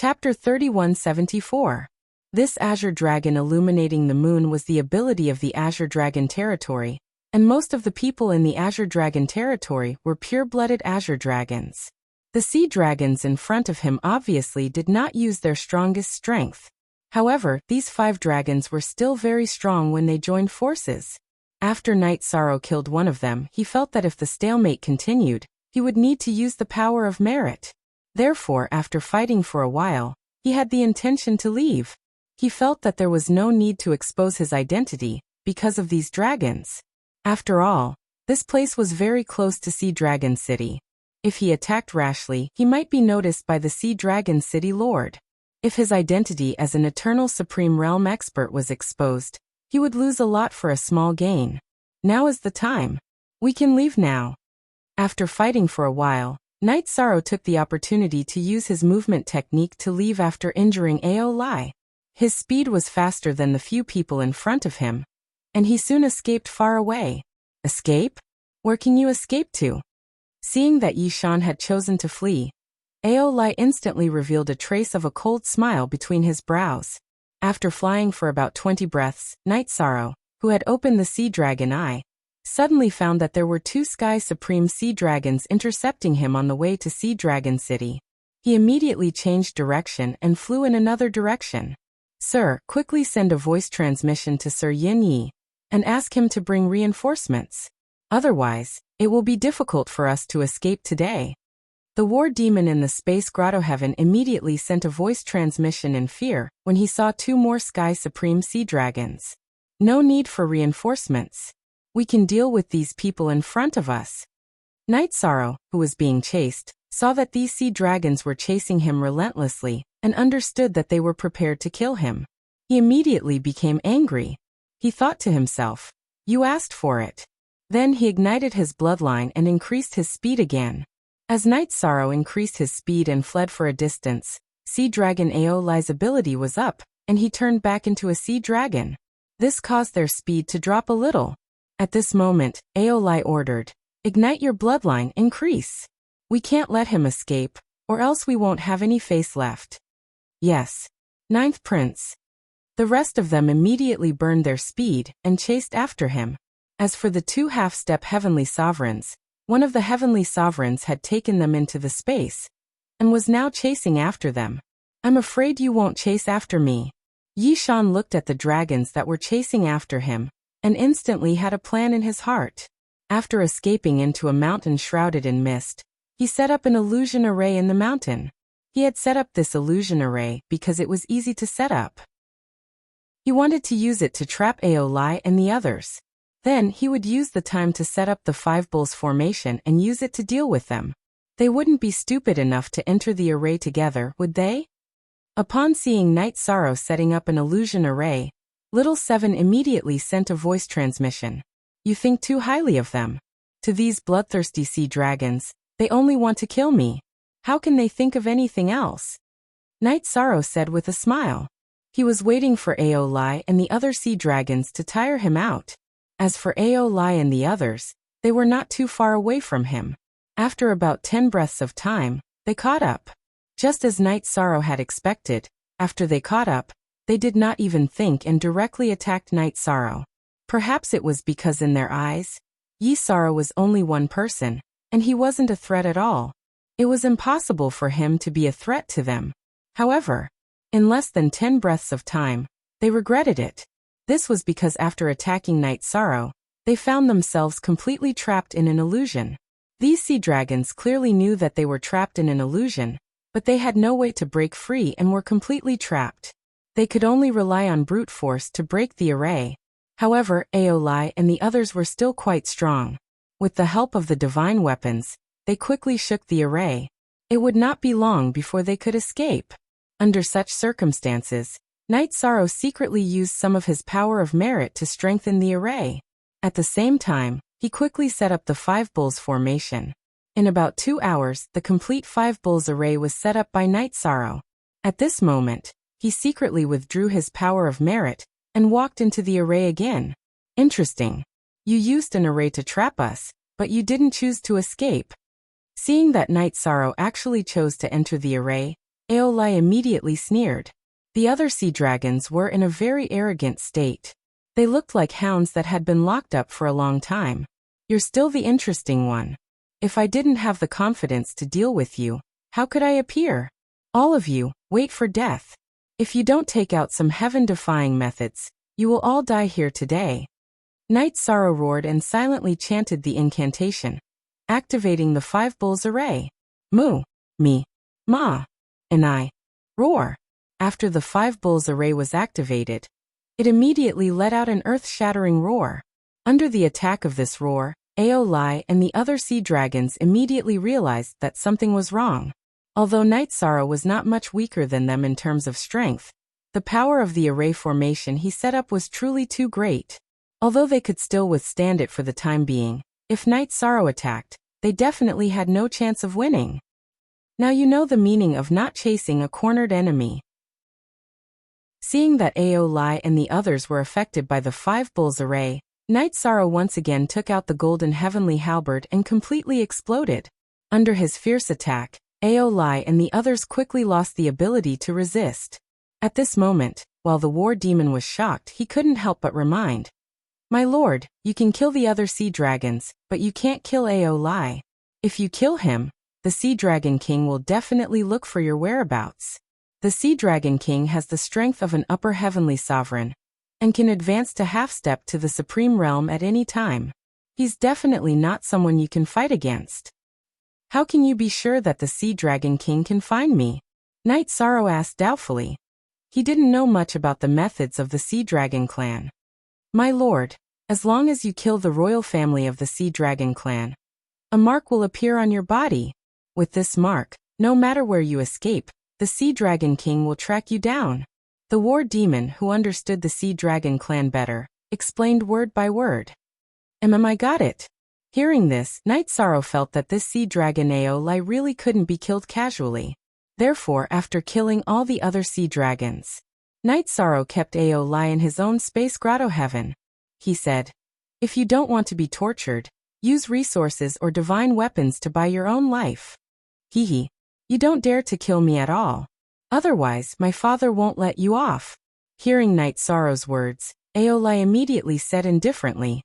Chapter 3174. This azure dragon illuminating the moon was the ability of the azure dragon territory, and most of the people in the azure dragon territory were pure-blooded azure dragons. The sea dragons in front of him obviously did not use their strongest strength. However, these 5 dragons were still very strong when they joined forces. After Night Sorrow killed one of them, he felt that if the stalemate continued, he would need to use the power of merit. Therefore, after fighting for a while, he had the intention to leave. He felt that there was no need to expose his identity, because of these dragons. After all, this place was very close to Sea Dragon City. If he attacked rashly, he might be noticed by the Sea Dragon City Lord. If his identity as an Eternal Supreme Realm expert was exposed, he would lose a lot for a small gain. Now is the time. We can leave now. After fighting for a while, Night Sorrow took the opportunity to use his movement technique to leave after injuring Aolai. His speed was faster than the few people in front of him, and he soon escaped far away. Escape? Where can you escape to? Seeing that Yishan had chosen to flee, Aolai instantly revealed a trace of a cold smile between his brows. After flying for about 20 breaths, Night Sorrow, who had opened the Sea Dragon Eye, suddenly found that there were 2 Sky Supreme Sea Dragons intercepting him on the way to Sea Dragon City. He immediately changed direction and flew in another direction. Sir, quickly send a voice transmission to Sir Yin Yi, and ask him to bring reinforcements. Otherwise, it will be difficult for us to escape today. The war demon in the space grotto heaven immediately sent a voice transmission in fear when he saw 2 more Sky Supreme Sea Dragons. No need for reinforcements. We can deal with these people in front of us. Night Sorrow, who was being chased, saw that these sea dragons were chasing him relentlessly and understood that they were prepared to kill him. He immediately became angry. He thought to himself, "You asked for it." Then he ignited his bloodline and increased his speed again. As Night Sorrow increased his speed and fled for a distance, Sea Dragon Aolai's ability was up, and he turned back into a sea dragon. This caused their speed to drop a little. At this moment, Aolai ordered, "Ignite your bloodline, increase. We can't let him escape, or else we won't have any face left." Yes. 9th Prince. The rest of them immediately burned their speed and chased after him. As for the 2 half-step Heavenly Sovereigns, one of the Heavenly Sovereigns had taken them into the space, and was now chasing after them. "I'm afraid you won't chase after me." Yishan looked at the dragons that were chasing after him, and instantly had a plan in his heart. After escaping into a mountain shrouded in mist, he set up an illusion array in the mountain. He had set up this illusion array because it was easy to set up. He wanted to use it to trap Aolai and the others. Then he would use the time to set up the 5 bulls formation and use it to deal with them. They wouldn't be stupid enough to enter the array together, would they? Upon seeing Night Sorrow setting up an illusion array, Little 7 immediately sent a voice transmission. "You think too highly of them. To these bloodthirsty sea dragons, they only want to kill me. How can they think of anything else?" Night Sorrow said with a smile. He was waiting for Aolai and the other sea dragons to tire him out. As for Aolai and the others, they were not too far away from him. After about 10 breaths of time, they caught up. Just as Night Sorrow had expected, after they caught up, they did not even think and directly attacked Night Sorrow. Perhaps it was because in their eyes, Yi Sorrow was only one person, and he wasn't a threat at all. It was impossible for him to be a threat to them. However, in less than 10 breaths of time, they regretted it. This was because after attacking Night Sorrow, they found themselves completely trapped in an illusion. These sea dragons clearly knew that they were trapped in an illusion, but they had no way to break free and were completely trapped. They could only rely on brute force to break the array. However, Aolai and the others were still quite strong. With the help of the divine weapons, they quickly shook the array. It would not be long before they could escape. Under such circumstances, Night Sorrow secretly used some of his power of merit to strengthen the array. At the same time, he quickly set up the 5 bulls formation. In about 2 hours, the complete 5 bulls array was set up by Night Sorrow. At this moment, he secretly withdrew his power of merit and walked into the array again. "Interesting. You used an array to trap us, but you didn't choose to escape." Seeing that Night Sorrow actually chose to enter the array, Aeolai immediately sneered. The other sea dragons were in a very arrogant state. They looked like hounds that had been locked up for a long time. You're still the interesting one. If I didn't have the confidence to deal with you, how could I appear? All of you, wait for death. If you don't take out some heaven-defying methods, you will all die here today. Night Sorrow roared and silently chanted the incantation, activating the 5 bulls array. Moo, me, ma, and I. Roar. After the 5 bulls array was activated, it immediately let out an earth-shattering roar. Under the attack of this roar, Aeolai and the other sea dragons immediately realized that something was wrong. Although Night Sorrow was not much weaker than them in terms of strength, the power of the array formation he set up was truly too great. Although they could still withstand it for the time being, if Night Sorrow attacked, they definitely had no chance of winning. Now you know the meaning of not chasing a cornered enemy. Seeing that Aeolai and the others were affected by the 5 bulls array, Night Sorrow once again took out the golden heavenly halberd and completely exploded. Under his fierce attack, Aeolai and the others quickly lost the ability to resist. At this moment, while the war demon was shocked, he couldn't help but remind, "My lord, you can kill the other sea dragons, but you can't kill Aeolai. If you kill him, the Sea Dragon King will definitely look for your whereabouts. The Sea Dragon King has the strength of an upper heavenly sovereign, and can advance to half-step to the supreme realm at any time. He's definitely not someone you can fight against." "How can you be sure that the Sea Dragon King can find me?" Night Sorrow asked doubtfully. He didn't know much about the methods of the Sea Dragon clan. "My lord, as long as you kill the royal family of the Sea Dragon clan, a mark will appear on your body. With this mark, no matter where you escape, the Sea Dragon King will track you down." The war demon, who understood the Sea Dragon clan better, explained word by word. I got it." Hearing this, Night Sorrow felt that this sea dragon Aeolai really couldn't be killed casually. Therefore, after killing all the other sea dragons, Night Sorrow kept Aeolai in his own space grotto heaven. He said, "If you don't want to be tortured, use resources or divine weapons to buy your own life. Hehe. You don't dare to kill me at all. Otherwise, my father won't let you off." Hearing Night Sorrow's words, Aeolai immediately said indifferently,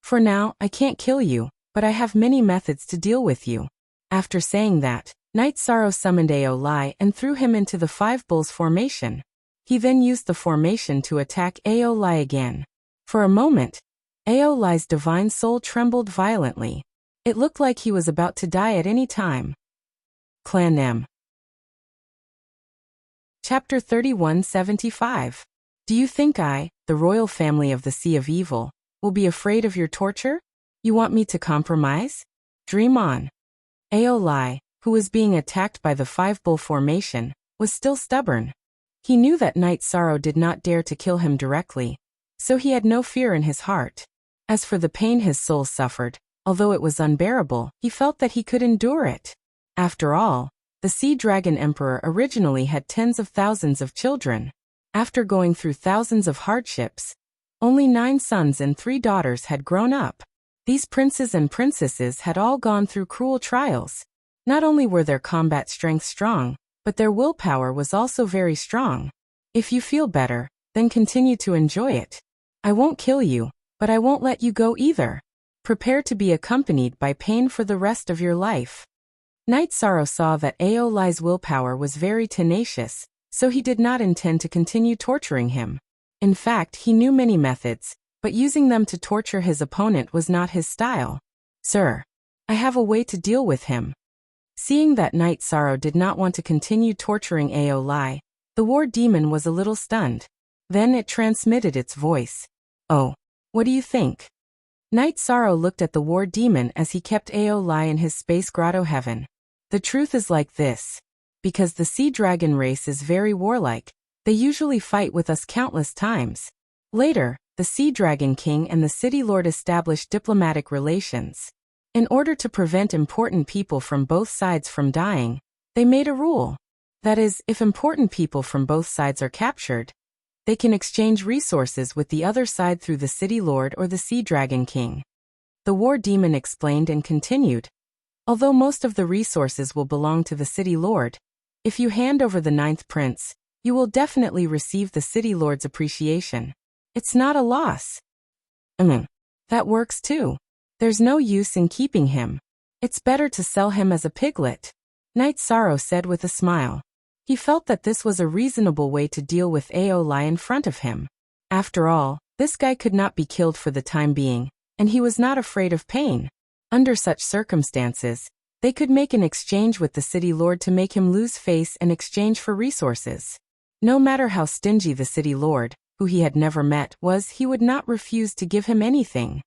"For now, I can't kill you, but I have many methods to deal with you." After saying that, Night Sorrow summoned Aeolai and threw him into the 5 bulls formation. He then used the formation to attack Aeolai again. For a moment, Aeolai's divine soul trembled violently. It looked like he was about to die at any time. Clan M. Chapter 3175. Do you think I, the royal family of the Sea of Evil, will be afraid of your torture? You want me to compromise? Dream on. Aeolai, who was being attacked by the 5 bull formation, was still stubborn. He knew that Night Sorrow did not dare to kill him directly, so he had no fear in his heart. As for the pain his soul suffered, although it was unbearable, he felt that he could endure it. After all, the Sea Dragon Emperor originally had tens of thousands of children. After going through thousands of hardships, only 9 sons and 3 daughters had grown up. These princes and princesses had all gone through cruel trials. Not only were their combat strength strong, but their willpower was also very strong. If you feel better, then continue to enjoy it. I won't kill you, but I won't let you go either. Prepare to be accompanied by pain for the rest of your life. Night Sorrow saw that Aeolai's willpower was very tenacious, so he did not intend to continue torturing him. In fact, he knew many methods, but using them to torture his opponent was not his style. "Sir, I have a way to deal with him." Seeing that Night Sorrow did not want to continue torturing Aeolai, the war demon was a little stunned. Then it transmitted its voice. "Oh, what do you think?" Night Sorrow looked at the war demon as he kept Aeolai in his space grotto heaven. "The truth is like this. Because the sea dragon race is very warlike, they usually fight with us countless times. Later, the Sea Dragon King and the City Lord established diplomatic relations. In order to prevent important people from both sides from dying, they made a rule. That is, if important people from both sides are captured, they can exchange resources with the other side through the City Lord or the Sea Dragon King." The war demon explained and continued. "Although most of the resources will belong to the City Lord, If you hand over the ninth prince, you will definitely receive the city lord's appreciation. It's not a loss. That works too. There's no use in keeping him. It's better to sell him as a piglet, Knight Sorrow said with a smile. He felt that this was a reasonable way to deal with Aeolai in front of him. After all, this guy could not be killed for the time being, and he was not afraid of pain. Under such circumstances, they could make an exchange with the city lord to make him lose face in exchange for resources. No matter how stingy the city lord, who he had never met, was, he would not refuse to give him anything.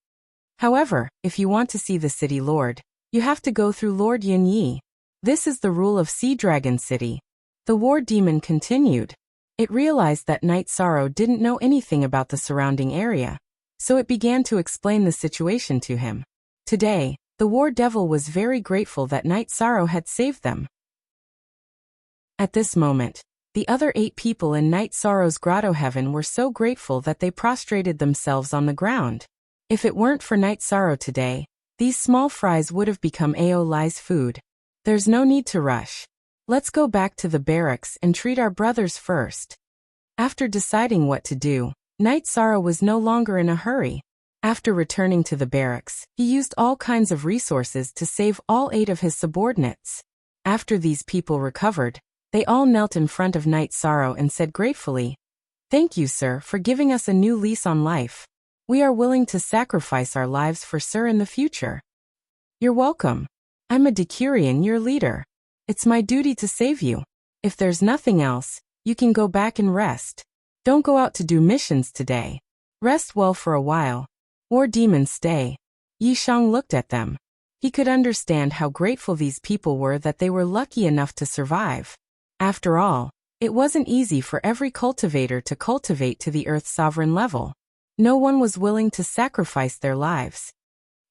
However, if you want to see the city lord, you have to go through Lord Yin Yi. This is the rule of Sea Dragon City. The war demon continued. It realized that Knight Sorrow didn't know anything about the surrounding area, so it began to explain the situation to him. Today, the war devil was very grateful that Knight Sorrow had saved them. At this moment, the other 8 people in Knight Sorrow's grotto heaven were so grateful that they prostrated themselves on the ground. If it weren't for Knight Sorrow today, these small fries would have become Aeolai's food. There's no need to rush. Let's go back to the barracks and treat our brothers first. After deciding what to do, Knight Sorrow was no longer in a hurry. After returning to the barracks, he used all kinds of resources to save all 8 of his subordinates. After these people recovered, they all knelt in front of Knight Sorrow and said gratefully, "Thank you, sir, for giving us a new lease on life. We are willing to sacrifice our lives for sir in the future." "You're welcome. I'm a Decurion, your leader. It's my duty to save you. If there's nothing else, you can go back and rest. Don't go out to do missions today. Rest well for a while. War demons stay." Yi Shang looked at them. He could understand how grateful these people were that they were lucky enough to survive. After all, it wasn't easy for every cultivator to cultivate to the Earth Sovereign level. No one was willing to sacrifice their lives.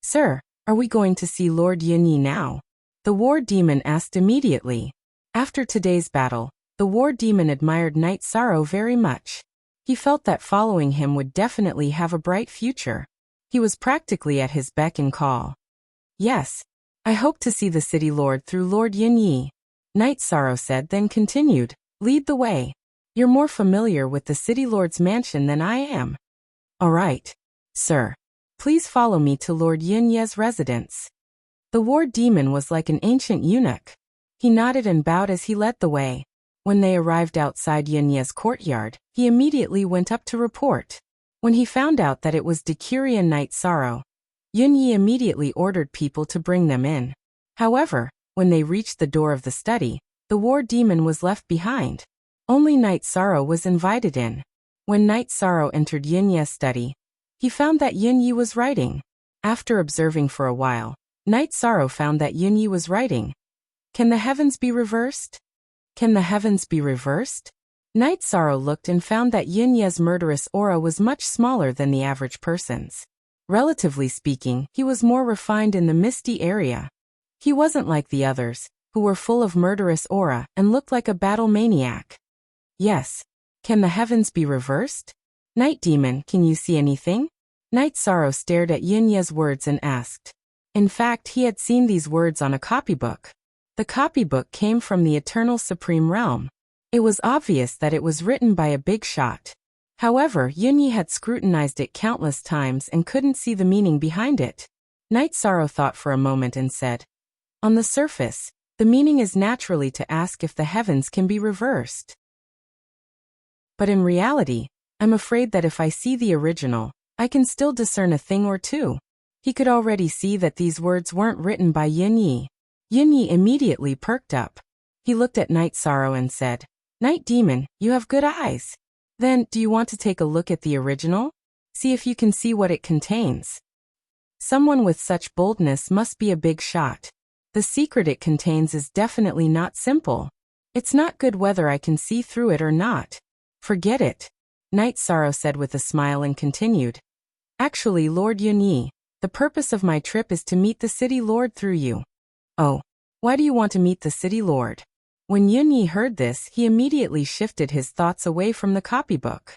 "Sir, are we going to see Lord Yin Yi now?" the war demon asked immediately. After today's battle, the war demon admired Knight Sorrow very much. He felt that following him would definitely have a bright future. He was practically at his beck and call. "Yes, I hope to see the city lord through Lord Yin Yi," Knight Sorrow said, then continued, "Lead the way. You're more familiar with the city lord's mansion than I am." "All right, sir. Please follow me to Lord Yin Ye's residence." The war demon was like an ancient eunuch. He nodded and bowed as he led the way. When they arrived outside Yin Ye's courtyard, he immediately went up to report. When he found out that it was Decurion Knight Sorrow, Yin Yi immediately ordered people to bring them in. However, when they reached the door of the study, the war demon was left behind. Only Knight Sorrow was invited in. When Knight Sorrow entered Yin Ye's study, he found that Yin Yi was writing. After observing for a while, Knight Sorrow found that Yin Yi was writing, "Can the heavens be reversed? Can the heavens be reversed?" Knight Sorrow looked and found that Yin Ye's murderous aura was much smaller than the average person's. Relatively speaking, he was more refined in the misty area. He wasn't like the others, who were full of murderous aura and looked like a battle maniac. "Yes. Can the heavens be reversed? Night Demon, can you see anything?" Knight Sorrow stared at Yin Ye's words and asked. In fact, he had seen these words on a copybook. The copybook came from the Eternal Supreme Realm. It was obvious that it was written by a big shot. However, Yin Yi had scrutinized it countless times and couldn't see the meaning behind it. Knight Sorrow thought for a moment and said, "On the surface, the meaning is naturally to ask if the heavens can be reversed. But in reality, I'm afraid that if I see the original, I can still discern a thing or two." He could already see that these words weren't written by Yin Yi. Yin Yi immediately perked up. He looked at Knight Sorrow and said, "Night Demon, you have good eyes. Then, do you want to take a look at the original? See if you can see what it contains." Someone with such boldness must be a big shot. The secret it contains is definitely not simple. It's not good whether I can see through it or not. Forget it, Knight Sorrow said with a smile and continued. "Actually, Lord Yin Yi, the purpose of my trip is to meet the city lord through you." "Oh, why do you want to meet the city lord?" When Yin Yi heard this, he immediately shifted his thoughts away from the copybook.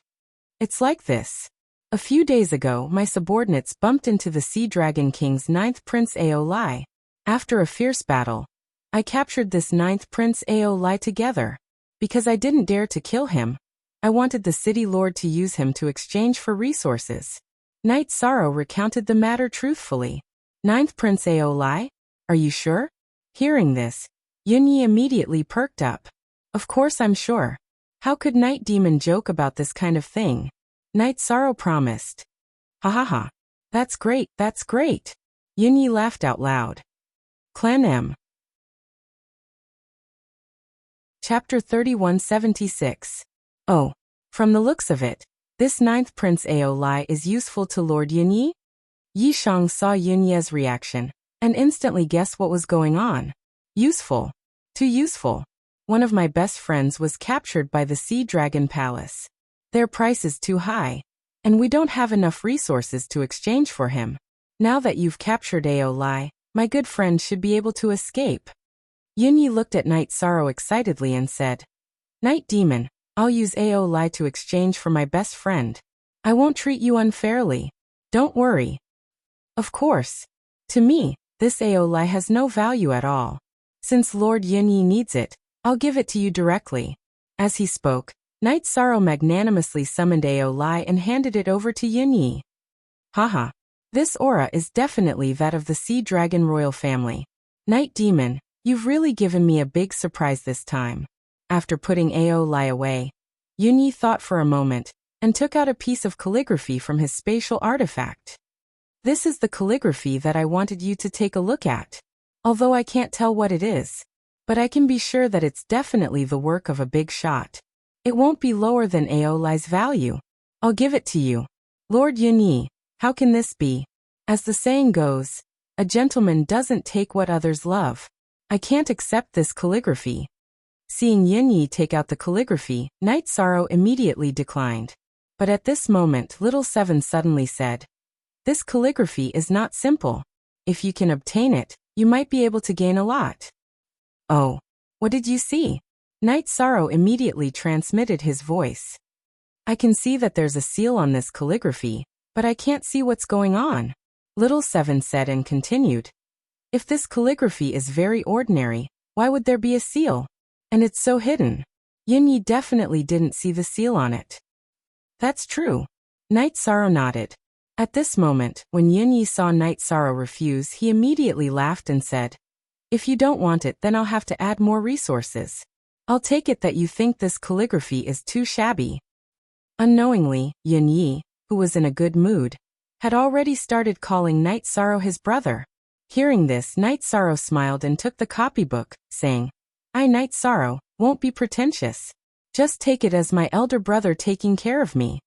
"It's like this. A few days ago, my subordinates bumped into the Sea Dragon King's 9th Prince Aeolai. After a fierce battle, I captured this ninth Prince Aolai together. Because I didn't dare to kill him. I wanted the city lord to use him to exchange for resources. Knight Sorrow recounted the matter truthfully. Ninth Prince Aolai? Are you sure? Hearing this, Yunyi immediately perked up. Of course I'm sure. How could Night Demon joke about this kind of thing? Knight Sorrow promised. Ha ha ha. That's great, that's great. Yunyi laughed out loud. Clan M. Chapter 3176. Oh. From the looks of it, this ninth Prince Aolai is useful to Lord Yunyi? Yishang saw Yunye's reaction, and instantly guessed what was going on. Useful. Too useful. One of my best friends was captured by the Sea Dragon Palace. Their price is too high, and we don't have enough resources to exchange for him. Now that you've captured Aolai, my good friend should be able to escape. Yunyi looked at Night Sorrow excitedly and said, Night Demon, I'll use Aolai to exchange for my best friend. I won't treat you unfairly. Don't worry. Of course. To me, this Aolai has no value at all. Since Lord Yunyi needs it, I'll give it to you directly. As he spoke, Night Sorrow magnanimously summoned Aolai and handed it over to Yunyi. Haha. This aura is definitely that of the Sea Dragon royal family. Night Demon, you've really given me a big surprise this time. After putting Aolai away, Yunyi thought for a moment, and took out a piece of calligraphy from his spatial artifact. This is the calligraphy that I wanted you to take a look at. Although I can't tell what it is. But I can be sure that it's definitely the work of a big shot. It won't be lower than Aolai's value. I'll give it to you. Lord Yunyi, how can this be? As the saying goes, a gentleman doesn't take what others love. I can't accept this calligraphy. Seeing Yunyi take out the calligraphy, Night Sorrow immediately declined. But at this moment Little Seven suddenly said, This calligraphy is not simple. If you can obtain it, you might be able to gain a lot. Oh, what did you see? Night Sorrow immediately transmitted his voice. I can see that there's a seal on this calligraphy, but I can't see what's going on. Little Seven said and continued. If this calligraphy is very ordinary, why would there be a seal? And it's so hidden. Yunyi definitely didn't see the seal on it. That's true. Night Sorrow nodded. At this moment, when Yunyi saw Night Sorrow refuse, he immediately laughed and said, If you don't want it, then I'll have to add more resources. I'll take it that you think this calligraphy is too shabby. Unknowingly, Yunyi, who was in a good mood, had already started calling Night Sorrow his brother. Hearing this, Night Sorrow smiled and took the copybook, saying, I, Night Sorrow, won't be pretentious. Just take it as my elder brother taking care of me.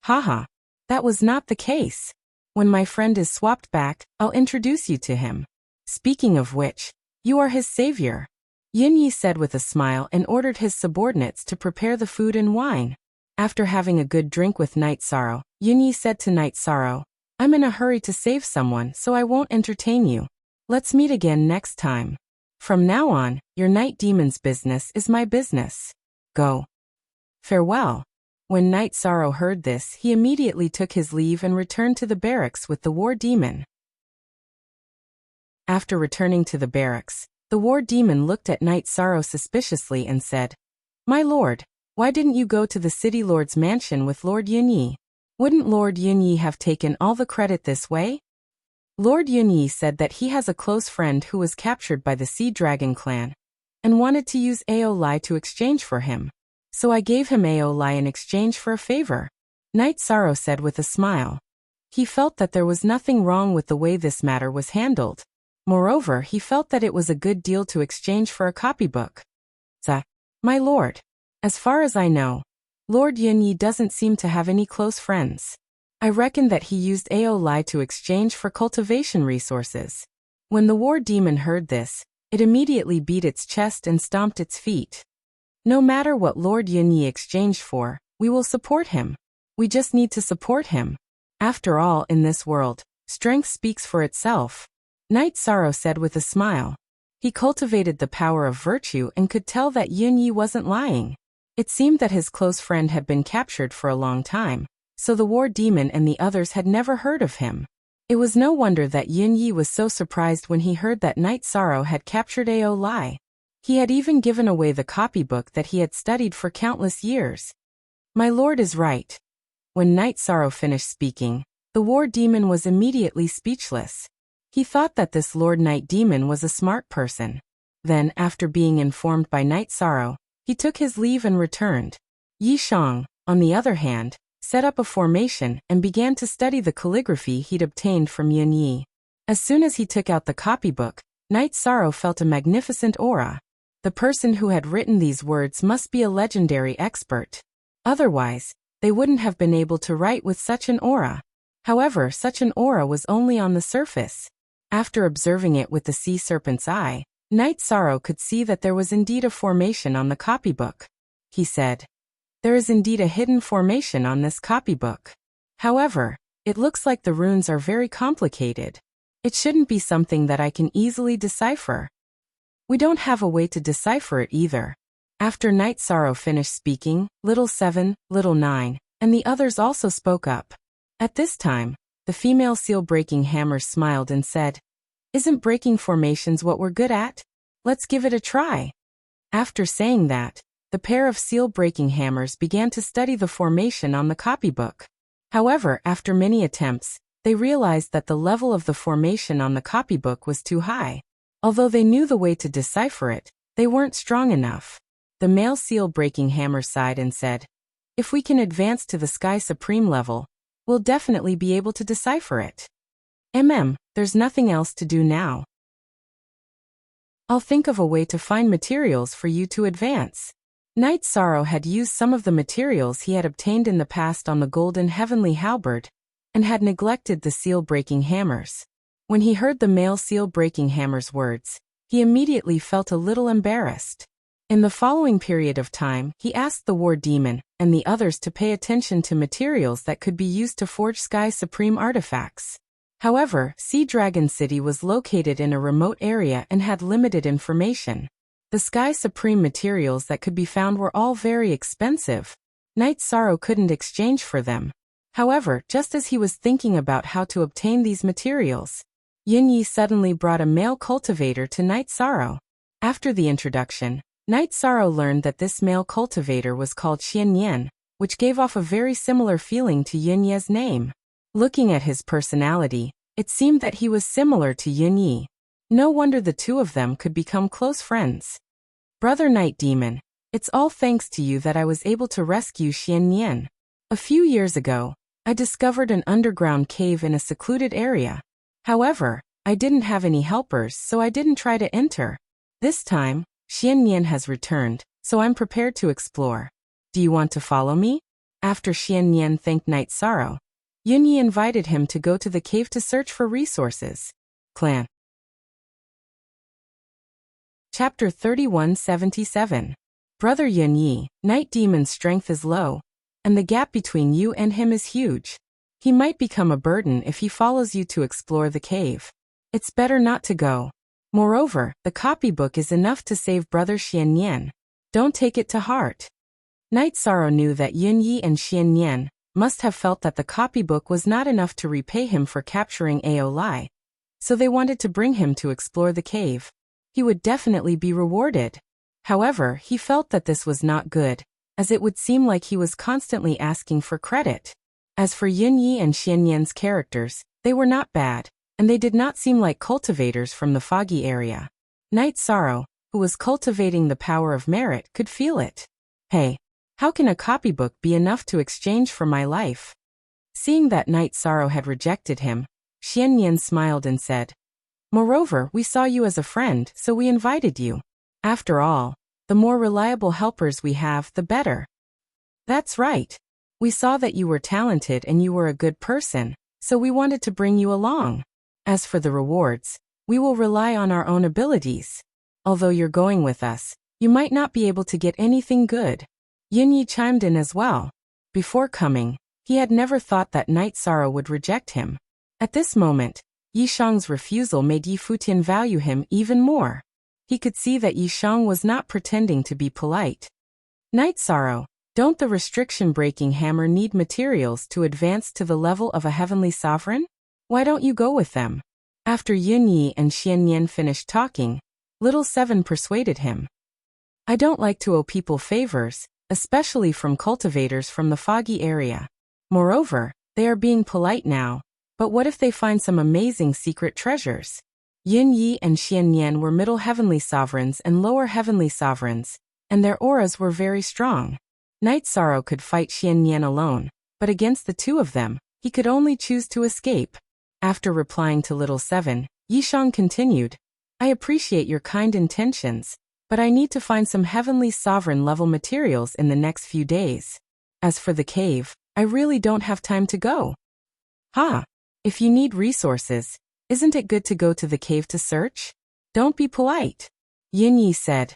Haha, that was not the case. When my friend is swapped back, I'll introduce you to him. Speaking of which, you are his savior. Yunyi said with a smile and ordered his subordinates to prepare the food and wine. After having a good drink with Night Sorrow, Yunyi said to Night Sorrow, I'm in a hurry to save someone, so I won't entertain you. Let's meet again next time. From now on, your Night Demon's business is my business. Go. Farewell. When Night Sorrow heard this, he immediately took his leave and returned to the barracks with the War Demon. After returning to the barracks, the War Demon looked at Night Sorrow suspiciously and said, My lord, why didn't you go to the City Lord's mansion with Lord Yunyi? Wouldn't Lord Yunyi have taken all the credit this way? Lord Yunyi said that he has a close friend who was captured by the Sea Dragon clan, and wanted to use Aolai to exchange for him. So I gave him Aolai in exchange for a favor. Night Sorrow said with a smile. He felt that there was nothing wrong with the way this matter was handled. Moreover, he felt that it was a good deal to exchange for a copybook. My lord, as far as I know, Lord Yunyi doesn't seem to have any close friends. I reckon that he used Aolai to exchange for cultivation resources. When the War Demon heard this, it immediately beat its chest and stomped its feet. No matter what Lord Yunyi exchanged for, we will support him. We just need to support him. After all, in this world, strength speaks for itself. Night Sorrow said with a smile. He cultivated the power of virtue and could tell that Yunyi wasn't lying. It seemed that his close friend had been captured for a long time, so the War Demon and the others had never heard of him. It was no wonder that Yun Yi was so surprised when he heard that Night Sorrow had captured Ao Lai. He had even given away the copybook that he had studied for countless years. My lord is right. When Night Sorrow finished speaking, the war demon was immediately speechless. He thought that this Lord Night Demon was a smart person. Then, after being informed by Night Sorrow, he took his leave and returned. Yi Shang, on the other hand, set up a formation and began to study the calligraphy he'd obtained from Yun Yi. As soon as he took out the copybook, Night Sorrow felt a magnificent aura. The person who had written these words must be a legendary expert. Otherwise, they wouldn't have been able to write with such an aura. However, such an aura was only on the surface. After observing it with the sea serpent's eye, Night Sorrow could see that there was indeed a formation on the copybook. He said, "There is indeed a hidden formation on this copybook. However, it looks like the runes are very complicated. It shouldn't be something that I can easily decipher." We don't have a way to decipher it either. After Night Sorrow finished speaking, Little 7, Little 9, and the others also spoke up. At this time, the female seal-breaking hammers smiled and said, "Isn't breaking formations what we're good at? Let's give it a try." After saying that, the pair of seal-breaking hammers began to study the formation on the copybook. However, after many attempts, they realized that the level of the formation on the copybook was too high. Although they knew the way to decipher it, they weren't strong enough. The male seal-breaking hammer sighed and said, "If we can advance to the Sky Supreme level, we'll definitely be able to decipher it. There's nothing else to do now. I'll think of a way to find materials for you to advance." Night Sorrow had used some of the materials he had obtained in the past on the golden heavenly halberd, and had neglected the seal-breaking hammers. When he heard the male seal-breaking hammer's words, he immediately felt a little embarrassed. In the following period of time, he asked the war demon and the others to pay attention to materials that could be used to forge Sky Supreme artifacts. However, Sea Dragon City was located in a remote area and had limited information. The Sky Supreme materials that could be found were all very expensive. Night Sorrow couldn't exchange for them. However, just as he was thinking about how to obtain these materials, Yun Yi suddenly brought a male cultivator to Night Sorrow. After the introduction, Night Sorrow learned that this male cultivator was called Xian Yan, which gave off a very similar feeling to Yun Ye's name. Looking at his personality, it seemed that he was similar to Yun Yi. No wonder the two of them could become close friends. "Brother Night Demon, it's all thanks to you that I was able to rescue Xian Yan. A few years ago, I discovered an underground cave in a secluded area. However, I didn't have any helpers, so I didn't try to enter. This time, Xian Yan has returned, so I'm prepared to explore. Do you want to follow me?" After Xian Yan thanked Night Sorrow, Yun Yi invited him to go to the cave to search for resources. Clan. Chapter 3177. Brother Yun Yi, Night Demon's strength is low, and the gap between you and him is huge. He might become a burden if he follows you to explore the cave. It's better not to go. Moreover, the copybook is enough to save Brother Xian Yan. Don't take it to heart. Night Sorrow knew that Yun Yi and Xian Yan must have felt that the copybook was not enough to repay him for capturing Ao Lai, so they wanted to bring him to explore the cave. He would definitely be rewarded. However, he felt that this was not good, as it would seem like he was constantly asking for credit. As for Yun Yi and Xian Yan's characters, they were not bad, and they did not seem like cultivators from the foggy area. Night Sorrow, who was cultivating the power of merit, could feel it. "Hey, how can a copybook be enough to exchange for my life?" Seeing that Night Sorrow had rejected him, Xian Yan smiled and said, "Moreover, we saw you as a friend, so we invited you. After all, the more reliable helpers we have, the better." "That's right. We saw that you were talented and you were a good person, so we wanted to bring you along. As for the rewards, we will rely on our own abilities. Although you're going with us, you might not be able to get anything good." Yun Yi chimed in as well. Before coming, he had never thought that Night Sorrow would reject him. At this moment, Yi Shang's refusal made Yi Futian value him even more. He could see that Yi Shang was not pretending to be polite. "Night Sorrow, don't the restriction-breaking hammer need materials to advance to the level of a heavenly sovereign?" Why don't you go with them? After Yunyi and Xiannian finished talking, Little Seven persuaded him. I don't like to owe people favors, especially from cultivators from the foggy area. Moreover, they are being polite now, but what if they find some amazing secret treasures? Yin Yi and Xiannian were middle heavenly sovereigns and lower heavenly sovereigns, and their auras were very strong. Night Sorrow could fight Xiannian alone, but against the two of them, he could only choose to escape. After replying to Little Seven, Yishang continued, I appreciate your kind intentions, but I need to find some heavenly sovereign level materials in the next few days. As for the cave, I really don't have time to go. If you need resources, isn't it good to go to the cave to search? Don't be polite. Yin Yi said.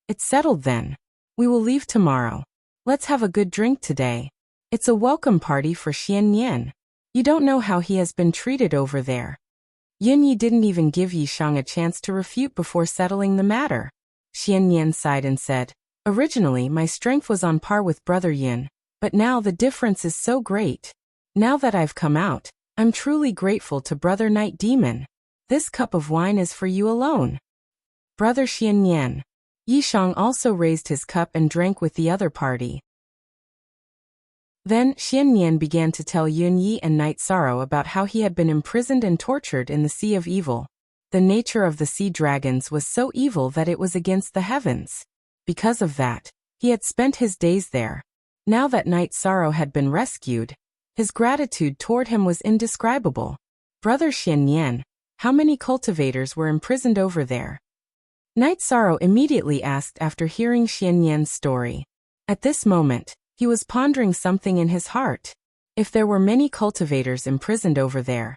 It's settled then. We will leave tomorrow. Let's have a good drink today. It's a welcome party for Xiannian. You don't know how he has been treated over there. Yin Yi didn't even give Yishang a chance to refute before settling the matter. Xiannian sighed and said, Originally my strength was on par with Brother Yin, but now the difference is so great. Now that I've come out, I'm truly grateful to Brother Night Demon. This cup of wine is for you alone. Brother Xiannian. Yishang also raised his cup and drank with the other party. Then Xiannian began to tell Yun Yi and Night Sorrow about how he had been imprisoned and tortured in the Sea of Evil. The nature of the sea dragons was so evil that it was against the heavens. Because of that, he had spent his days there. Now that Night Sorrow had been rescued, his gratitude toward him was indescribable. Brother Xiannian, how many cultivators were imprisoned over there? Night Sorrow immediately asked after hearing Xiannian's story. At this moment, he was pondering something in his heart. If there were many cultivators imprisoned over there,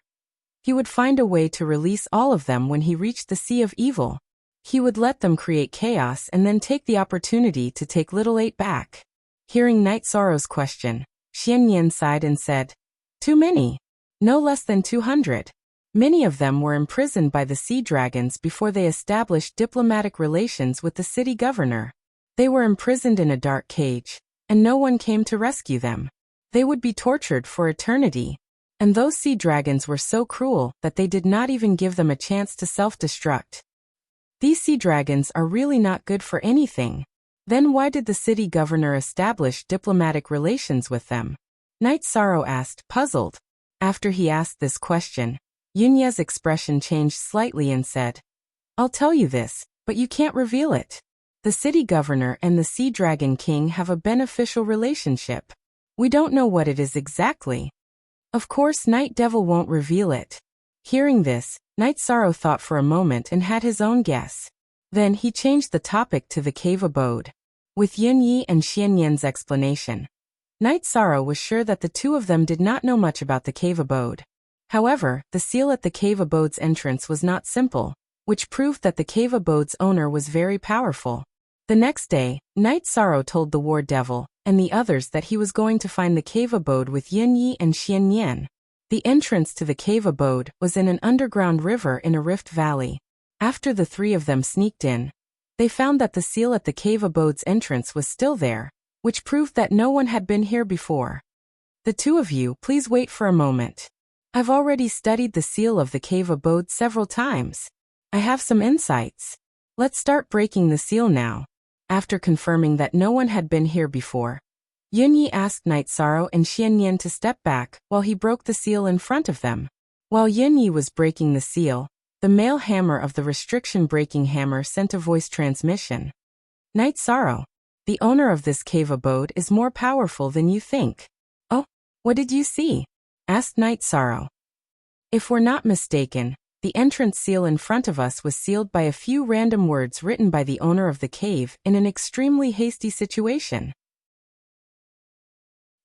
he would find a way to release all of them when he reached the Sea of Evil. He would let them create chaos and then take the opportunity to take Little Eight back. Hearing Night Sorrow's question, Xiannian sighed and said, Too many. No less than 200. Many of them were imprisoned by the sea dragons before they established diplomatic relations with the city governor. They were imprisoned in a dark cage, and no one came to rescue them. They would be tortured for eternity. And those sea dragons were so cruel that they did not even give them a chance to self-destruct. These sea dragons are really not good for anything. Then why did the city governor establish diplomatic relations with them? Night Sorrow asked, puzzled. After he asked this question, Yunya's expression changed slightly and said, I'll tell you this, but you can't reveal it. The city governor and the sea dragon king have a beneficial relationship. We don't know what it is exactly. Of course, Night Devil won't reveal it. Hearing this, Night Sorrow thought for a moment and had his own guess. Then he changed the topic to the cave abode. With Yun Yi and Xiannian's explanation, Night Sorrow was sure that the two of them did not know much about the cave abode. However, the seal at the cave abode's entrance was not simple, which proved that the cave abode's owner was very powerful. The next day, Night Sorrow told the War Devil and the others that he was going to find the cave abode with Yun Yi and Xiannian. The entrance to the cave abode was in an underground river in a rift valley. After the three of them sneaked in, they found that the seal at the cave abode's entrance was still there, which proved that no one had been here before. The two of you, please wait for a moment. I've already studied the seal of the cave abode several times. I have some insights. Let's start breaking the seal now. After confirming that no one had been here before, Yun Yi asked Night Sorrow and Xiannian to step back while he broke the seal in front of them. While Yun Yi was breaking the seal, the male hammer of the restriction breaking hammer sent a voice transmission. Night Sorrow, the owner of this cave abode is more powerful than you think. Oh, what did you see? Asked Night Sorrow. If we're not mistaken, the entrance seal in front of us was sealed by a few random words written by the owner of the cave in an extremely hasty situation.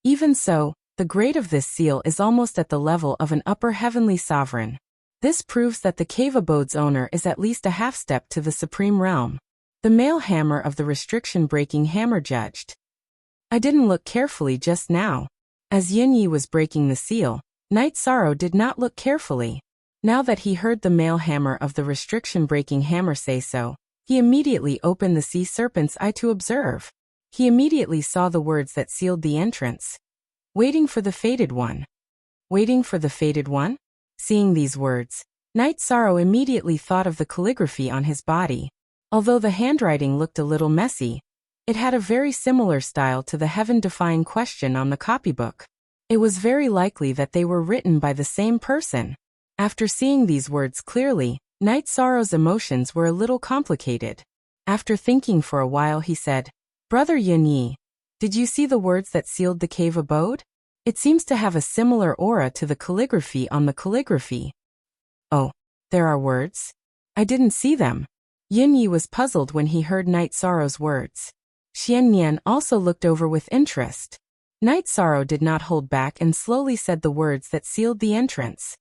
Even so, the grade of this seal is almost at the level of an upper heavenly sovereign. This proves that the cave abode's owner is at least a half step to the supreme realm. The male hammer of the restriction-breaking hammer judged. I didn't look carefully just now. As Yun Yi was breaking the seal, Night Sorrow did not look carefully. Now that he heard the male hammer of the restriction-breaking hammer say so, he immediately opened the sea serpent's eye to observe. He immediately saw the words that sealed the entrance. Waiting for the fated one. Waiting for the fated one? Seeing these words, Night Sorrow immediately thought of the calligraphy on his body. Although the handwriting looked a little messy, it had a very similar style to the heaven-defying question on the copybook. It was very likely that they were written by the same person. After seeing these words clearly, Night Sorrow's emotions were a little complicated. After thinking for a while he said, "Brother Yunyi, did you see the words that sealed the cave abode? It seems to have a similar aura to the calligraphy on the calligraphy." "Oh, there are words? I didn't see them." Yunyi was puzzled when he heard Night Sorrow's words. Xiannian also looked over with interest. Night Sorrow did not hold back and slowly said the words that sealed the entrance.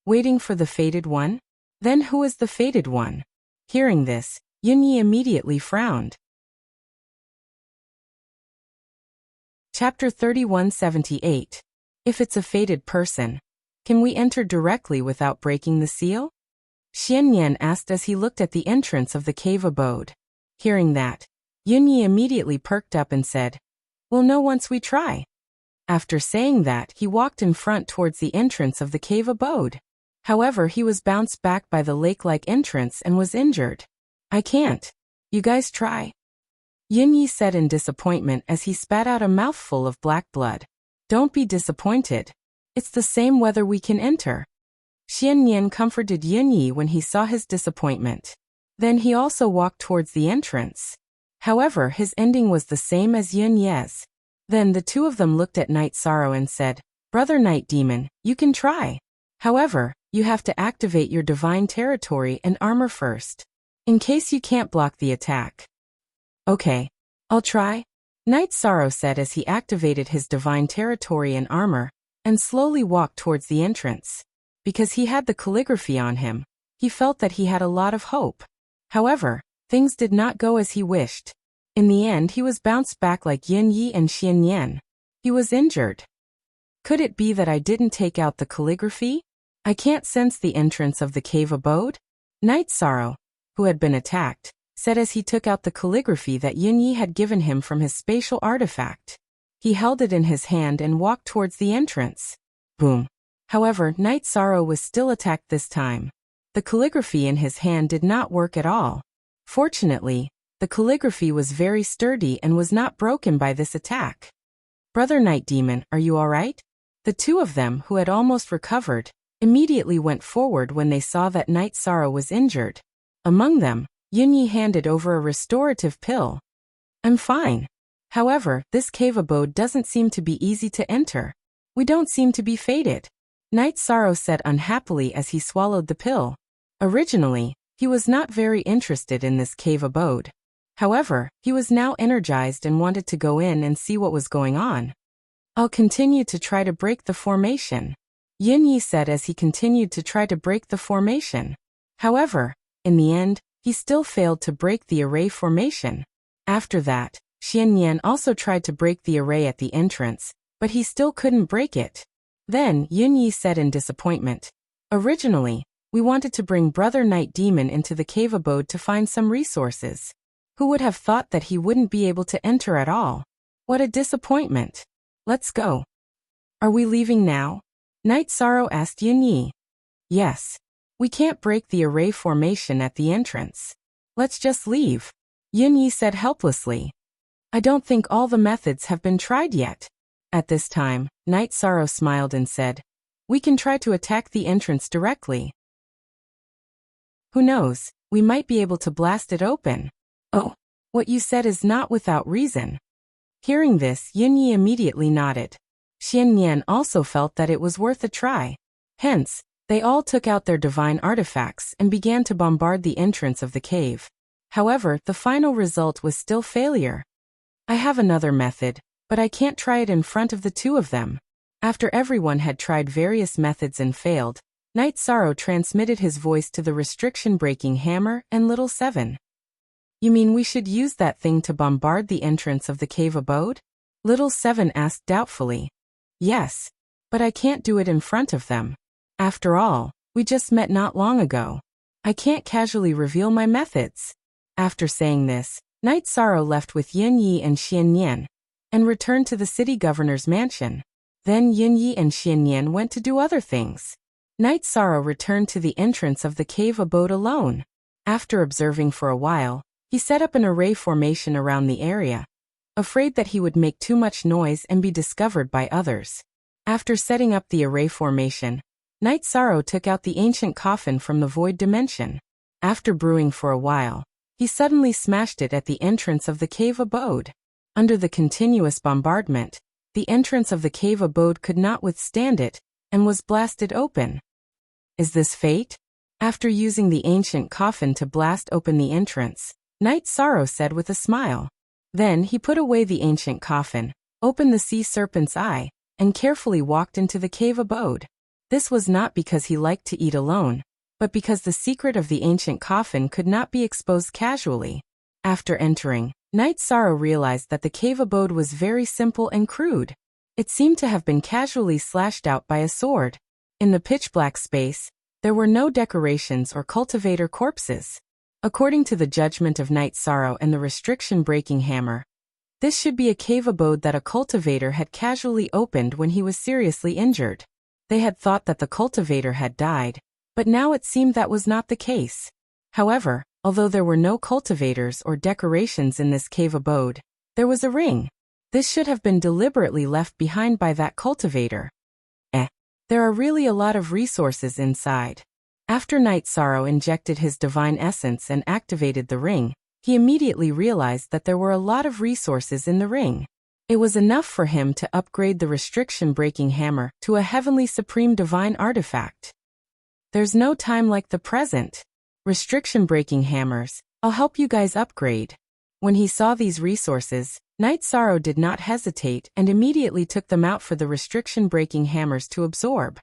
"Waiting for the fated one? Then who is the fated one?" Hearing this, Yunyi immediately frowned. Chapter 3178. If it's a fated person, can we enter directly without breaking the seal? Xiannian asked as he looked at the entrance of the cave abode. Hearing that, Yunyi immediately perked up and said, "We'll know once we try." After saying that, he walked in front towards the entrance of the cave abode. However, he was bounced back by the lake-like entrance and was injured. "I can't. You guys try." Yunyi said in disappointment as he spat out a mouthful of black blood. "Don't be disappointed. It's the same whether we can enter." Xiannian comforted Yunyi when he saw his disappointment. Then he also walked towards the entrance. However, his ending was the same as Yunyi's. Then the two of them looked at Night Sorrow and said, "Brother Night Demon, you can try. However, you have to activate your divine territory and armor first, in case you can't block the attack." "Okay, I'll try," Night Sorrow said as he activated his divine territory and armor, and slowly walked towards the entrance. Because he had the calligraphy on him, he felt that he had a lot of hope. However, things did not go as he wished. In the end, he was bounced back like Yunyi and Xiannian. He was injured. "Could it be that I didn't take out the calligraphy? I can't sense the entrance of the cave abode?" Night Sorrow, who had been attacked, said as he took out the calligraphy that Yunyi had given him from his spatial artifact. He held it in his hand and walked towards the entrance. Boom. However, Night Sorrow was still attacked this time. The calligraphy in his hand did not work at all. Fortunately, the calligraphy was very sturdy and was not broken by this attack. "Brother Night Demon, are you alright?" The two of them, who had almost recovered, immediately went forward when they saw that Night Sorrow was injured. Among them, Yunyi handed over a restorative pill. "I'm fine. However, this cave abode doesn't seem to be easy to enter. We don't seem to be fated," Night Sorrow said unhappily as he swallowed the pill. Originally, he was not very interested in this cave abode. However, he was now energized and wanted to go in and see what was going on. "I'll continue to try to break the formation," Yunyi said as he continued to try to break the formation. However, in the end, he still failed to break the array formation. After that, Xiannian also tried to break the array at the entrance, but he still couldn't break it. Then, Yunyi said in disappointment, "Originally, we wanted to bring Brother Night Demon into the cave abode to find some resources. Who would have thought that he wouldn't be able to enter at all? What a disappointment. Let's go." "Are we leaving now?" Night Sorrow asked Yunyi. "Yes. We can't break the array formation at the entrance. Let's just leave," Yunyi said helplessly. "I don't think all the methods have been tried yet." At this time, Night Sorrow smiled and said, "We can try to attack the entrance directly. Who knows, we might be able to blast it open." "Oh, what you said is not without reason." Hearing this, Yunyi immediately nodded. Xiannian also felt that it was worth a try. Hence, they all took out their divine artifacts and began to bombard the entrance of the cave. However, the final result was still failure. "I have another method, but I can't try it in front of the two of them." After everyone had tried various methods and failed, Night Sorrow transmitted his voice to the restriction-breaking hammer and Little Seven. "You mean we should use that thing to bombard the entrance of the cave abode?" Little Seven asked doubtfully. "Yes, but I can't do it in front of them. After all, we just met not long ago. I can't casually reveal my methods." After saying this, Night Sorrow left with Yunyi and Xiannian, and returned to the city governor's mansion. Then Yunyi and Xiannian went to do other things. Night Sorrow returned to the entrance of the cave abode alone. After observing for a while, he set up an array formation around the area, afraid that he would make too much noise and be discovered by others. After setting up the array formation, Night Sorrow took out the ancient coffin from the void dimension. After brewing for a while, he suddenly smashed it at the entrance of the cave abode. Under the continuous bombardment, the entrance of the cave abode could not withstand it, and was blasted open. Is this fate? After using the ancient coffin to blast open the entrance, Night Sorrow said with a smile. Then he put away the ancient coffin, opened the sea serpent's eye, and carefully walked into the cave abode. This was not because he liked to eat alone, but because the secret of the ancient coffin could not be exposed casually. After entering, Night Sorrow realized that the cave abode was very simple and crude. It seemed to have been casually slashed out by a sword. In the pitch-black space, there were no decorations or cultivator corpses. According to the judgment of Night Sorrow and the restriction-breaking hammer, this should be a cave abode that a cultivator had casually opened when he was seriously injured. They had thought that the cultivator had died, but now it seemed that was not the case. However, although there were no cultivators or decorations in this cave abode, there was a ring. This should have been deliberately left behind by that cultivator. There are really a lot of resources inside. After Night Sorrow injected his divine essence and activated the ring, he immediately realized that there were a lot of resources in the ring. It was enough for him to upgrade the restriction-breaking hammer to a heavenly supreme divine artifact. There's no time like the present. Restriction-breaking hammers, I'll help you guys upgrade. When he saw these resources, Night Sorrow did not hesitate and immediately took them out for the restriction-breaking hammers to absorb.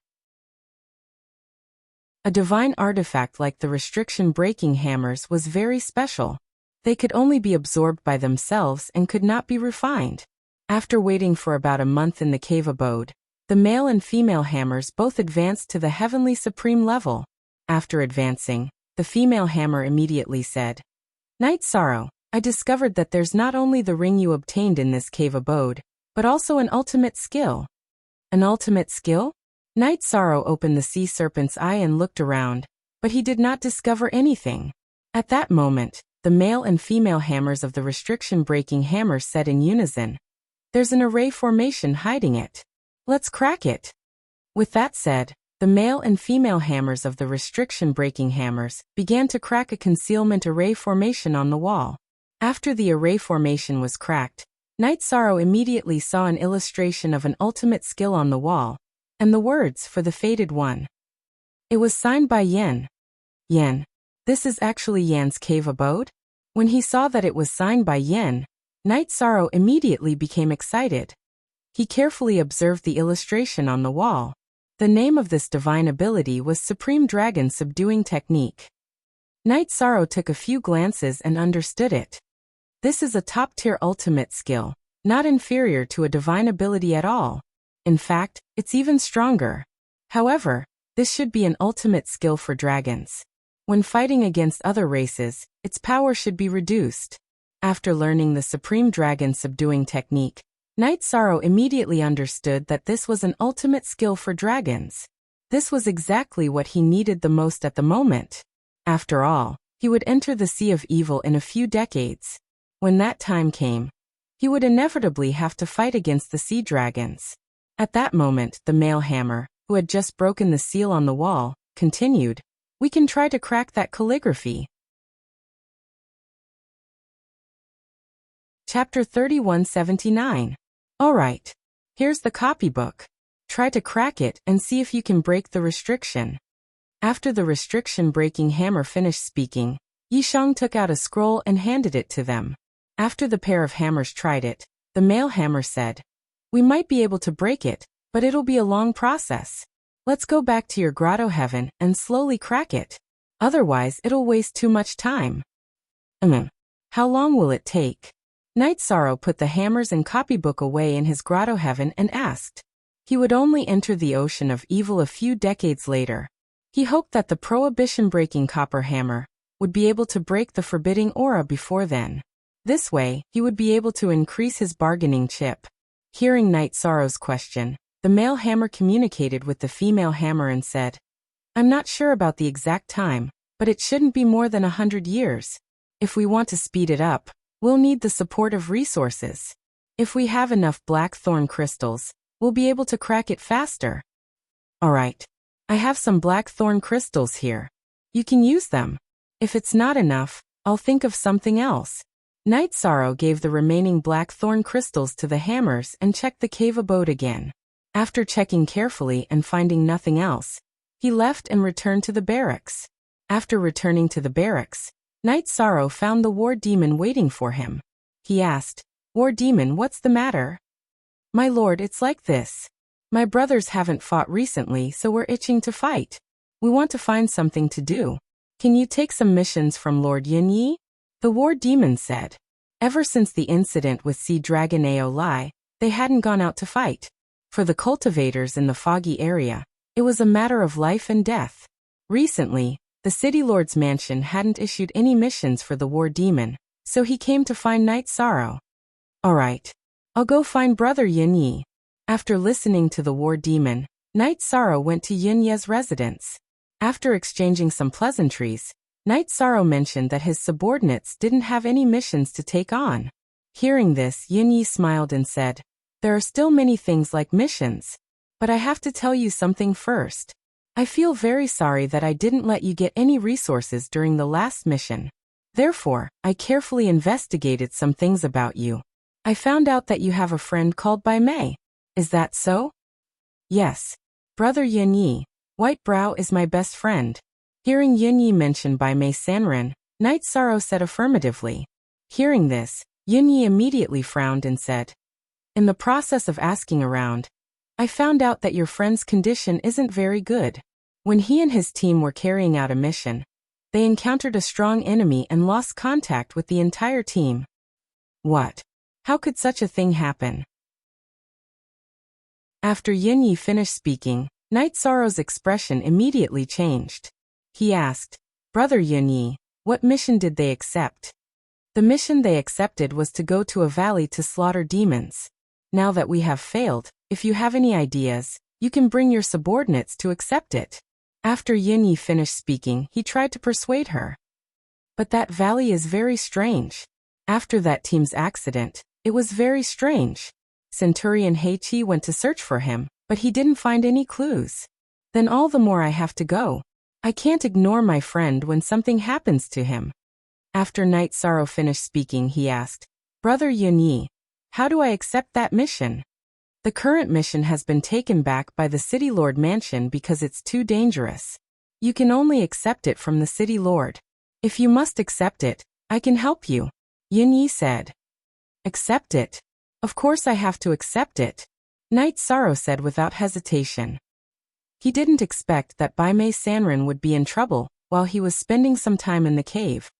A divine artifact like the restriction-breaking hammers was very special. They could only be absorbed by themselves and could not be refined. After waiting for about a month in the cave abode, the male and female hammers both advanced to the heavenly supreme level. After advancing, the female hammer immediately said, "Night Sorrow, I discovered that there's not only the ring you obtained in this cave abode, but also an ultimate skill." An ultimate skill? Night Sorrow opened the sea serpent's eye and looked around, but he did not discover anything. At that moment, the male and female hammers of the restriction-breaking hammer said in unison, "There's an array formation hiding it. Let's crack it." With that said, the male and female hammers of the restriction-breaking hammers began to crack a concealment array formation on the wall. After the array formation was cracked, Night Sorrow immediately saw an illustration of an ultimate skill on the wall, and the words for the fated one. It was signed by Yen. Yen. This is actually Yan's cave abode? When he saw that it was signed by Yen, Night Sorrow immediately became excited. He carefully observed the illustration on the wall. The name of this divine ability was Supreme Dragon Subduing Technique. Night Sorrow took a few glances and understood it. This is a top-tier ultimate skill, not inferior to a divine ability at all. In fact, it's even stronger. However, this should be an ultimate skill for dragons. When fighting against other races, its power should be reduced. After learning the Supreme Dragon Subduing Technique, Night Sorrow immediately understood that this was an ultimate skill for dragons. This was exactly what he needed the most at the moment. After all, he would enter the Sea of Evil in a few decades. When that time came, he would inevitably have to fight against the sea dragons. At that moment, the male hammer, who had just broken the seal on the wall, continued, "We can try to crack that calligraphy." Chapter 3179. Alright. Here's the copybook. Try to crack it and see if you can break the restriction. After the restriction-breaking hammer finished speaking, Yishang took out a scroll and handed it to them. After the pair of hammers tried it, the male hammer said, "We might be able to break it, but it'll be a long process. Let's go back to your grotto heaven and slowly crack it. Otherwise, it'll waste too much time." How long will it take? Night Sorrow put the hammers and copybook away in his grotto heaven and asked. He would only enter the ocean of evil a few decades later. He hoped that the prohibition-breaking copper hammer would be able to break the forbidding aura before then. This way, he would be able to increase his bargaining chip. Hearing Night Sorrow's question, the male hammer communicated with the female hammer and said, I'm not sure about the exact time, but it shouldn't be more than 100 years. If we want to speed it up, we'll need the support of resources. If we have enough blackthorn crystals, we'll be able to crack it faster. Alright. I have some blackthorn crystals here. You can use them. If it's not enough, I'll think of something else. Night Sorrow gave the remaining blackthorn crystals to the hammers and checked the cave abode again. After checking carefully and finding nothing else, he left and returned to the barracks. After returning to the barracks, Night Sorrow found the war demon waiting for him. He asked, "War demon, what's the matter?" "My lord, it's like this. My brothers haven't fought recently, so we're itching to fight. We want to find something to do. Can you take some missions from Lord Yunyi?" The war demon said. Ever since the incident with Sea Dragon Aolai, they hadn't gone out to fight. For the cultivators in the foggy area, it was a matter of life and death. Recently, the City Lord's mansion hadn't issued any missions for the war demon, so he came to find Night Sorrow. "Alright. I'll go find Brother Yunyi." After listening to the war demon, Night Sorrow went to Yunye's residence. After exchanging some pleasantries, Night Sorrow mentioned that his subordinates didn't have any missions to take on. Hearing this, Yunyi smiled and said, "There are still many things like missions. But I have to tell you something first. I feel very sorry that I didn't let you get any resources during the last mission. Therefore, I carefully investigated some things about you. I found out that you have a friend called Bai Mei. Is that so?" "Yes. Brother Yunyi, White Brow is my best friend." Hearing Yunyi mention Bai Mei Sanren, Night Sorrow said affirmatively. Hearing this, Yunyi immediately frowned and said, "In the process of asking around, I found out that your friend's condition isn't very good. When he and his team were carrying out a mission, they encountered a strong enemy and lost contact with the entire team." "What? How could such a thing happen?" After Yunyi finished speaking, Night Sorrow's expression immediately changed. He asked, "Brother Yunyi, what mission did they accept?" "The mission they accepted was to go to a valley to slaughter demons. Now that we have failed, if you have any ideas, you can bring your subordinates to accept it." After Yunyi finished speaking, he tried to persuade her. "But that valley is very strange. After that team's accident, it was very strange. Centurion Heichi went to search for him, but he didn't find any clues. Then all the more I have to go. I can't ignore my friend when something happens to him." After Night Sorrow finished speaking, he asked, "Brother Yunyi, how do I accept that mission?" "The current mission has been taken back by the City Lord Mansion because it's too dangerous. You can only accept it from the City Lord. If you must accept it, I can help you," Yunyi said. "Accept it? Of course I have to accept it," Night Sorrow said without hesitation. He didn't expect that Bai Mei Sanren would be in trouble while he was spending some time in the cave.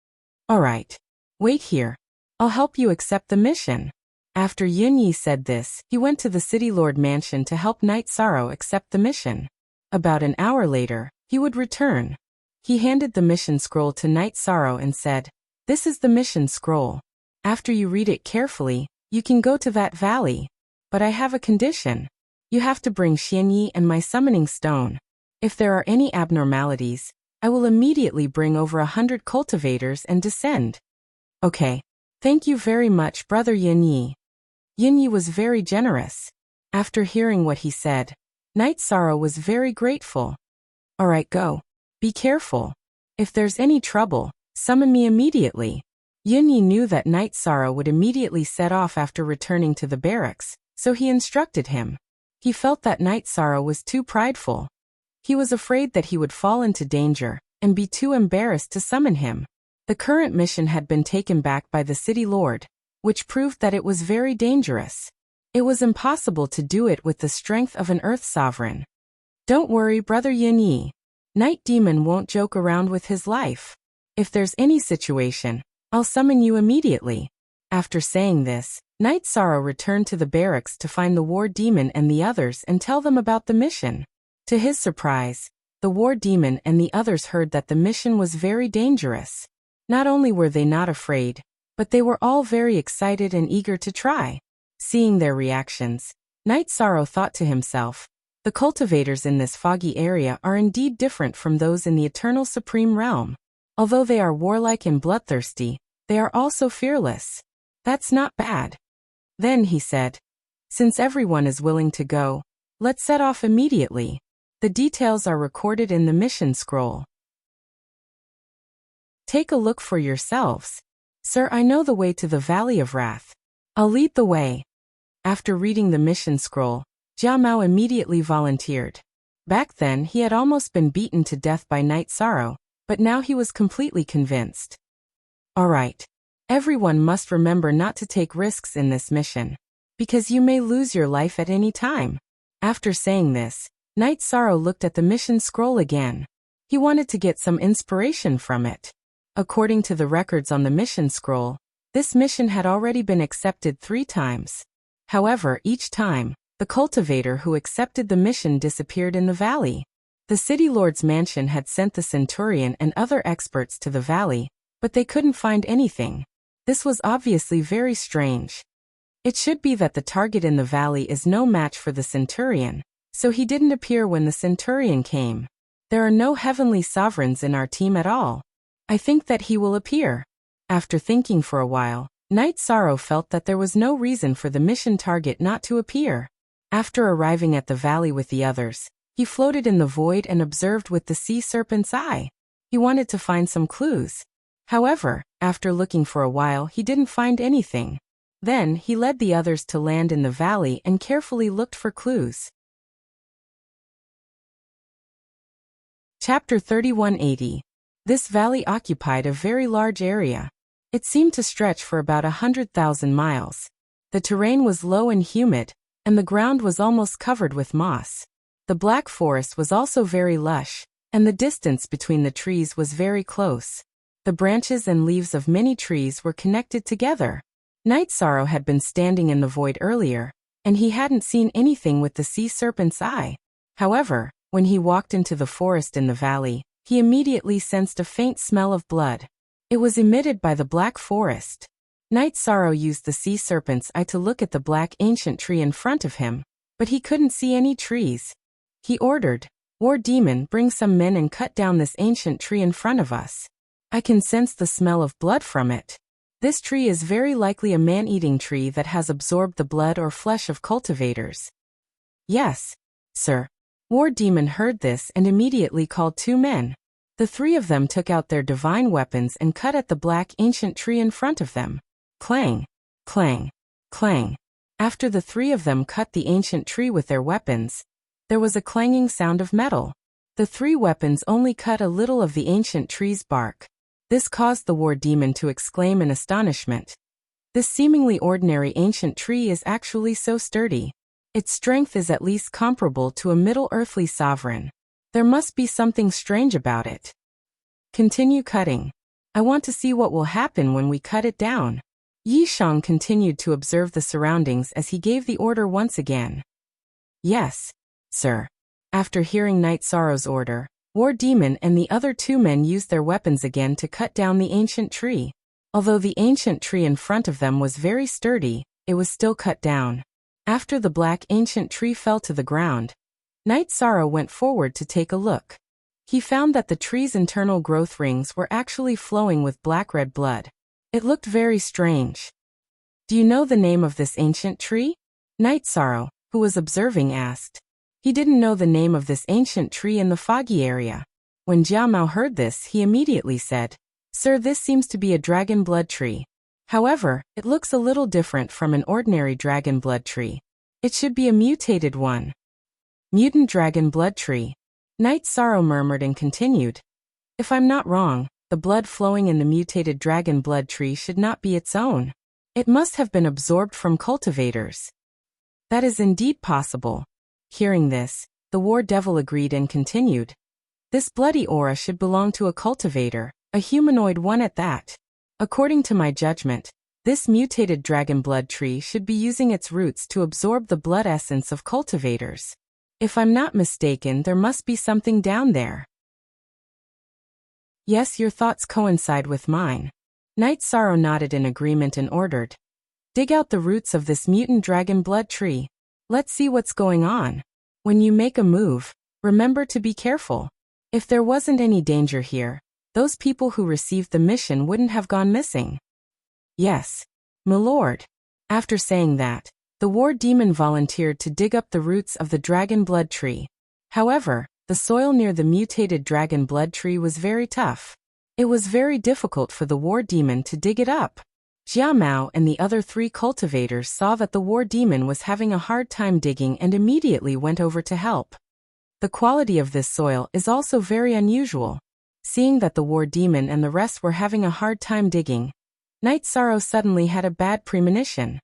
"Alright. Wait here. I'll help you accept the mission." After Yunyi said this, he went to the City Lord Mansion to help Night Sorrow accept the mission. About an hour later, he would return. He handed the mission scroll to Night Sorrow and said, "This is the mission scroll. After you read it carefully, you can go to that valley. But I have a condition. You have to bring Xianyi and my summoning stone. If there are any abnormalities, I will immediately bring over 100 cultivators and descend." "Okay. Thank you very much, Brother Yunyi." Yunyi was very generous. After hearing what he said, Night Sorrow was very grateful. "Alright, go. Be careful. If there's any trouble, summon me immediately." Yunyi knew that Night Sorrow would immediately set off after returning to the barracks, so he instructed him. He felt that Night Sorrow was too prideful. He was afraid that he would fall into danger and be too embarrassed to summon him. The current mission had been taken back by the City Lord, which proved that it was very dangerous. It was impossible to do it with the strength of an Earth Sovereign. "Don't worry, Brother Yunyi. Night Demon won't joke around with his life. If there's any situation, I'll summon you immediately." After saying this, Night Sorrow returned to the barracks to find the war demon and the others and tell them about the mission. To his surprise, the war demon and the others heard that the mission was very dangerous. Not only were they not afraid, but they were all very excited and eager to try. Seeing their reactions, Night Sorrow thought to himself, The cultivators in this foggy area are indeed different from those in the eternal supreme realm. Although they are warlike and bloodthirsty, they are also fearless. That's not bad. Then he said, since everyone is willing to go, let's set off immediately. The details are recorded in the mission scroll. Take a look for yourselves. Sir, I know the way to the Valley of Wrath. I'll lead the way. After reading the mission scroll, Jiao Mao immediately volunteered. Back then he had almost been beaten to death by Night Sorrow, but now he was completely convinced. Alright. Everyone must remember not to take risks in this mission, because you may lose your life at any time. After saying this, Night Sorrow looked at the mission scroll again. He wanted to get some inspiration from it. According to the records on the mission scroll, this mission had already been accepted 3 times. However, each time, the cultivator who accepted the mission disappeared in the valley. The city lord's mansion had sent the centurion and other experts to the valley, but they couldn't find anything. This was obviously very strange. It should be that the target in the valley is no match for the centurion, so he didn't appear when the centurion came. There are no heavenly sovereigns in our team at all. I think that he will appear. After thinking for a while, Night Sorrow felt that there was no reason for the mission target not to appear. After arriving at the valley with the others, he floated in the void and observed with the sea serpent's eye. He wanted to find some clues. However, after looking for a while he didn't find anything. Then he led the others to land in the valley and carefully looked for clues. Chapter 3180. This valley occupied a very large area. It seemed to stretch for about 100,000 miles. The terrain was low and humid, and the ground was almost covered with moss. The black forest was also very lush, and the distance between the trees was very close. The branches and leaves of many trees were connected together. Night Sorrow had been standing in the void earlier, and he hadn't seen anything with the sea serpent's eye. However, when he walked into the forest in the valley, he immediately sensed a faint smell of blood. It was emitted by the black forest. Night Sorrow used the sea serpent's eye to look at the black ancient tree in front of him, but he couldn't see any trees. He ordered, War Demon, bring some men and cut down this ancient tree in front of us. I can sense the smell of blood from it. This tree is very likely a man-eating tree that has absorbed the blood or flesh of cultivators. Yes, sir. War Demon heard this and immediately called 2 men. The 3 of them took out their divine weapons and cut at the black ancient tree in front of them. Clang, clang, clang. After the 3 of them cut the ancient tree with their weapons, there was a clanging sound of metal. The 3 weapons only cut a little of the ancient tree's bark. This caused the War Demon to exclaim in astonishment. This seemingly ordinary ancient tree is actually so sturdy. Its strength is at least comparable to a Middle Earthly sovereign. There must be something strange about it. Continue cutting. I want to see what will happen when we cut it down. Yi Shang continued to observe the surroundings as he gave the order once again. Yes, sir. After hearing Night Sorrow's order, War Demon and the other 2 men used their weapons again to cut down the ancient tree. Although the ancient tree in front of them was very sturdy, it was still cut down. After the black ancient tree fell to the ground, Night Sorrow went forward to take a look. He found that the tree's internal growth rings were actually flowing with black-red blood. It looked very strange. Do you know the name of this ancient tree? Night Sorrow, who was observing, asked. He didn't know the name of this ancient tree in the foggy area. When Jiao Mao heard this, he immediately said, Sir, this seems to be a dragon blood tree. However, it looks a little different from an ordinary dragon blood tree. It should be a mutated one. Mutant dragon blood tree. Night Sorrow murmured and continued. If I'm not wrong, the blood flowing in the mutated dragon blood tree should not be its own. It must have been absorbed from cultivators. That is indeed possible. Hearing this, the War Devil agreed and continued. This bloody aura should belong to a cultivator, a humanoid one at that. According to my judgment, this mutated dragon blood tree should be using its roots to absorb the blood essence of cultivators. If I'm not mistaken, there must be something down there. Yes, your thoughts coincide with mine. Night Sorrow nodded in agreement and ordered. Dig out the roots of this mutant dragon blood tree. Let's see what's going on. When you make a move, remember to be careful. If there wasn't any danger here, those people who received the mission wouldn't have gone missing. Yes, my lord. After saying that, the war demon volunteered to dig up the roots of the dragon blood tree. However, the soil near the mutated dragon blood tree was very tough. It was very difficult for the war demon to dig it up. Jia Mao and the other 3 cultivators saw that the war demon was having a hard time digging and immediately went over to help. The quality of this soil is also very unusual. Seeing that the war demon and the rest were having a hard time digging, Night Sorrow suddenly had a bad premonition.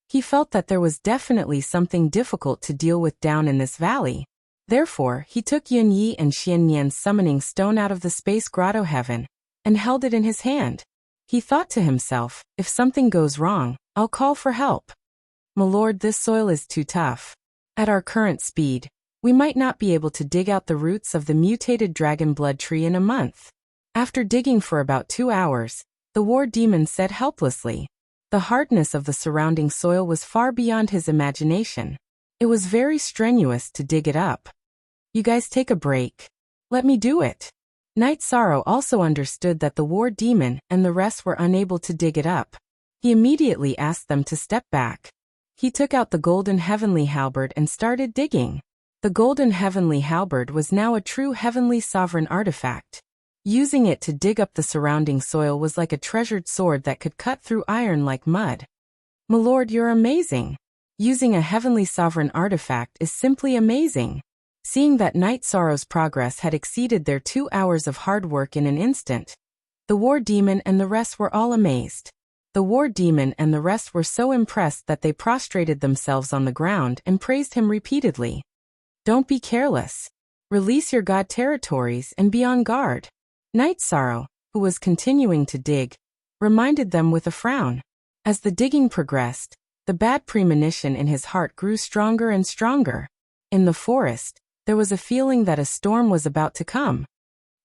He felt that there was definitely something difficult to deal with down in this valley. Therefore, he took Yun Yi and Xian Nian's summoning stone out of the space grotto heaven and held it in his hand. He thought to himself, if something goes wrong, I'll call for help. My lord, this soil is too tough. At our current speed, we might not be able to dig out the roots of the mutated dragon blood tree in a month. After digging for about 2 hours, the war demon said helplessly. The hardness of the surrounding soil was far beyond his imagination. It was very strenuous to dig it up. You guys take a break. Let me do it. Night Sorrow also understood that the war demon and the rest were unable to dig it up. He immediately asked them to step back. He took out the golden heavenly halberd and started digging. The golden heavenly halberd was now a true heavenly sovereign artifact. Using it to dig up the surrounding soil was like a treasured sword that could cut through iron like mud. My lord, you're amazing. Using a heavenly sovereign artifact is simply amazing. Seeing that Night Sorrow's progress had exceeded their 2 hours of hard work in an instant, the war demon and the rest were all amazed. The war demon and the rest were so impressed that they prostrated themselves on the ground and praised him repeatedly. Don't be careless. Release your god territories and be on guard. Night Sorrow, who was continuing to dig, reminded them with a frown. As the digging progressed, the bad premonition in his heart grew stronger and stronger. In the forest, there was a feeling that a storm was about to come.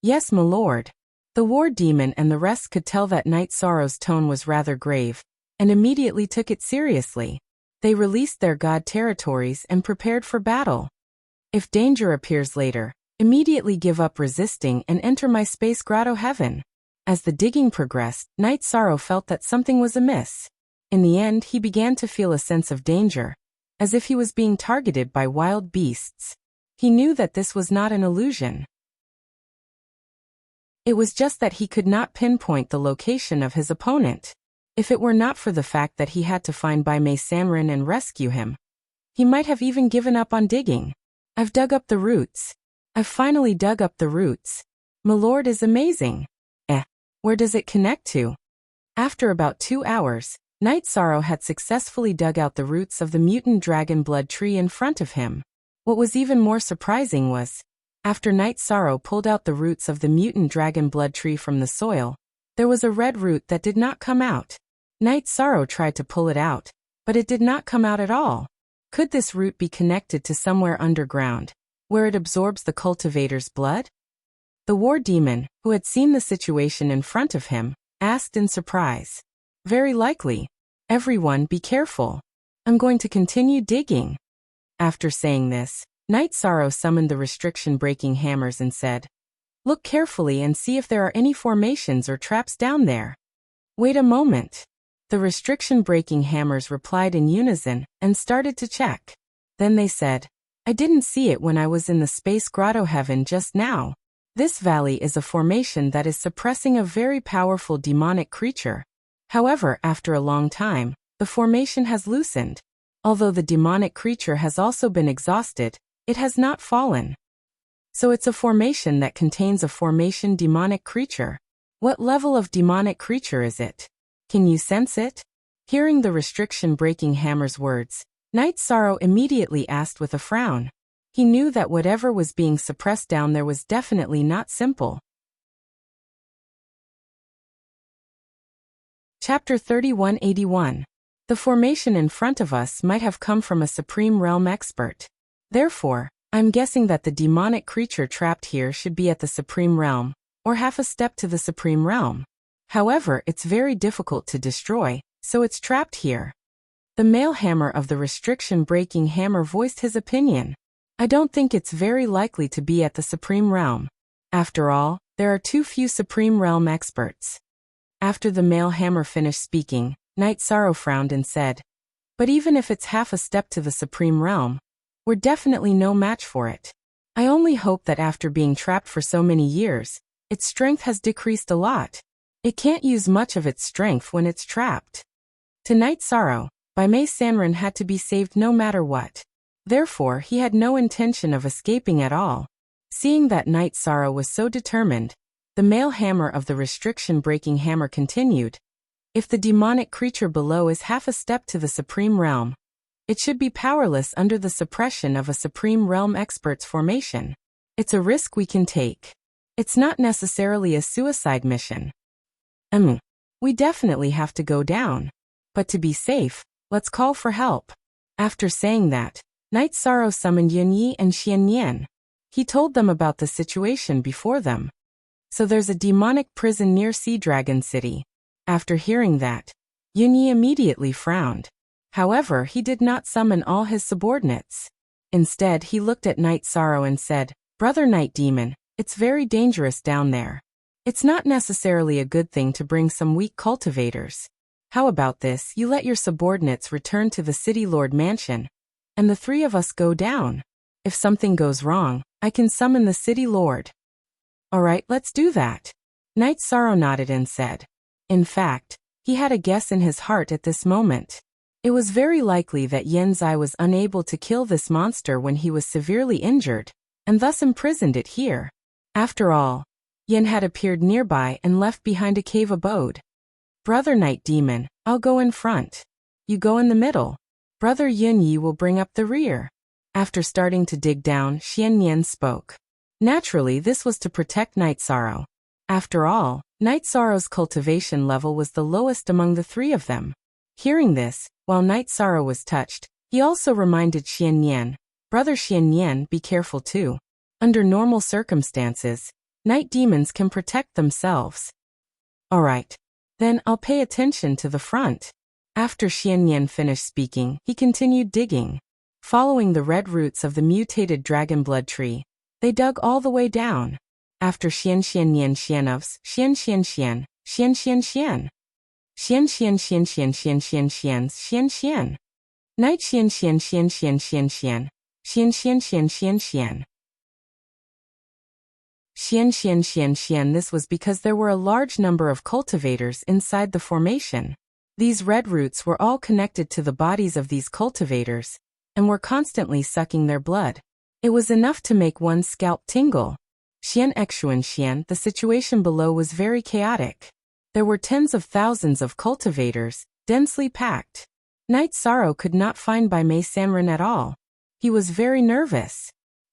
Yes, my lord. The war demon and the rest could tell that Night Sorrow's tone was rather grave, and immediately took it seriously. They released their god territories and prepared for battle. If danger appears later, immediately give up resisting and enter my space grotto heaven. As the digging progressed, Night Sorrow felt that something was amiss. In the end, he began to feel a sense of danger, as if he was being targeted by wild beasts. He knew that this was not an illusion. It was just that he could not pinpoint the location of his opponent. If it were not for the fact that he had to find Bai Mei Sanren and rescue him, he might have even given up on digging. I've dug up the roots. I've finally dug up the roots. My lord is amazing. Where does it connect to? After about 2 hours, Night Sorrow had successfully dug out the roots of the mutant dragon blood tree in front of him. What was even more surprising was, after Night Sorrow pulled out the roots of the mutant dragon blood tree from the soil, there was a red root that did not come out. Night Sorrow tried to pull it out, but it did not come out at all. Could this root be connected to somewhere underground, where it absorbs the cultivator's blood? The war demon, who had seen the situation in front of him, asked in surprise. Very likely. Everyone be careful. I'm going to continue digging. After saying this, Night Sorrow summoned the restriction-breaking hammers and said, Look carefully and see if there are any formations or traps down there. Wait a moment. The restriction-breaking hammers replied in unison and started to check. Then they said, I didn't see it when I was in the space grotto heaven just now. This valley is a formation that is suppressing a very powerful demonic creature. However, after a long time, the formation has loosened. Although the demonic creature has also been exhausted, it has not fallen. So it's a formation that contains a formation demonic creature. What level of demonic creature is it? Can you sense it? Hearing the restriction-breaking hammer's words, Night Sorrow immediately asked with a frown. He knew that whatever was being suppressed down there was definitely not simple. Chapter 3181. The formation in front of us might have come from a Supreme Realm expert. Therefore, I'm guessing that the demonic creature trapped here should be at the Supreme Realm, or half a step to the Supreme Realm. However, it's very difficult to destroy, so it's trapped here. The male hammer of the restriction-breaking hammer voiced his opinion. I don't think it's very likely to be at the Supreme Realm. After all, there are too few Supreme Realm experts. After the male hammer finished speaking, Knight Sorrow frowned and said, but even if it's half a step to the Supreme Realm, we're definitely no match for it. I only hope that after being trapped for so many years, its strength has decreased a lot. It can't use much of its strength when it's trapped. To Knight Sorrow, Baimei Sanren had to be saved no matter what. Therefore, he had no intention of escaping at all. Seeing that Knight Sorrow was so determined, the male hammer of the restriction-breaking hammer continued. If the demonic creature below is half a step to the Supreme Realm, it should be powerless under the suppression of a Supreme Realm expert's formation. It's a risk we can take. It's not necessarily a suicide mission. We definitely have to go down. But to be safe, let's call for help. After saying that, Knight Sorrow summoned Yunyi and Xiannian. He told them about the situation before them. So there's a demonic prison near Sea Dragon City. After hearing that, Yunyi immediately frowned. However, he did not summon all his subordinates. Instead, he looked at Knight Sorrow and said, Brother Night Demon, it's very dangerous down there. It's not necessarily a good thing to bring some weak cultivators. How about this, you let your subordinates return to the City Lord Mansion, and the three of us go down. If something goes wrong, I can summon the City Lord. Alright, let's do that. Knight Sorrow nodded and said. In fact, he had a guess in his heart at this moment. It was very likely that Yen Zai was unable to kill this monster when he was severely injured, and thus imprisoned it here. After all, Yen had appeared nearby and left behind a cave abode. Brother Night Demon, I'll go in front. You go in the middle. Brother Yunyi will bring up the rear. After starting to dig down, Xiannian spoke. Naturally, this was to protect Knight Sorrow. After all, Knight Sorrow's cultivation level was the lowest among the three of them. Hearing this, while Knight Sorrow was touched, he also reminded Xiannian, Brother Xiannian, be careful too. Under normal circumstances, night demons can protect themselves. Alright. Then I'll pay attention to the front. After Xiannian finished speaking, he continued digging. Following the red roots of the mutated dragon blood tree, they dug all the way down. After Xiannian Xianovs, Xian Night Xian. This was because there were a large number of cultivators inside the formation. These red roots were all connected to the bodies of these cultivators, and were constantly sucking their blood. It was enough to make one's scalp tingle. The situation below was very chaotic. There were tens of thousands of cultivators, densely packed. Knight Sorrow could not find Baimei Sanren at all. He was very nervous.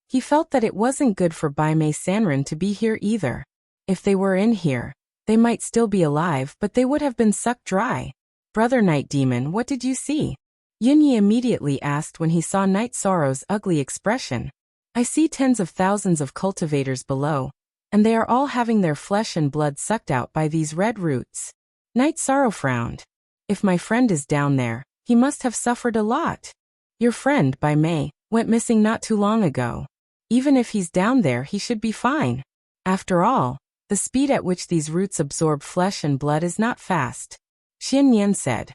He felt that it wasn't good for Baimei Sanren to be here either. If they were in here, they might still be alive, but they would have been sucked dry. Brother Night Demon, what did you see? Yunyi immediately asked when he saw Knight Sorrow's ugly expression. I see tens of thousands of cultivators below, and they are all having their flesh and blood sucked out by these red roots. Knight Sorrow frowned. If my friend is down there, he must have suffered a lot. Your friend, Baimei, went missing not too long ago. Even if he's down there, he should be fine. After all, the speed at which these roots absorb flesh and blood is not fast. Xiannian said.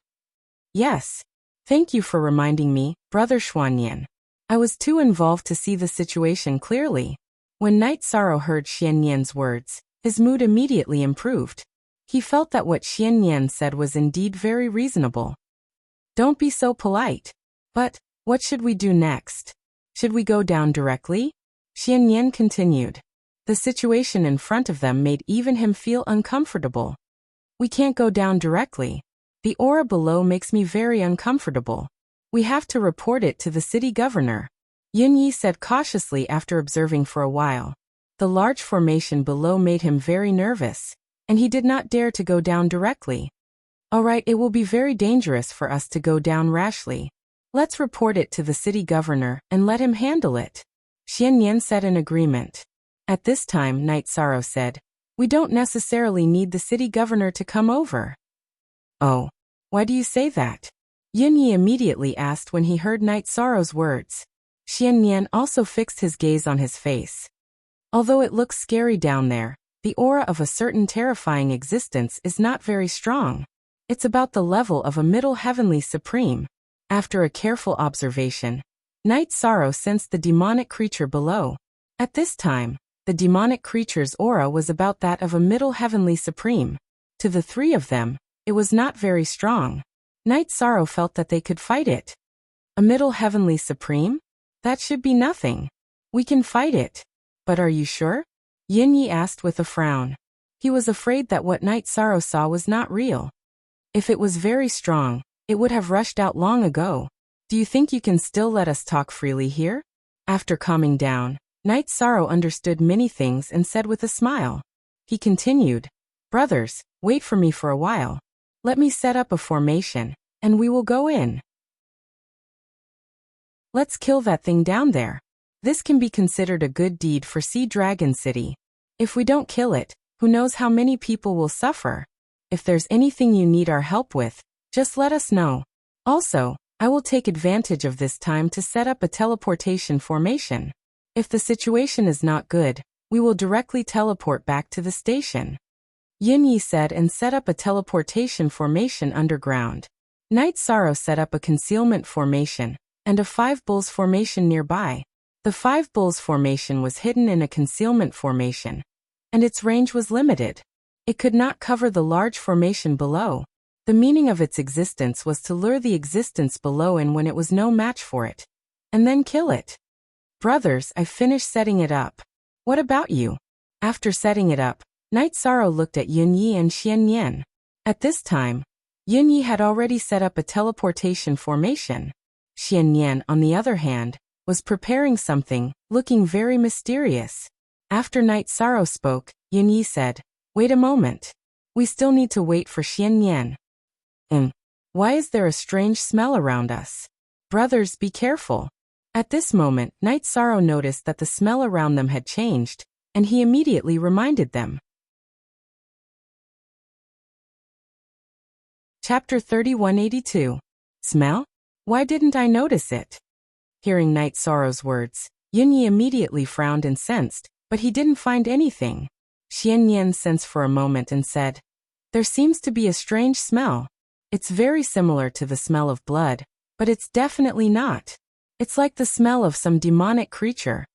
Yes. Thank you for reminding me, Brother Xuannian. I was too involved to see the situation clearly. When Knight Sorrow heard Xiannian's words, his mood immediately improved. He felt that what Xiannian said was indeed very reasonable. Don't be so polite. But, what should we do next? Should we go down directly? Xiannian continued. The situation in front of them made even him feel uncomfortable. We can't go down directly. The aura below makes me very uncomfortable. We have to report it to the city governor. Yunyi said cautiously after observing for a while. The large formation below made him very nervous, and he did not dare to go down directly. Alright, it will be very dangerous for us to go down rashly. Let's report it to the city governor and let him handle it. Xiannian said in agreement. At this time, Knight Sorrow said, we don't necessarily need the city governor to come over. Oh, why do you say that? Yunyi immediately asked when he heard Knight Sorrow's words. Xiannian also fixed his gaze on his face. Although it looks scary down there, the aura of a certain terrifying existence is not very strong. It's about the level of a middle heavenly supreme. After a careful observation, Night Sorrow sensed the demonic creature below. At this time, the demonic creature's aura was about that of a middle heavenly supreme. To the three of them, it was not very strong. Night Sorrow felt that they could fight it. A middle heavenly supreme? That should be nothing. We can fight it. But are you sure? Yin Yi asked with a frown. He was afraid that what Night Sorrow saw was not real. If it was very strong, it would have rushed out long ago. Do you think you can still let us talk freely here? After calming down, Night Sorrow understood many things and said with a smile. He continued, "Brothers, wait for me for a while. Let me set up a formation, and we will go in. Let's kill that thing down there. This can be considered a good deed for Sea Dragon City. If we don't kill it, who knows how many people will suffer? If there's anything you need our help with, just let us know. Also, I will take advantage of this time to set up a teleportation formation. If the situation is not good, we will directly teleport back to the station." Yin Yi said and set up a teleportation formation underground. Night Sorrow set up a concealment formation and a 5 bulls formation nearby. The 5 bulls formation was hidden in a concealment formation, and its range was limited. It could not cover the large formation below. The meaning of its existence was to lure the existence below in when it was no match for it, and then kill it. "Brothers, I finished setting it up. What about you?" After setting it up, Night Sorrow looked at Yin Yi and Xiannian. At this time, Yin Yi had already set up a teleportation formation. Xiannian, on the other hand, was preparing something, looking very mysterious. After Night Sorrow spoke, Yin Yi said, "Wait a moment. We still need to wait for Xiannian. Why is there a strange smell around us? Brothers, be careful." At this moment, Night Sorrow noticed that the smell around them had changed, and he immediately reminded them. Chapter 3182. Smell? Why didn't I notice it? Hearing Night Sorrow's words, Yin Yi immediately frowned and sensed, but he didn't find anything. Xiannian sensed for a moment and said, "There seems to be a strange smell. It's very similar to the smell of blood, but it's definitely not. It's like the smell of some demonic creature."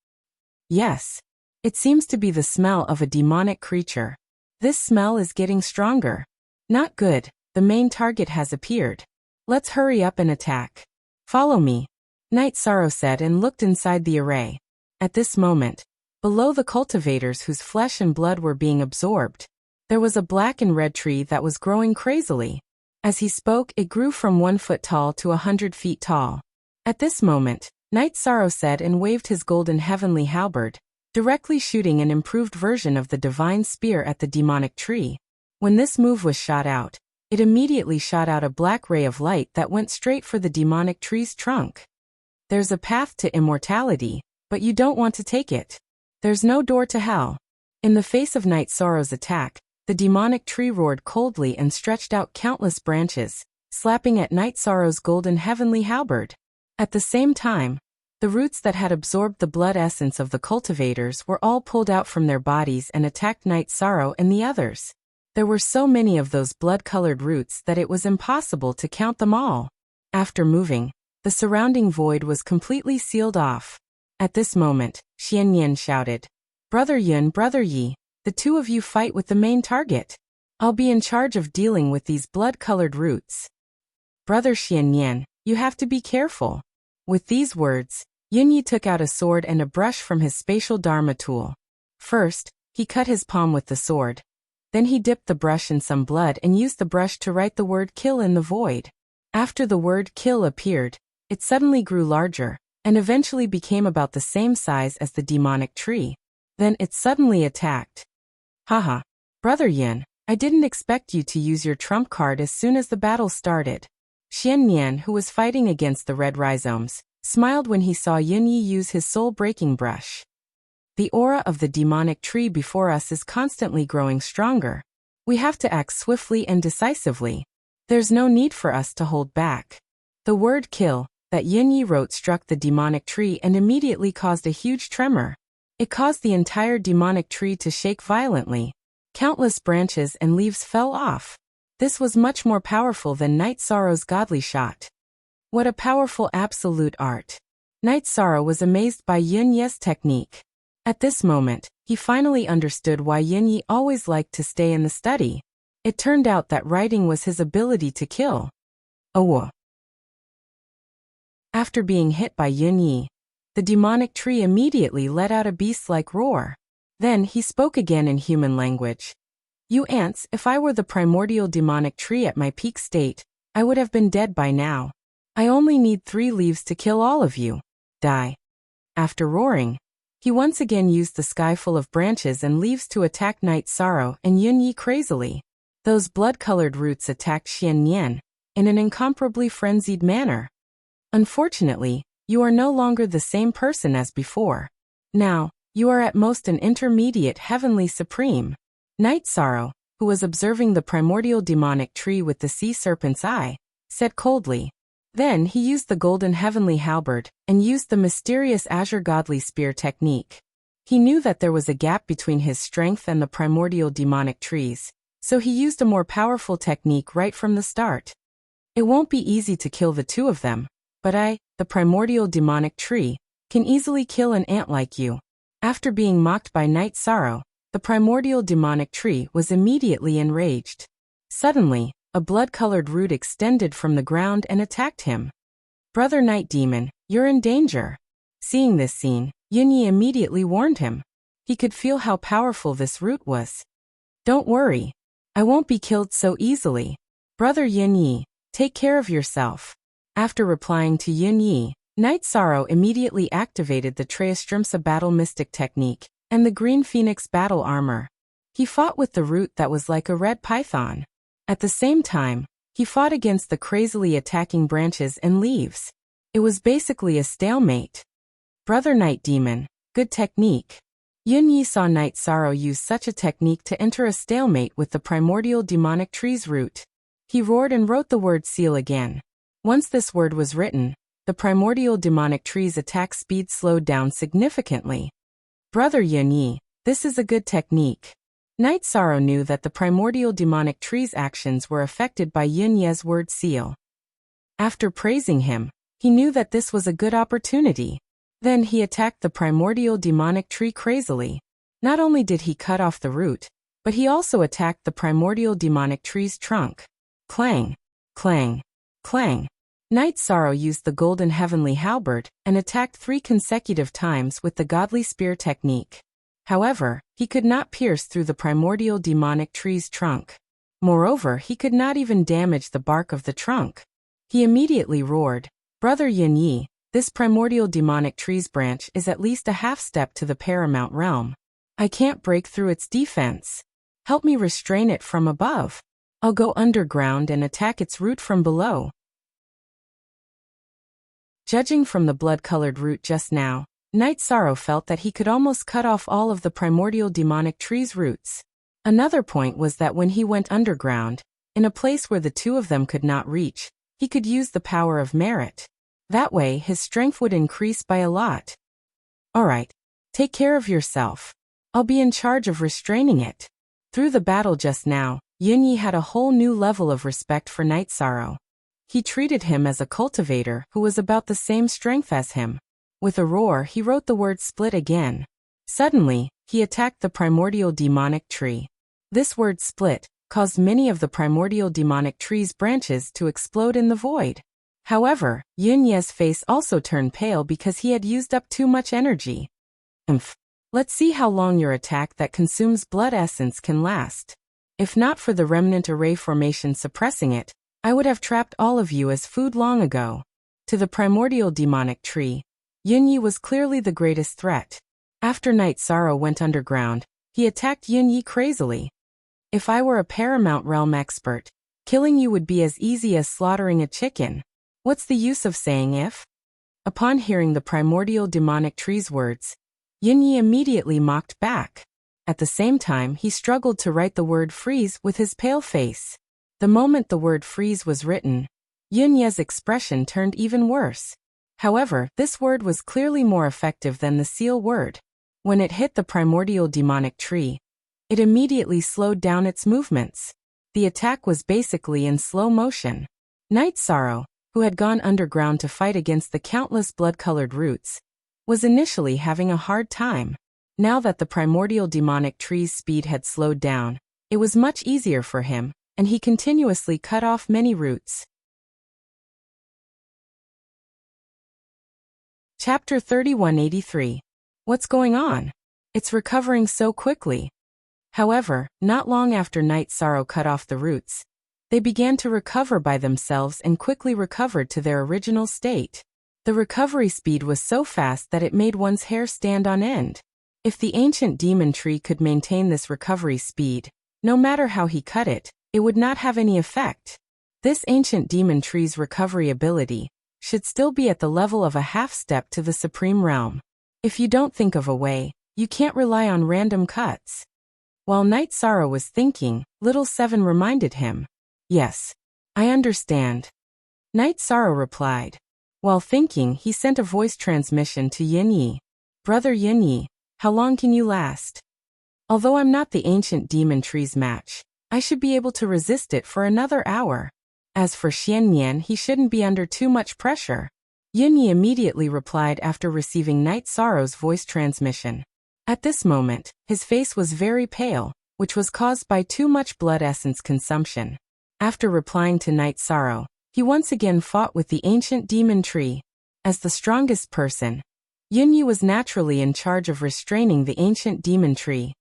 "Yes. It seems to be the smell of a demonic creature. This smell is getting stronger. Not good. The main target has appeared. Let's hurry up and attack. Follow me," Night Sorrow said and looked inside the array. At this moment, below the cultivators whose flesh and blood were being absorbed, there was a black and red tree that was growing crazily. As he spoke, it grew from 1 foot tall to 100 feet tall. At this moment, Night Sorrow said and waved his golden heavenly halberd, directly shooting an improved version of the divine spear at the demonic tree. When this move was shot out, it immediately shot out a black ray of light that went straight for the demonic tree's trunk. There's a path to immortality, but you don't want to take it. There's no door to hell. In the face of Night Sorrow's attack, the demonic tree roared coldly and stretched out countless branches, slapping at Night Sorrow's golden heavenly halberd. At the same time, the roots that had absorbed the blood essence of the cultivators were all pulled out from their bodies and attacked Night Sorrow and the others. There were so many of those blood-colored roots that it was impossible to count them all. After moving, the surrounding void was completely sealed off. At this moment, Xiannian shouted, "Brother Yun, Brother Yi, the two of you fight with the main target. I'll be in charge of dealing with these blood-colored roots." "Brother Xiannian, you have to be careful." With these words, Yin Yi took out a sword and a brush from his spatial dharma tool. First, he cut his palm with the sword. Then he dipped the brush in some blood and used the brush to write the word kill in the void. After the word kill appeared, it suddenly grew larger, and eventually became about the same size as the demonic tree. Then it suddenly attacked. "Haha. Brother Yin, I didn't expect you to use your trump card as soon as the battle started." Xiannian, who was fighting against the red rhizomes, smiled when he saw Yin Yi use his soul-breaking brush. "The aura of the demonic tree before us is constantly growing stronger. We have to act swiftly and decisively. There's no need for us to hold back." The word kill, that Yunyi wrote struck the demonic tree and immediately caused a huge tremor. It caused the entire demonic tree to shake violently. Countless branches and leaves fell off. This was much more powerful than Night Sorrow's godly shot. What a powerful absolute art! Night Sorrow was amazed by Yunyi's technique. At this moment, he finally understood why Yunyi always liked to stay in the study. It turned out that writing was his ability to kill. Oh. After being hit by Yunyi, the demonic tree immediately let out a beast-like roar. Then he spoke again in human language. You ants, if I were the primordial demonic tree at my peak state, I would have been dead by now. I only need 3 leaves to kill all of you. Die. After roaring, he once again used the sky full of branches and leaves to attack Night Sorrow and Yunyi crazily. Those blood-colored roots attacked Xian Nian in an incomparably frenzied manner. Unfortunately, you are no longer the same person as before. Now, you are at most an intermediate heavenly supreme. Night Sorrow, who was observing the primordial demonic tree with the sea serpent's eye, said coldly. Then he used the golden heavenly halberd and used the mysterious azure godly spear technique. He knew that there was a gap between his strength and the primordial demonic trees, so he used a more powerful technique right from the start. It won't be easy to kill the 2 of them, but I, the primordial demonic tree, can easily kill an ant like you. After being mocked by Night Sorrow, the primordial demonic tree was immediately enraged. Suddenly, a blood-colored root extended from the ground and attacked him. Brother Night Demon, you're in danger. Seeing this scene, Yunyi immediately warned him. He could feel how powerful this root was. Don't worry. I won't be killed so easily. Brother Yunyi, take care of yourself. After replying to Yunyi, Night Sorrow immediately activated the Treastrimsa Battle Mystic technique and the Green Phoenix Battle Armor. He fought with the root that was like a red python. At the same time, he fought against the crazily attacking branches and leaves. It was basically a stalemate. Brother Night Demon, good technique. Yunyi saw Night Sorrow use such a technique to enter a stalemate with the primordial demonic tree's root. He roared and wrote the word seal again. Once this word was written, the primordial demonic tree's attack speed slowed down significantly. Brother Yunyi, this is a good technique. Night Sorrow knew that the primordial demonic tree's actions were affected by Yunyi's word seal. After praising him, he knew that this was a good opportunity. Then he attacked the primordial demonic tree crazily. Not only did he cut off the root, but he also attacked the primordial demonic tree's trunk. Clang! Clang! Clang! Night Sorrow used the golden heavenly halberd and attacked 3 consecutive times with the godly spear technique. However, he could not pierce through the primordial demonic tree's trunk. Moreover, he could not even damage the bark of the trunk. He immediately roared, Brother Yunyi, this primordial demonic tree's branch is at least a half step to the paramount realm. I can't break through its defense. Help me restrain it from above. I'll go underground and attack its root from below. Judging from the blood-colored root just now, Night Sorrow felt that he could almost cut off all of the primordial demonic tree's roots. Another point was that when he went underground, in a place where the 2 of them could not reach, he could use the power of merit. That way, his strength would increase by a lot. Alright, take care of yourself. I'll be in charge of restraining it. Through the battle just now, Yunyi had a whole new level of respect for Night Sorrow. He treated him as a cultivator who was about the same strength as him. With a roar, he wrote the word split again. Suddenly, he attacked the primordial demonic tree. This word split caused many of the primordial demonic tree's branches to explode in the void. However, Yunyi's face also turned pale because he had used up too much energy. Let's see how long your attack that consumes blood essence can last. If not for the remnant array formation suppressing it, I would have trapped all of you as food long ago. To the primordial demonic tree, Yunyi was clearly the greatest threat. After Night Sorrow went underground, he attacked Yunyi crazily. If I were a paramount realm expert, killing you would be as easy as slaughtering a chicken. What's the use of saying if? Upon hearing the primordial demonic tree's words, Yunyi immediately mocked back. At the same time, he struggled to write the word freeze with his pale face. The moment the word freeze was written, Yunyi's expression turned even worse. However, this word was clearly more effective than the seal word. When it hit the primordial demonic tree, it immediately slowed down its movements. The attack was basically in slow motion. Night Sorrow, who had gone underground to fight against the countless blood-colored roots, was initially having a hard time. Now that the primordial demonic tree's speed had slowed down, it was much easier for him, and he continuously cut off many roots. Chapter 3183. What's going on? It's recovering so quickly. However, not long after Night Sorrow cut off the roots, they began to recover by themselves and quickly recovered to their original state. The recovery speed was so fast that it made one's hair stand on end. If the ancient demon tree could maintain this recovery speed, no matter how he cut it, it would not have any effect. This ancient demon tree's recovery ability should still be at the level of a half step to the supreme realm. If you don't think of a way, you can't rely on random cuts. While Night Sorrow was thinking, Little Seven reminded him. Yes, I understand. Night Sorrow replied. While thinking, he sent a voice transmission to Yin Yi. Brother Yin Yi, how long can you last? Although I'm not the ancient demon tree's match, I should be able to resist it for another hour. As for Xian Yan, he shouldn't be under too much pressure. Yin Yi immediately replied after receiving Night Sorrow's voice transmission. At this moment, his face was very pale, which was caused by too much blood essence consumption. After replying to Night Sorrow, he once again fought with the ancient demon tree. As the strongest person, Yin Yi was naturally in charge of restraining the ancient demon tree.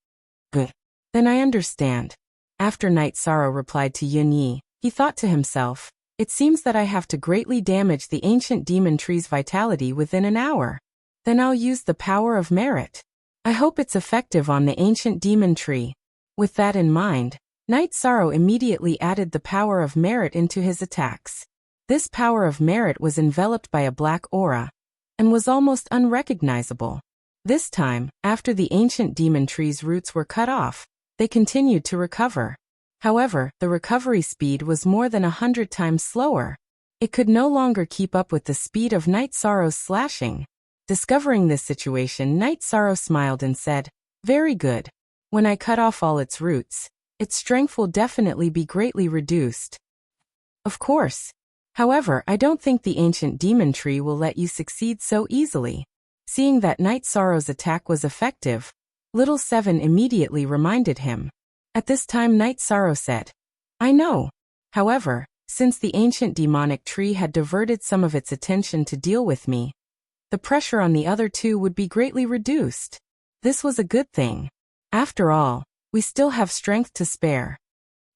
Good. Then I understand. After Night Sorrow replied to Yin Yi, he thought to himself, it seems that I have to greatly damage the ancient demon tree's vitality within an hour. Then I'll use the power of merit. I hope it's effective on the ancient demon tree. With that in mind, Night Sorrow immediately added the power of merit into his attacks. This power of merit was enveloped by a black aura, and was almost unrecognizable. This time, after the ancient demon tree's roots were cut off, they continued to recover. However, the recovery speed was more than 100 times slower. It could no longer keep up with the speed of Night Sorrow's slashing. Discovering this situation, Night Sorrow smiled and said, very good. When I cut off all its roots, its strength will definitely be greatly reduced. Of course. However, I don't think the ancient demon tree will let you succeed so easily. Seeing that Night Sorrow's attack was effective, Little Seven immediately reminded him. At this time Night Sorrow said, I know. However, since the ancient demonic tree had diverted some of its attention to deal with me, the pressure on the other two would be greatly reduced. This was a good thing. After all, we still have strength to spare.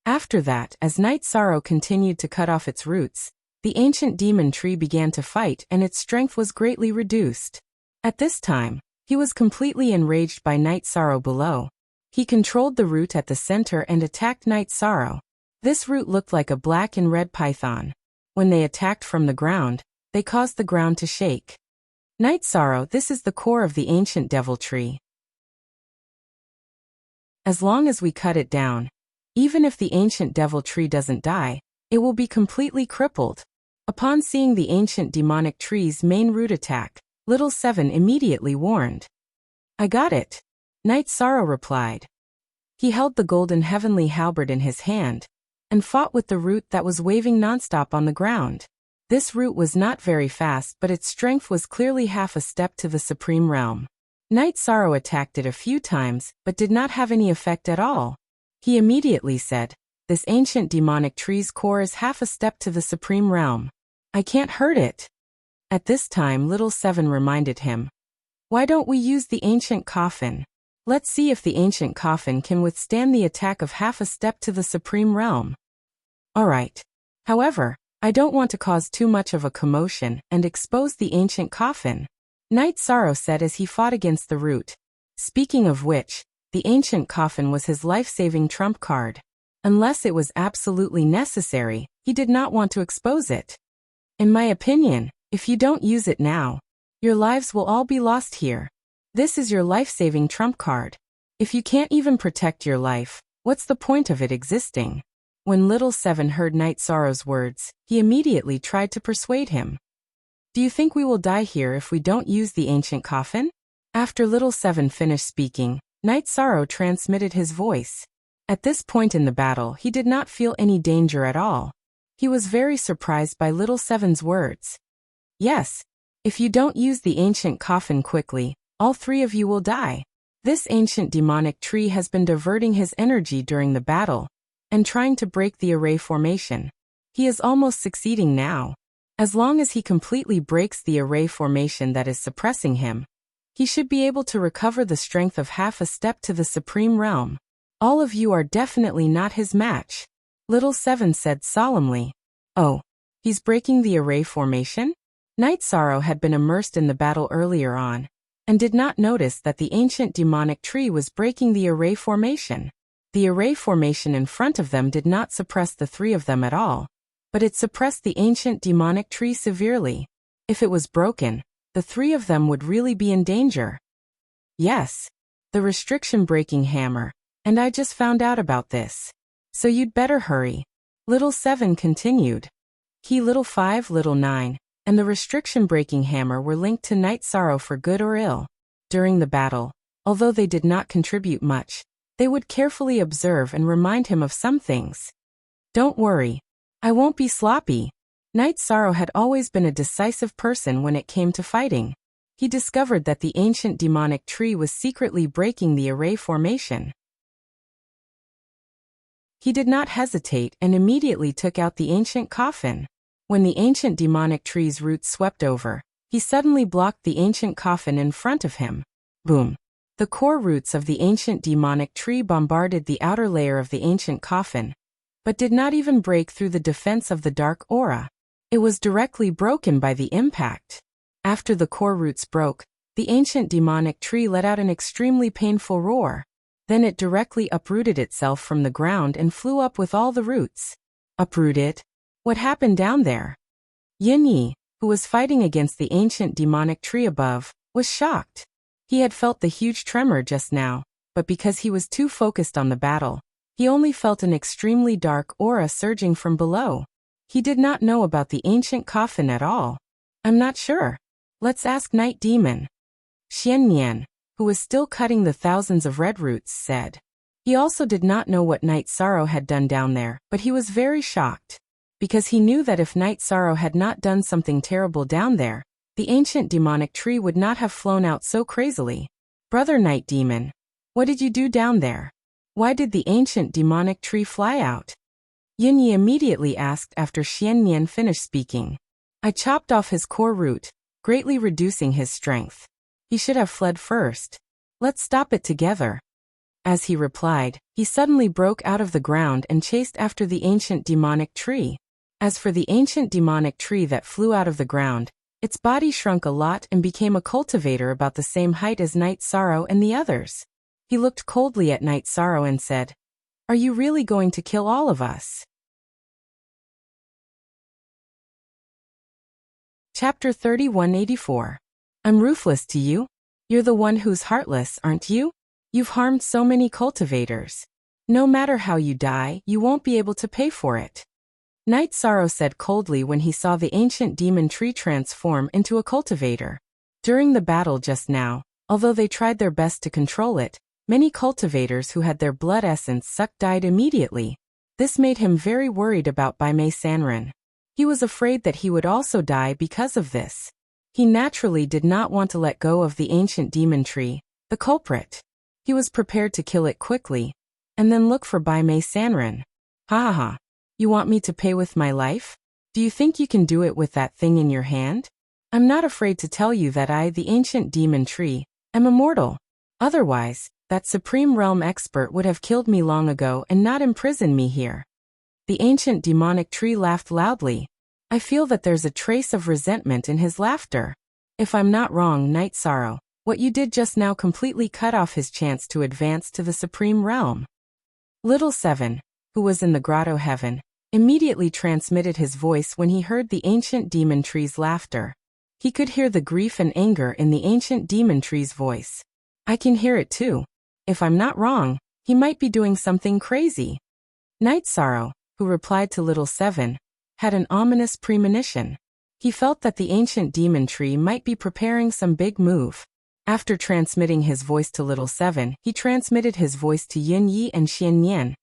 After that, as Night Sorrow continued to cut off its roots, the ancient demon tree began to fight and its strength was greatly reduced. At this time, he was completely enraged by Night Sorrow below. He controlled the root at the center and attacked Night Sorrow. This root looked like a black and red python. When they attacked from the ground, they caused the ground to shake. Night Sorrow, this is the core of the ancient devil tree. As long as we cut it down, even if the ancient devil tree doesn't die, it will be completely crippled. Upon seeing the ancient demonic tree's main root attack, Little Seven immediately warned. I got it. Night Sorrow replied. He held the golden heavenly halberd in his hand, and fought with the root that was waving nonstop on the ground. This root was not very fast, but its strength was clearly half a step to the supreme realm. Night Sorrow attacked it a few times, but did not have any effect at all. He immediately said, this ancient demonic tree's core is half a step to the supreme realm. I can't hurt it. At this time Little Seven reminded him. Why don't we use the ancient coffin? Let's see if the ancient coffin can withstand the attack of half a step to the supreme realm. Alright. However, I don't want to cause too much of a commotion and expose the ancient coffin. Night Sorrow said as he fought against the root. Speaking of which, the ancient coffin was his life-saving trump card. Unless it was absolutely necessary, he did not want to expose it. In my opinion, if you don't use it now, your lives will all be lost here. This is your life-saving trump card. If you can't even protect your life, what's the point of it existing? When Little Seven heard Night Sorrow's words, he immediately tried to persuade him. Do you think we will die here if we don't use the ancient coffin? After Little Seven finished speaking, Night Sorrow transmitted his voice. At this point in the battle, he did not feel any danger at all. He was very surprised by Little Seven's words. Yes. If you don't use the ancient coffin quickly, all three of you will die. This ancient demonic tree has been diverting his energy during the battle and trying to break the array formation. He is almost succeeding now. As long as he completely breaks the array formation that is suppressing him, he should be able to recover the strength of half a step to the Supreme Realm. All of you are definitely not his match, Little Seven said solemnly. Oh, he's breaking the array formation? Night Sorrow had been immersed in the battle earlier on, and did not notice that the ancient demonic tree was breaking the array formation. The array formation in front of them did not suppress the three of them at all, but it suppressed the ancient demonic tree severely. If it was broken, the three of them would really be in danger. Yes, the restriction-breaking hammer, and I just found out about this. So you'd better hurry. Little Seven continued. Key Little 5, Little 9, and the restriction-breaking hammer were linked to Night Sorrow for good or ill. During the battle, although they did not contribute much, they would carefully observe and remind him of some things. Don't worry. I won't be sloppy. Night Sorrow had always been a decisive person when it came to fighting. He discovered that the ancient demonic tree was secretly breaking the array formation. He did not hesitate and immediately took out the ancient coffin. When the ancient demonic tree's roots swept over, he suddenly blocked the ancient coffin in front of him. Boom! The core roots of the ancient demonic tree bombarded the outer layer of the ancient coffin, but did not even break through the defense of the dark aura. It was directly broken by the impact. After the core roots broke, the ancient demonic tree let out an extremely painful roar. Then it directly uprooted itself from the ground and flew up with all the roots. Uproot it? What happened down there? Yin Yi, who was fighting against the ancient demonic tree above, was shocked. He had felt the huge tremor just now, but because he was too focused on the battle, he only felt an extremely dark aura surging from below. He did not know about the ancient coffin at all. I'm not sure. Let's ask Night Demon. Xian Nian, who was still cutting the thousands of red roots, said. He also did not know what Night Sorrow had done down there, but he was very shocked. Because he knew that if Night Sorrow had not done something terrible down there, the ancient demonic tree would not have flown out so crazily. Brother Night Demon, what did you do down there? Why did the ancient demonic tree fly out? Yin Yi immediately asked after Xian Nian finished speaking. I chopped off his core root, greatly reducing his strength. He should have fled first. Let's stop it together. As he replied, he suddenly broke out of the ground and chased after the ancient demonic tree. As for the ancient demonic tree that flew out of the ground, its body shrunk a lot and became a cultivator about the same height as Night Sorrow and the others. He looked coldly at Night Sorrow and said, Are you really going to kill all of us? Chapter 3184. I'm ruthless to you. You're the one who's heartless, aren't you? You've harmed so many cultivators. No matter how you die, you won't be able to pay for it. Night Sorrow said coldly when he saw the ancient demon tree transform into a cultivator. During the battle just now, although they tried their best to control it, many cultivators who had their blood essence sucked died immediately. This made him very worried about Bai Mei Sanren. He was afraid that he would also die because of this. He naturally did not want to let go of the ancient demon tree, the culprit. He was prepared to kill it quickly, and then look for Bai Mei Sanren. Ha ha ha. You want me to pay with my life? Do you think you can do it with that thing in your hand? I'm not afraid to tell you that I, the ancient demon tree, am immortal. Otherwise, that Supreme Realm expert would have killed me long ago and not imprisoned me here. The ancient demonic tree laughed loudly. I feel that there's a trace of resentment in his laughter. If I'm not wrong, Night Sorrow, what you did just now completely cut off his chance to advance to the Supreme Realm. Little Seven, who was in the grotto heaven, immediately transmitted his voice when he heard the ancient demon tree's laughter. He could hear the grief and anger in the ancient demon tree's voice. I can hear it too. If I'm not wrong, he might be doing something crazy. Night Sorrow, who replied to Little Seven, had an ominous premonition. He felt that the ancient demon tree might be preparing some big move. After transmitting his voice to Little Seven, he transmitted his voice to Yin Yi and Xian Nian,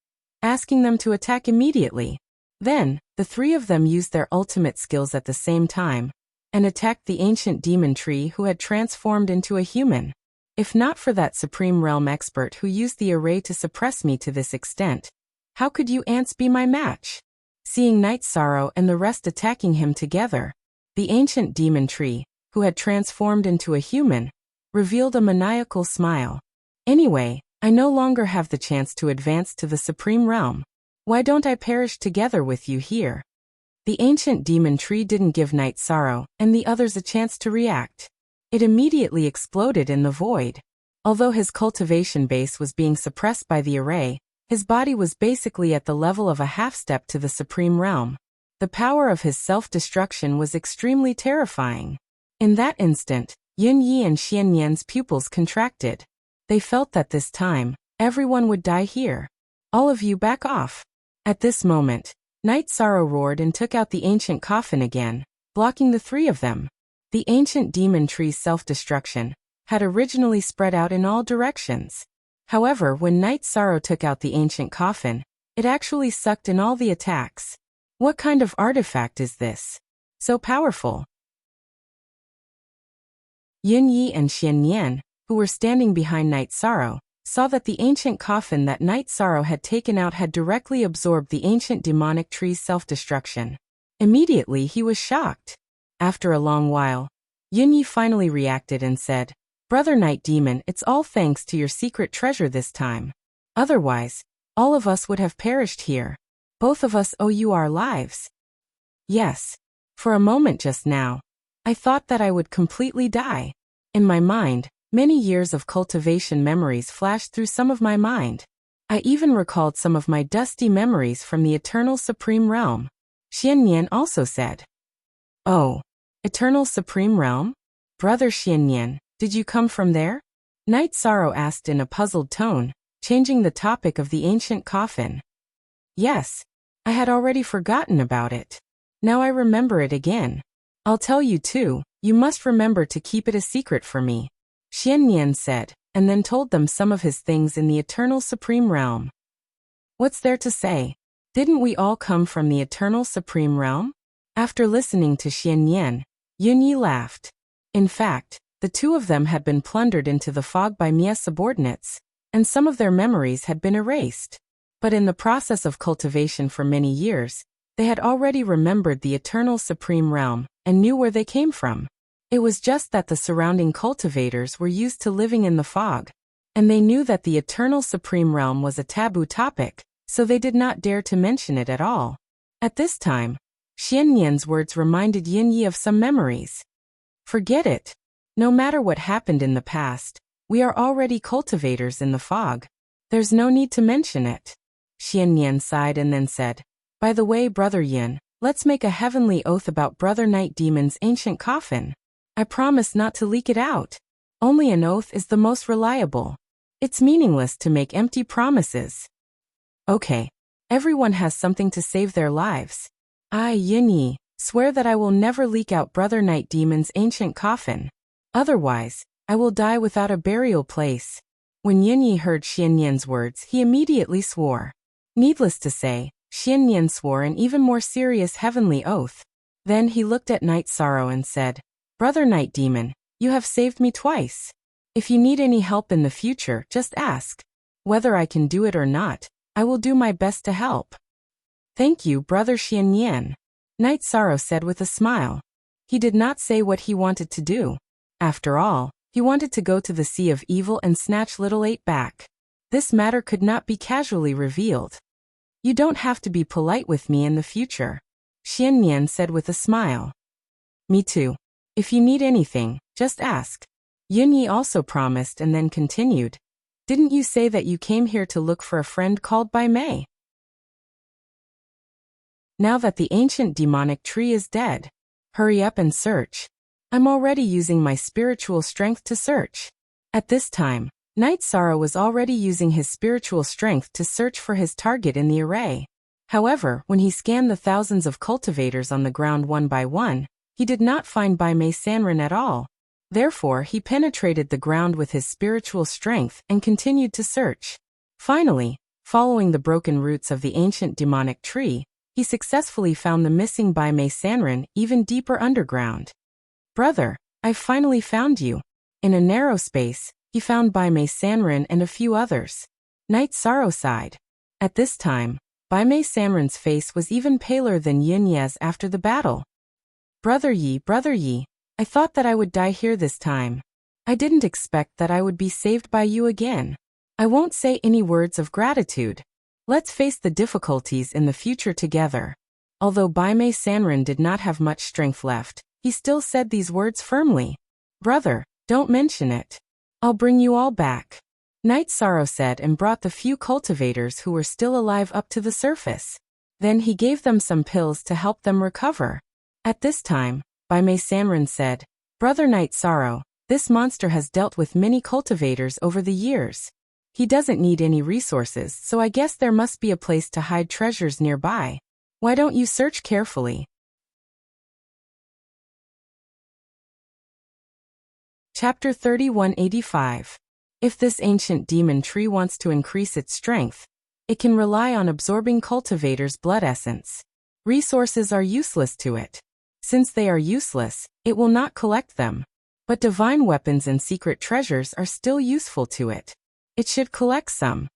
asking them to attack immediately. Then, the three of them used their ultimate skills at the same time, and attacked the ancient demon tree who had transformed into a human. If not for that Supreme Realm expert who used the array to suppress me to this extent, how could you ants be my match? Seeing Night Sorrow and the rest attacking him together, the ancient demon tree, who had transformed into a human, revealed a maniacal smile. Anyway, I no longer have the chance to advance to the Supreme Realm. Why don't I perish together with you here? The ancient demon tree didn't give Night Sorrow and the others a chance to react. It immediately exploded in the void. Although his cultivation base was being suppressed by the array, his body was basically at the level of a half-step to the Supreme Realm. The power of his self-destruction was extremely terrifying. In that instant, Yin Yi and Xian Nian's pupils contracted. They felt that this time, everyone would die here. All of you back off. At this moment, Night Sorrow roared and took out the ancient coffin again, blocking the three of them. The ancient demon tree's self-destruction had originally spread out in all directions. However, when Night Sorrow took out the ancient coffin, it actually sucked in all the attacks. What kind of artifact is this? So powerful. Yin Yi and Xian Nian, who were standing behind Night Sorrow, saw that the ancient coffin that Night Sorrow had taken out had directly absorbed the ancient demonic tree's self-destruction. Immediately he was shocked. After a long while, Yin Yi finally reacted and said, "Brother Night Demon, it's all thanks to your secret treasure this time. Otherwise, all of us would have perished here. Both of us owe you our lives." Yes. For a moment just now, I thought that I would completely die. In my mind, many years of cultivation memories flashed through some of my mind. I even recalled some of my dusty memories from the Eternal Supreme Realm. Xian Nian also said, "Oh, Eternal Supreme Realm? Brother Xian Nian, did you come from there?" Night Sorrow asked in a puzzled tone, changing the topic of the ancient coffin. "Yes. I had already forgotten about it. Now I remember it again. I'll tell you too, you must remember to keep it a secret for me," Xian Nian said, and then told them some of his things in the Eternal Supreme Realm. What's there to say? Didn't we all come from the Eternal Supreme Realm? After listening to Xian Nian, Yin Yi laughed. In fact, the two of them had been plundered into the fog by Mia's subordinates, and some of their memories had been erased. But in the process of cultivation for many years, they had already remembered the Eternal Supreme Realm and knew where they came from. It was just that the surrounding cultivators were used to living in the fog, and they knew that the Eternal Supreme Realm was a taboo topic, so they did not dare to mention it at all. At this time, Xian Nian's words reminded Yin Yi of some memories. Forget it. No matter what happened in the past, we are already cultivators in the fog. There's no need to mention it. Xian Nian sighed and then said, "By the way, Brother Yin, let's make a heavenly oath about Brother Night Demon's ancient coffin. I promise not to leak it out. Only an oath is the most reliable. It's meaningless to make empty promises." "Okay. Everyone has something to save their lives. I, Yin Yi, swear that I will never leak out Brother Night Demon's ancient coffin. Otherwise, I will die without a burial place." When Yin Yi heard Xian Nian's words, he immediately swore. Needless to say, Xian Nian swore an even more serious heavenly oath. Then he looked at Night Sorrow and said, "Brother Night Demon, you have saved me twice. If you need any help in the future, just ask. Whether I can do it or not, I will do my best to help." "Thank you, Brother Xian Nian," Night Sorrow said with a smile. He did not say what he wanted to do. After all, he wanted to go to the Sea of Evil and snatch Little Eight back. This matter could not be casually revealed. "You don't have to be polite with me in the future," Xian Nian said with a smile. "Me too. If you need anything, just ask." Yin Yi also promised and then continued, "Didn't you say that you came here to look for a friend called by Mei? Now that the ancient demonic tree is dead, hurry up and search. I'm already using my spiritual strength to search." At this time, Night Sorrow was already using his spiritual strength to search for his target in the array. However, when he scanned the thousands of cultivators on the ground one by one, He did not find Bai Mei Sanren at all. Therefore, he penetrated the ground with his spiritual strength and continued to search. Finally, following the broken roots of the ancient demonic tree, he successfully found the missing Bai Mei Sanren even deeper underground. Brother, I've finally found you. In a narrow space, he found Bai Mei Sanren and a few others. Night Sorrow sighed. At this time, Bai Mei Sanren's face was even paler than Yin Ye's after the battle. Brother Yi, I thought that I would die here this time. I didn't expect that I would be saved by you again. I won't say any words of gratitude. Let's face the difficulties in the future together. Although Bai Mei Sanren did not have much strength left, he still said these words firmly. Brother, don't mention it. I'll bring you all back. Night Sorrow said and brought the few cultivators who were still alive up to the surface. Then he gave them some pills to help them recover. At this time, Bai Mei Sanren said, Brother Night Sorrow, this monster has dealt with many cultivators over the years. He doesn't need any resources, so I guess there must be a place to hide treasures nearby. Why don't you search carefully? Chapter 3185. If this ancient demon tree wants to increase its strength, it can rely on absorbing cultivators' blood essence. Resources are useless to it. Since they are useless, it will not collect them. But divine weapons and secret treasures are still useful to it. It should collect some.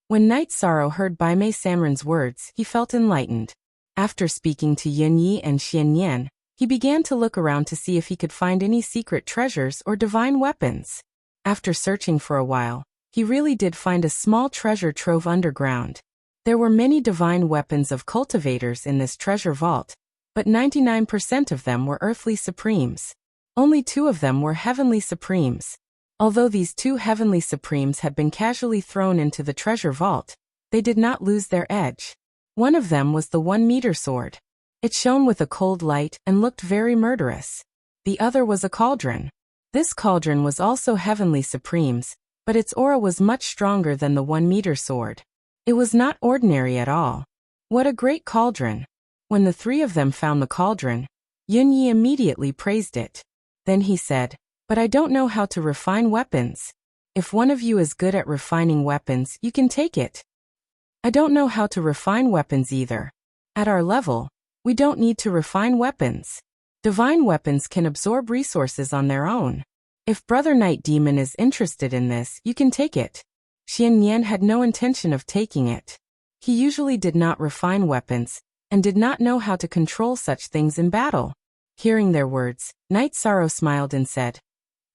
When Night Sorrow heard Bai Mei Sanren's words, he felt enlightened. After speaking to Yin Yi and Xian Yan, he began to look around to see if he could find any secret treasures or divine weapons. After searching for a while, he really did find a small treasure trove underground. There were many divine weapons of cultivators in this treasure vault, but 99% of them were earthly supremes. Only 2 of them were heavenly supremes. Although these 2 heavenly supremes had been casually thrown into the treasure vault, they did not lose their edge. One of them was the 1-meter sword. It shone with a cold light and looked very murderous. The other was a cauldron. This cauldron was also heavenly supremes, but its aura was much stronger than the 1-meter sword. It was not ordinary at all. What a great cauldron! When the 3 of them found the cauldron, Yun Yi immediately praised it. Then he said, But I don't know how to refine weapons. If one of you is good at refining weapons, you can take it. I don't know how to refine weapons either. At our level, we don't need to refine weapons. Divine weapons can absorb resources on their own. If Brother Night Demon is interested in this, you can take it. Xian Yan had no intention of taking it. He usually did not refine weapons, and did not know how to control such things in battle. Hearing their words, Night Sorrow smiled and said,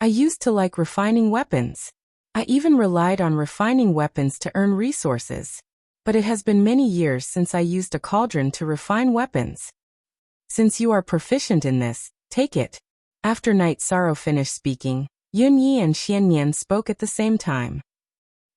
I used to like refining weapons. I even relied on refining weapons to earn resources. But it has been many years since I used a cauldron to refine weapons. Since you are proficient in this, take it. After Night Sorrow finished speaking, Yun Yi and Xian Yan spoke at the same time.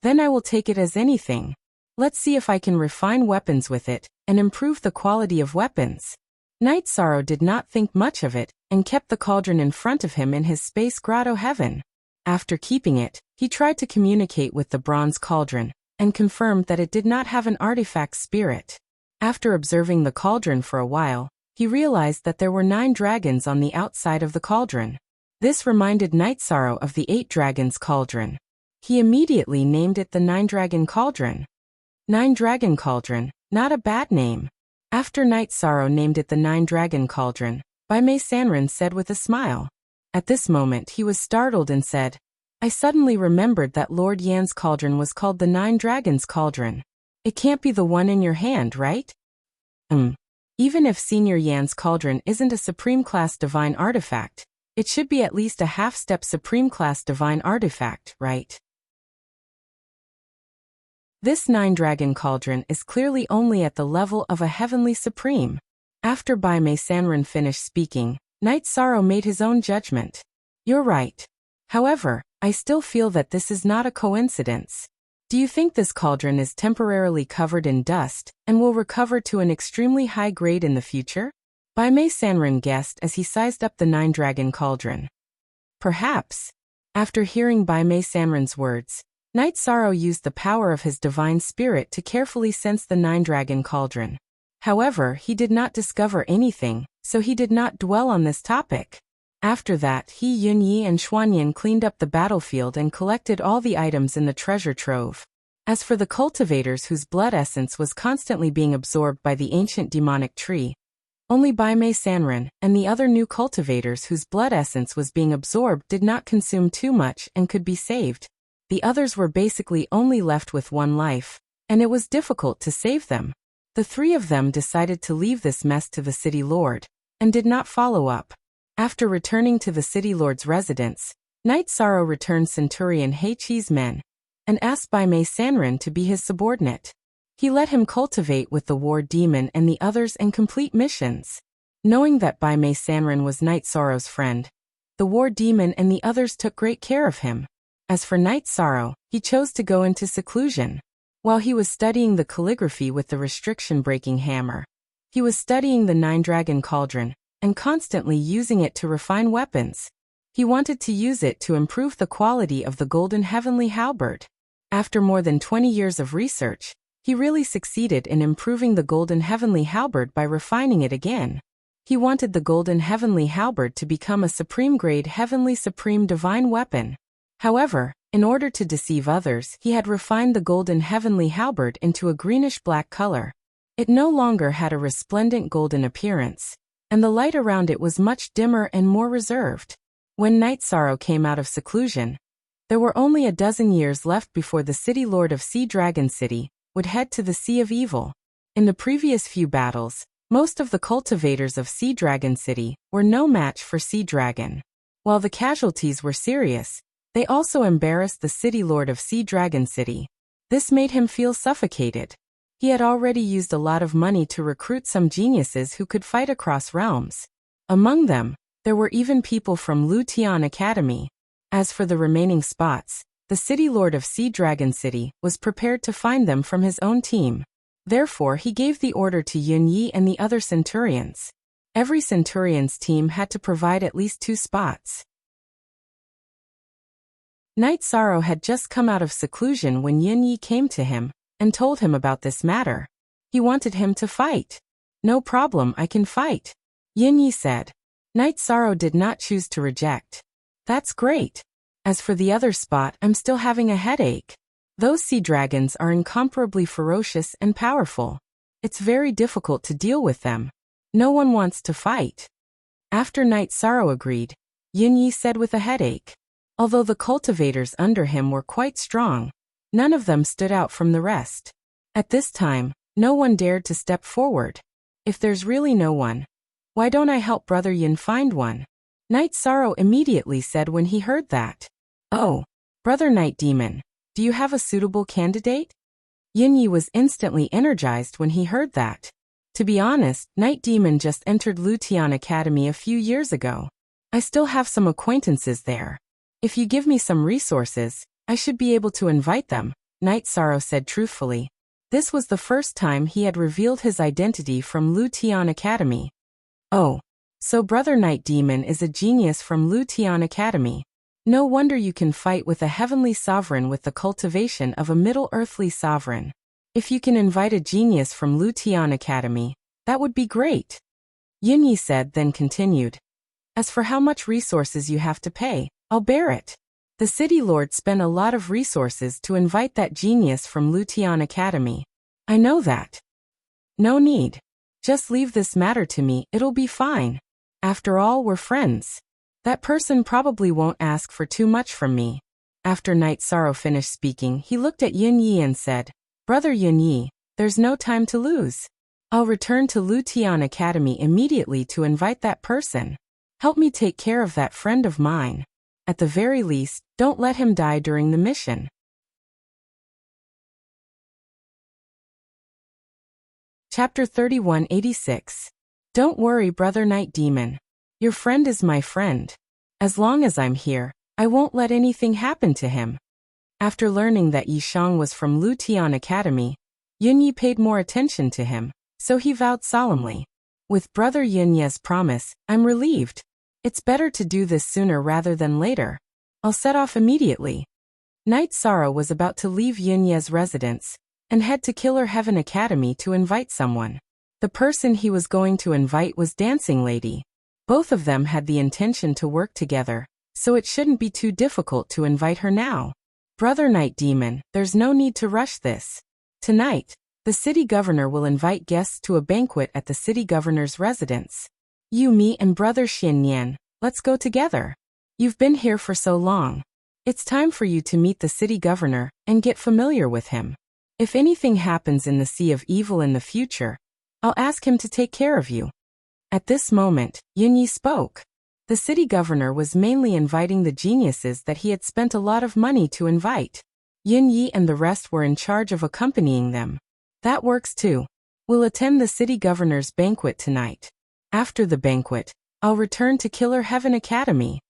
Then I will take it as anything. Let's see if I can refine weapons with it, and improve the quality of weapons. Night Sorrow did not think much of it, and kept the cauldron in front of him in his space grotto heaven. After keeping it, he tried to communicate with the bronze cauldron, and confirmed that it did not have an artifact spirit. After observing the cauldron for a while, he realized that there were 9 dragons on the outside of the cauldron. This reminded Night Sorrow of the 8 dragons cauldron. He immediately named it the 9-dragon cauldron. 9-dragon cauldron, not a bad name. After Night Sorrow named it the 9-dragon cauldron, Bai Mei Sanren said with a smile. At this moment he was startled and said, I suddenly remembered that Lord Yan's cauldron was called the 9 dragons cauldron. It can't be the one in your hand, right? Even if Senior Yan's cauldron isn't a supreme class divine artifact, it should be at least a half-step supreme class divine artifact, right? This 9-dragon cauldron is clearly only at the level of a heavenly supreme. After Bai Mei Sanren finished speaking, Night Sorrow made his own judgment. You're right. However, I still feel that this is not a coincidence. Do you think this cauldron is temporarily covered in dust, and will recover to an extremely high grade in the future? Bai Mei Sanren guessed as he sized up the 9-dragon cauldron. Perhaps. After hearing Bai Mei Sanren's words, Night Sorrow used the power of his divine spirit to carefully sense the 9-dragon cauldron. However, he did not discover anything, so he did not dwell on this topic. After that, Yunyi and Xuanyan cleaned up the battlefield and collected all the items in the treasure trove. As for the cultivators whose blood essence was constantly being absorbed by the ancient demonic tree, only Bai Mei Sanren and the other new cultivators whose blood essence was being absorbed did not consume too much and could be saved. The others were basically only left with one life, and it was difficult to save them. The three of them decided to leave this mess to the city lord, and did not follow up. After returning to the city lord's residence, Knight Sorrow returned Centurion Hei Chi's men, and asked Bai Mei Sanren to be his subordinate. He let him cultivate with the war demon and the others and complete missions. Knowing that Bai Mei Sanren was Knight Sorrow's friend, the war demon and the others took great care of him. As for Knight Sorrow, he chose to go into seclusion. While he was studying the calligraphy with the restriction-breaking hammer, he was studying the nine-dragon cauldron, and constantly using it to refine weapons. He wanted to use it to improve the quality of the golden heavenly halberd. After more than 20 years of research, he really succeeded in improving the golden heavenly halberd by refining it again. He wanted the golden heavenly halberd to become a supreme-grade heavenly supreme divine weapon. However, in order to deceive others, he had refined the golden heavenly halberd into a greenish-black color. It no longer had a resplendent golden appearance, and the light around it was much dimmer and more reserved. When Knight Sorrow came out of seclusion, there were only a dozen years left before the city lord of Sea Dragon City would head to the Sea of Evil. In the previous few battles, most of the cultivators of Sea Dragon City were no match for Sea Dragon. While the casualties were serious, they also embarrassed the city lord of Sea Dragon City. This made him feel suffocated. He had already used a lot of money to recruit some geniuses who could fight across realms. Among them, there were even people from Lutian Academy. As for the remaining spots, the city lord of Sea Dragon City was prepared to find them from his own team. Therefore, he gave the order to Yunyi and the other centurions. Every centurion's team had to provide at least 2 spots. Knight Sorrow had just come out of seclusion when Yunyi came to him and told him about this matter. He wanted him to fight. "No problem, I can fight," Yunyi said. Knight Sorrow did not choose to reject. "That's great. As for the other spot, I'm still having a headache. Those sea dragons are incomparably ferocious and powerful. It's very difficult to deal with them. No one wants to fight." After Knight Sorrow agreed, Yunyi said with a headache. Although the cultivators under him were quite strong, none of them stood out from the rest. At this time, no one dared to step forward. "If there's really no one, why don't I help Brother Yin find one?" Knight Sorrow immediately said when he heard that. "Oh, Brother Night Demon, do you have a suitable candidate?" Yunyi was instantly energized when he heard that. To be honest, Night Demon just entered Lutian Academy a few years ago. I still have some acquaintances there. If you give me some resources, I should be able to invite them, Knight Sorrow said truthfully. This was the first time he had revealed his identity from Lutian Academy. "Oh, so Brother Night Demon is a genius from Lutian Academy. No wonder you can fight with a heavenly sovereign with the cultivation of a middle earthly sovereign. If you can invite a genius from Lutian Academy, that would be great," Yunyi said, then continued. "As for how much resources you have to pay, I'll bear it. The city lord spent a lot of resources to invite that genius from Lutian Academy. I know that. No need. Just leave this matter to me, it'll be fine. After all, we're friends. That person probably won't ask for too much from me." After Knight Sorrow finished speaking, he looked at Yunyi and said, "Brother Yunyi, there's no time to lose. I'll return to Lutian Academy immediately to invite that person. Help me take care of that friend of mine. At the very least, don't let him die during the mission." Chapter 3186. Don't worry, Brother Night Demon. Your friend is my friend. As long as I'm here, I won't let anything happen to him. After learning that Yishang was from Lutian Academy, Yunyi paid more attention to him, so he vowed solemnly. "With Brother Yunye's promise, I'm relieved. It's better to do this sooner rather than later. I'll set off immediately." Knight Sorrow was about to leave Yunye's residence and head to Killer Heaven Academy to invite someone. The person he was going to invite was Dancing Lady. Both of them had the intention to work together, so it shouldn't be too difficult to invite her now. Brother Night Demon, there's no need to rush this. Tonight, the city governor will invite guests to a banquet at the city governor's residence. You, me, and Brother Xianyan, let's go together. You've been here for so long. It's time for you to meet the city governor and get familiar with him. If anything happens in the Sea of Evil in the future, I'll ask him to take care of you. At this moment, Yunyi spoke. The city governor was mainly inviting the geniuses that he had spent a lot of money to invite. Yunyi and the rest were in charge of accompanying them. That works too. We'll attend the city governor's banquet tonight. After the banquet, I'll return to Killer Heaven Academy.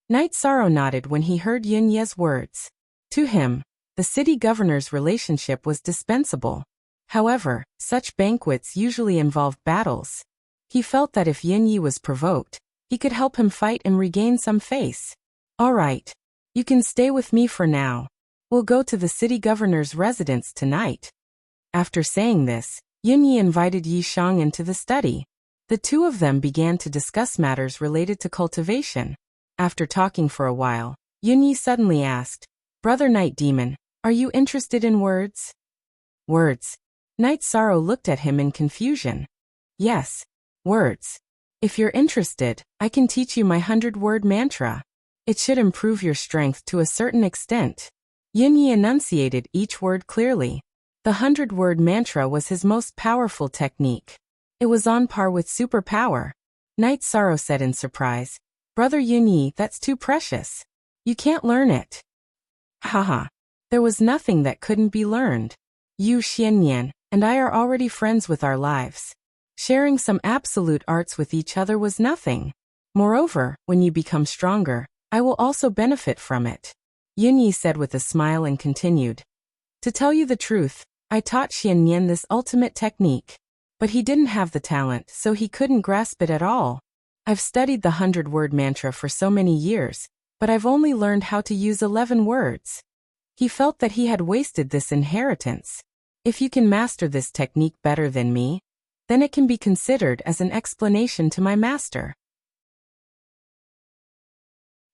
Night Sorrow nodded when he heard Yunye's words. To him, the city governor's relationship was dispensable. However, such banquets usually involve battles. He felt that if Yunyi was provoked, he could help him fight and regain some face. All right. You can stay with me for now. We'll go to the city governor's residence tonight. After saying this, Yunyi invited Yi Shang into the study. The two of them began to discuss matters related to cultivation. After talking for a while, Yunyi suddenly asked, Brother Night Demon, are you interested in words? Words. Night Sorrow looked at him in confusion. Yes, words. If you're interested, I can teach you my 100-word mantra. It should improve your strength to a certain extent. Yunyi enunciated each word clearly. The 100-word mantra was his most powerful technique. It was on par with superpower. Night Sorrow said in surprise, Brother Yunyi, that's too precious. You can't learn it. Haha. There was nothing that couldn't be learned. You Xianyan and I are already friends with our lives. Sharing some absolute arts with each other was nothing. Moreover, when you become stronger, I will also benefit from it. Yunyi said with a smile and continued. To tell you the truth, I taught Xianyan this ultimate technique. But he didn't have the talent, so he couldn't grasp it at all. I've studied the 100-word mantra for so many years, but I've only learned how to use 11 words. He felt that he had wasted this inheritance. If you can master this technique better than me, then it can be considered as an explanation to my master.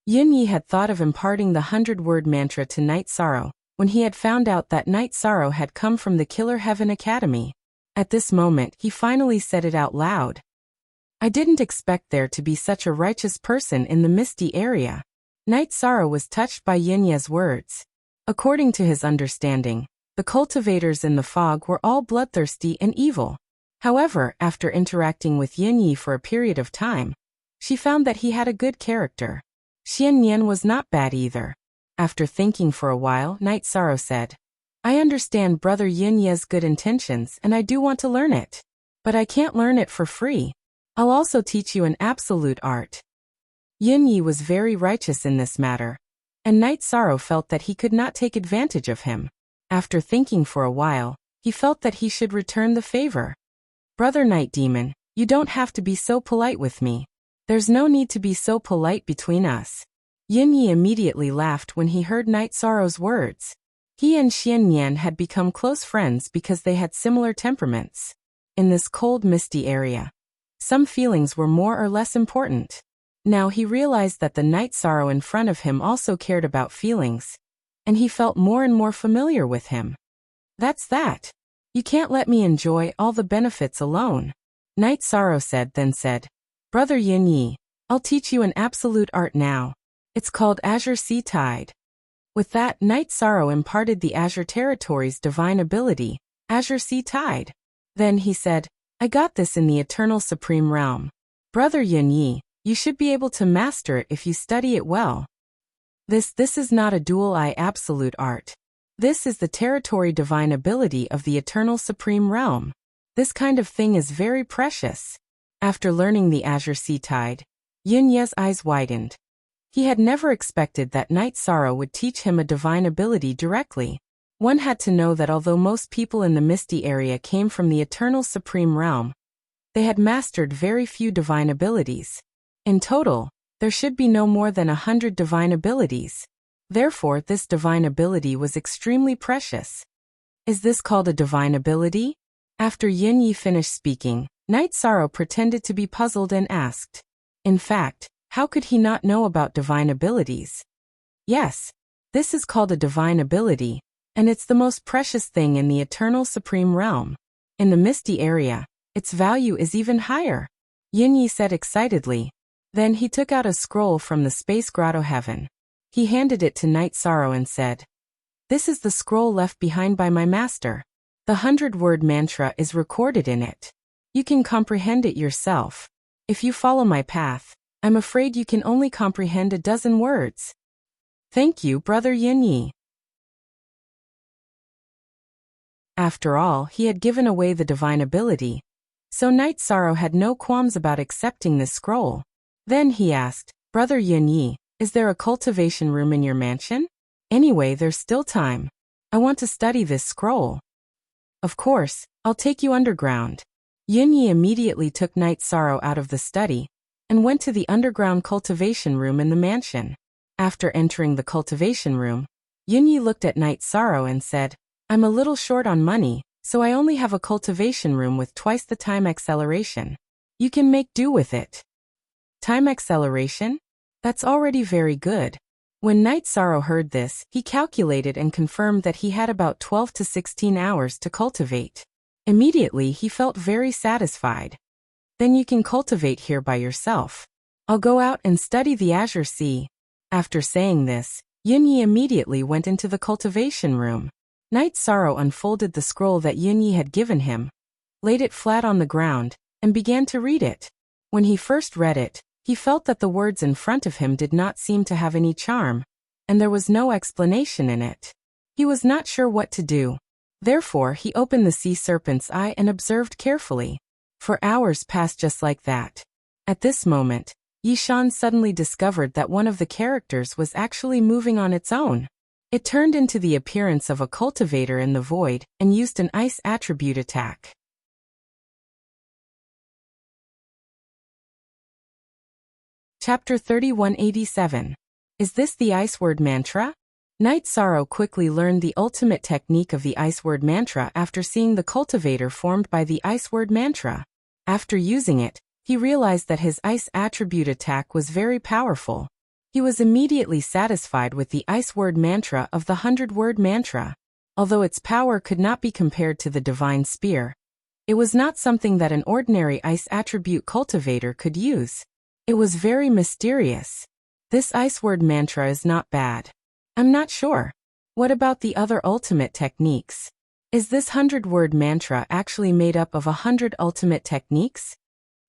Yunyi had thought of imparting the 100-word mantra to Night Sorrow when he had found out that Night Sorrow had come from the Killer Heaven Academy. At this moment, he finally said it out loud. I didn't expect there to be such a righteous person in the misty area. Night Sorrow was touched by Yunyi's words. According to his understanding, the cultivators in the fog were all bloodthirsty and evil. However, after interacting with Yunyi for a period of time, she found that he had a good character. Xianyan was not bad either. After thinking for a while, Night Sorrow said, I understand Brother Yunyi's good intentions and I do want to learn it. But I can't learn it for free. I'll also teach you an absolute art. Yunyi was very righteous in this matter, and Night Sorrow felt that he could not take advantage of him. After thinking for a while, he felt that he should return the favor. Brother Night Demon, you don't have to be so polite with me. There's no need to be so polite between us. Yunyi immediately laughed when he heard Night Sorrow's words. He and Xianyan had become close friends because they had similar temperaments. In this cold, misty area, some feelings were more or less important. Now he realized that the Night Sorrow in front of him also cared about feelings, and he felt more and more familiar with him. That's that. You can't let me enjoy all the benefits alone. Night Sorrow then said, Brother Yunyi, I'll teach you an absolute art now. It's called Azure Sea Tide. With that, Night Sorrow imparted the Azure Territory's divine ability, Azure Sea Tide. Then he said, I got this in the Eternal Supreme Realm. Brother Yunyi, you should be able to master it if you study it well. This is not a dual-eye absolute art. This is the territory divine ability of the Eternal Supreme Realm. This kind of thing is very precious. After learning the Azure Sea Tide, Yunye's eyes widened. He had never expected that Night Sorrow would teach him a divine ability directly. One had to know that although most people in the misty area came from the Eternal Supreme Realm, they had mastered very few divine abilities. In total, there should be no more than 100 divine abilities. Therefore, this divine ability was extremely precious. Is this called a divine ability? After Yin Yi finished speaking, Night Sorrow pretended to be puzzled and asked. In fact, how could he not know about divine abilities? Yes, this is called a divine ability, and it's the most precious thing in the eternal supreme realm. In the misty area, its value is even higher, Yin Yi said excitedly. Then he took out a scroll from the space grotto heaven. He handed it to Night Sorrow and said, "This is the scroll left behind by my master. The 100-word mantra is recorded in it. You can comprehend it yourself. If you follow my path, I'm afraid you can only comprehend a dozen words." Thank you, Brother Yin Yi. After all, he had given away the divine ability, so Night Sorrow had no qualms about accepting this scroll. Then he asked, "Brother Yin Yi, is there a cultivation room in your mansion? Anyway, there's still time. I want to study this scroll." "Of course, I'll take you underground." Yin Yi immediately took Night Sorrow out of the study and went to the underground cultivation room in the mansion. After entering the cultivation room, Yin Yi looked at Night Sorrow and said, "I'm a little short on money, so I only have a cultivation room with twice the time acceleration. You can make do with it." Time acceleration? That's already very good. When Night Sorrow heard this, he calculated and confirmed that he had about 12 to 16 hours to cultivate. Immediately, he felt very satisfied. "Then you can cultivate here by yourself. I'll go out and study the Azure Sea." After saying this, Yin Yi immediately went into the cultivation room. Night Sorrow unfolded the scroll that Yin Yi had given him, laid it flat on the ground, and began to read it. When he first read it, he felt that the words in front of him did not seem to have any charm, and there was no explanation in it. He was not sure what to do. Therefore, he opened the sea serpent's eye and observed carefully. For hours passed just like that. At this moment, Yishan suddenly discovered that one of the characters was actually moving on its own. It turned into the appearance of a cultivator in the void and used an ice attribute attack. Chapter 3187. Is this the Ice Word Mantra? Night Sorrow quickly learned the ultimate technique of the Ice Word Mantra after seeing the cultivator formed by the Ice Word Mantra. After using it, he realized that his ice attribute attack was very powerful. He was immediately satisfied with the Ice Word Mantra of the 100-word mantra. Although its power could not be compared to the Divine Spear, it was not something that an ordinary ice attribute cultivator could use. It was very mysterious. This Ice Word Mantra is not bad. I'm not sure. What about the other ultimate techniques? Is this 100-word mantra actually made up of 100 ultimate techniques?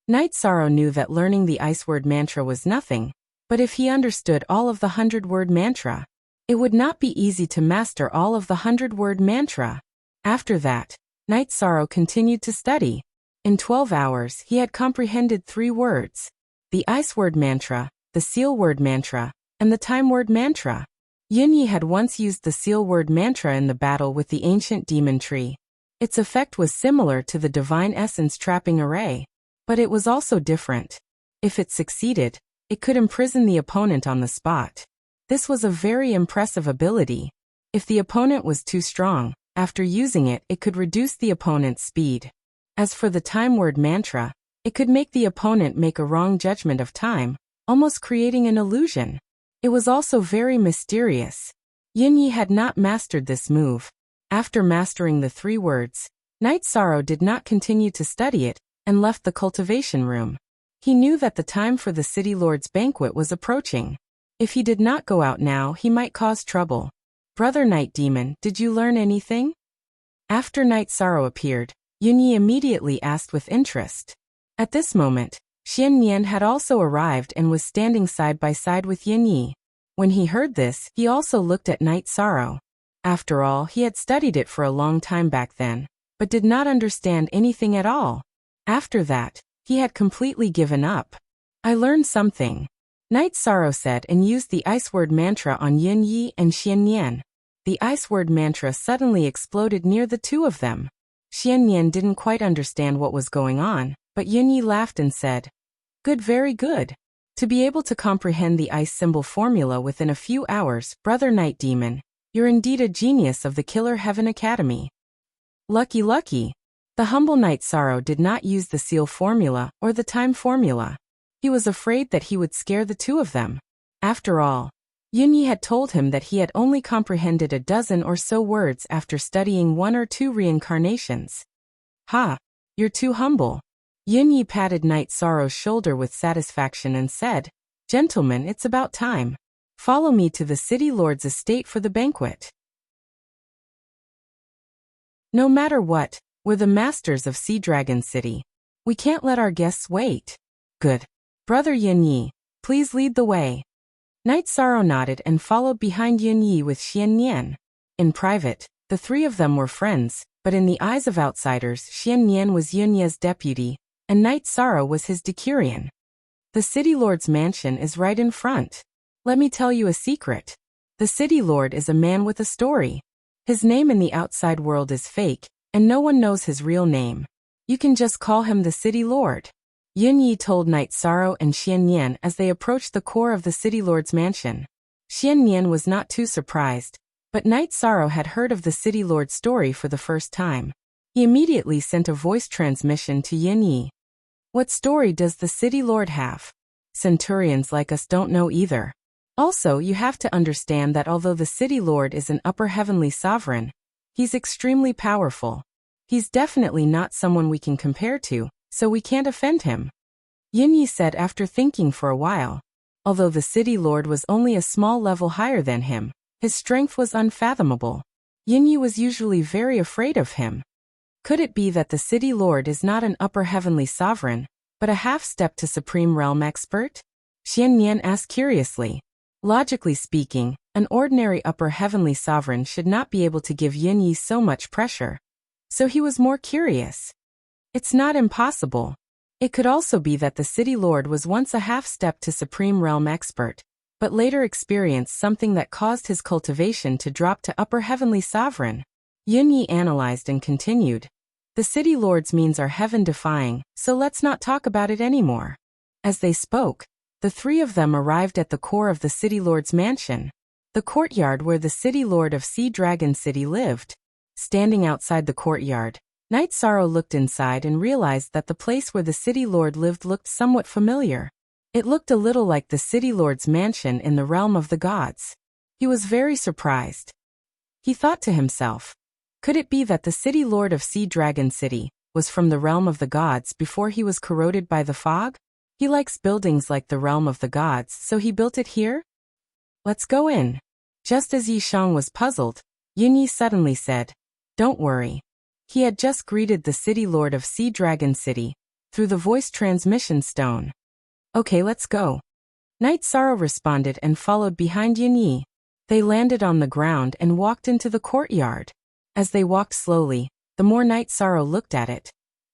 Night Sorrow knew that learning the Ice Word Mantra was nothing, but if he understood all of the 100-word mantra, it would not be easy to master all of the 100-word mantra. After that, Night Sorrow continued to study. In 12 hours, he had comprehended 3 words: the Ice Word Mantra, the Seal Word Mantra, and the Time Word Mantra. Yin Yi had once used the Seal Word Mantra in the battle with the ancient demon tree. Its effect was similar to the Divine Essence trapping array, but it was also different. If it succeeded, it could imprison the opponent on the spot. This was a very impressive ability. If the opponent was too strong, after using it, it could reduce the opponent's speed. As for the Time Word Mantra, it could make the opponent make a wrong judgment of time, almost creating an illusion. It was also very mysterious. Yin Yi had not mastered this move. After mastering the 3 words, Night Sorrow did not continue to study it and left the cultivation room. He knew that the time for the City Lord's banquet was approaching. If he did not go out now, he might cause trouble. "Brother Night Demon, did you learn anything?" After Night Sorrow appeared, Yin Yi immediately asked with interest. At this moment, Xian Nian had also arrived and was standing side by side with Yin Yi. When he heard this, he also looked at Night Sorrow. After all, he had studied it for a long time back then, but did not understand anything at all. After that, he had completely given up. "I learned something," Night Sorrow said, and used the Ice Word Mantra on Yin Yi and Xian Nian. The Ice Word Mantra suddenly exploded near the 2 of them. Xian Nian didn't quite understand what was going on, but Yin Yi laughed and said, "Good, very good. To be able to comprehend the ice symbol formula within a few hours, Brother Night Demon, you're indeed a genius of the Killer Heaven Academy." "Lucky, lucky." The humble Knight Sorrow did not use the seal formula or the time formula. He was afraid that he would scare the two of them. After all, Yunyi had told him that he had only comprehended a dozen or so words after studying 1 or 2 reincarnations. Ha! You're too humble. Yunyi patted Knight Sorrow's shoulder with satisfaction and said, "Gentlemen, it's about time. Follow me to the city lord's estate for the banquet." No matter what, we're the masters of Sea Dragon City. We can't let our guests wait. Good. Brother Yunyi, please lead the way. Knight Sorrow nodded and followed behind Yunyi with Xiannian. In private, the three of them were friends, but in the eyes of outsiders, Xiannian was Yunyi's deputy, and Knight Sorrow was his decurion. The city lord's mansion is right in front. Let me tell you a secret. The city lord is a man with a story. His name in the outside world is fake, and no one knows his real name. You can just call him the city lord. Yunyi told Knight Sorrow and Xiannian as they approached the core of the city lord's mansion. Xiannian was not too surprised, but Knight Sorrow had heard of the city lord's story for the first time. He immediately sent a voice transmission to Yunyi. What story does the city lord have? Centurions like us don't know either. Also, you have to understand that although the city lord is an upper heavenly sovereign, he's extremely powerful. He's definitely not someone we can compare to, so we can't offend him. Yunyi said after thinking for a while. Although the city lord was only a small level higher than him, his strength was unfathomable. Yunyi was usually very afraid of him. Could it be that the city lord is not an upper heavenly sovereign, but a half-step to supreme realm expert? Xiannian asked curiously. Logically speaking, an ordinary upper heavenly sovereign should not be able to give Yunyi so much pressure. So he was more curious. It's not impossible. It could also be that the city lord was once a half-step to supreme realm expert, but later experienced something that caused his cultivation to drop to upper heavenly sovereign. Yunyi analyzed and continued. The city lord's means are heaven-defying, so let's not talk about it anymore. As they spoke, the three of them arrived at the core of the city lord's mansion, the courtyard where the city lord of Sea Dragon City lived. Standing outside the courtyard, Knight Sorrow looked inside and realized that the place where the city lord lived looked somewhat familiar. It looked a little like the city lord's mansion in the realm of the gods. He was very surprised. He thought to himself, could it be that the city lord of Sea Dragon City was from the realm of the gods before he was corroded by the fog? He likes buildings like the realm of the gods, so he built it here? Let's go in. Just as Yishang was puzzled, Yunyi suddenly said, "Don't worry." He had just greeted the city lord of Sea Dragon City through the voice transmission stone. "Okay, let's go." Knight Sorrow responded and followed behind Yunyi. They landed on the ground and walked into the courtyard. As they walked slowly, the more Knight Sorrow looked at it,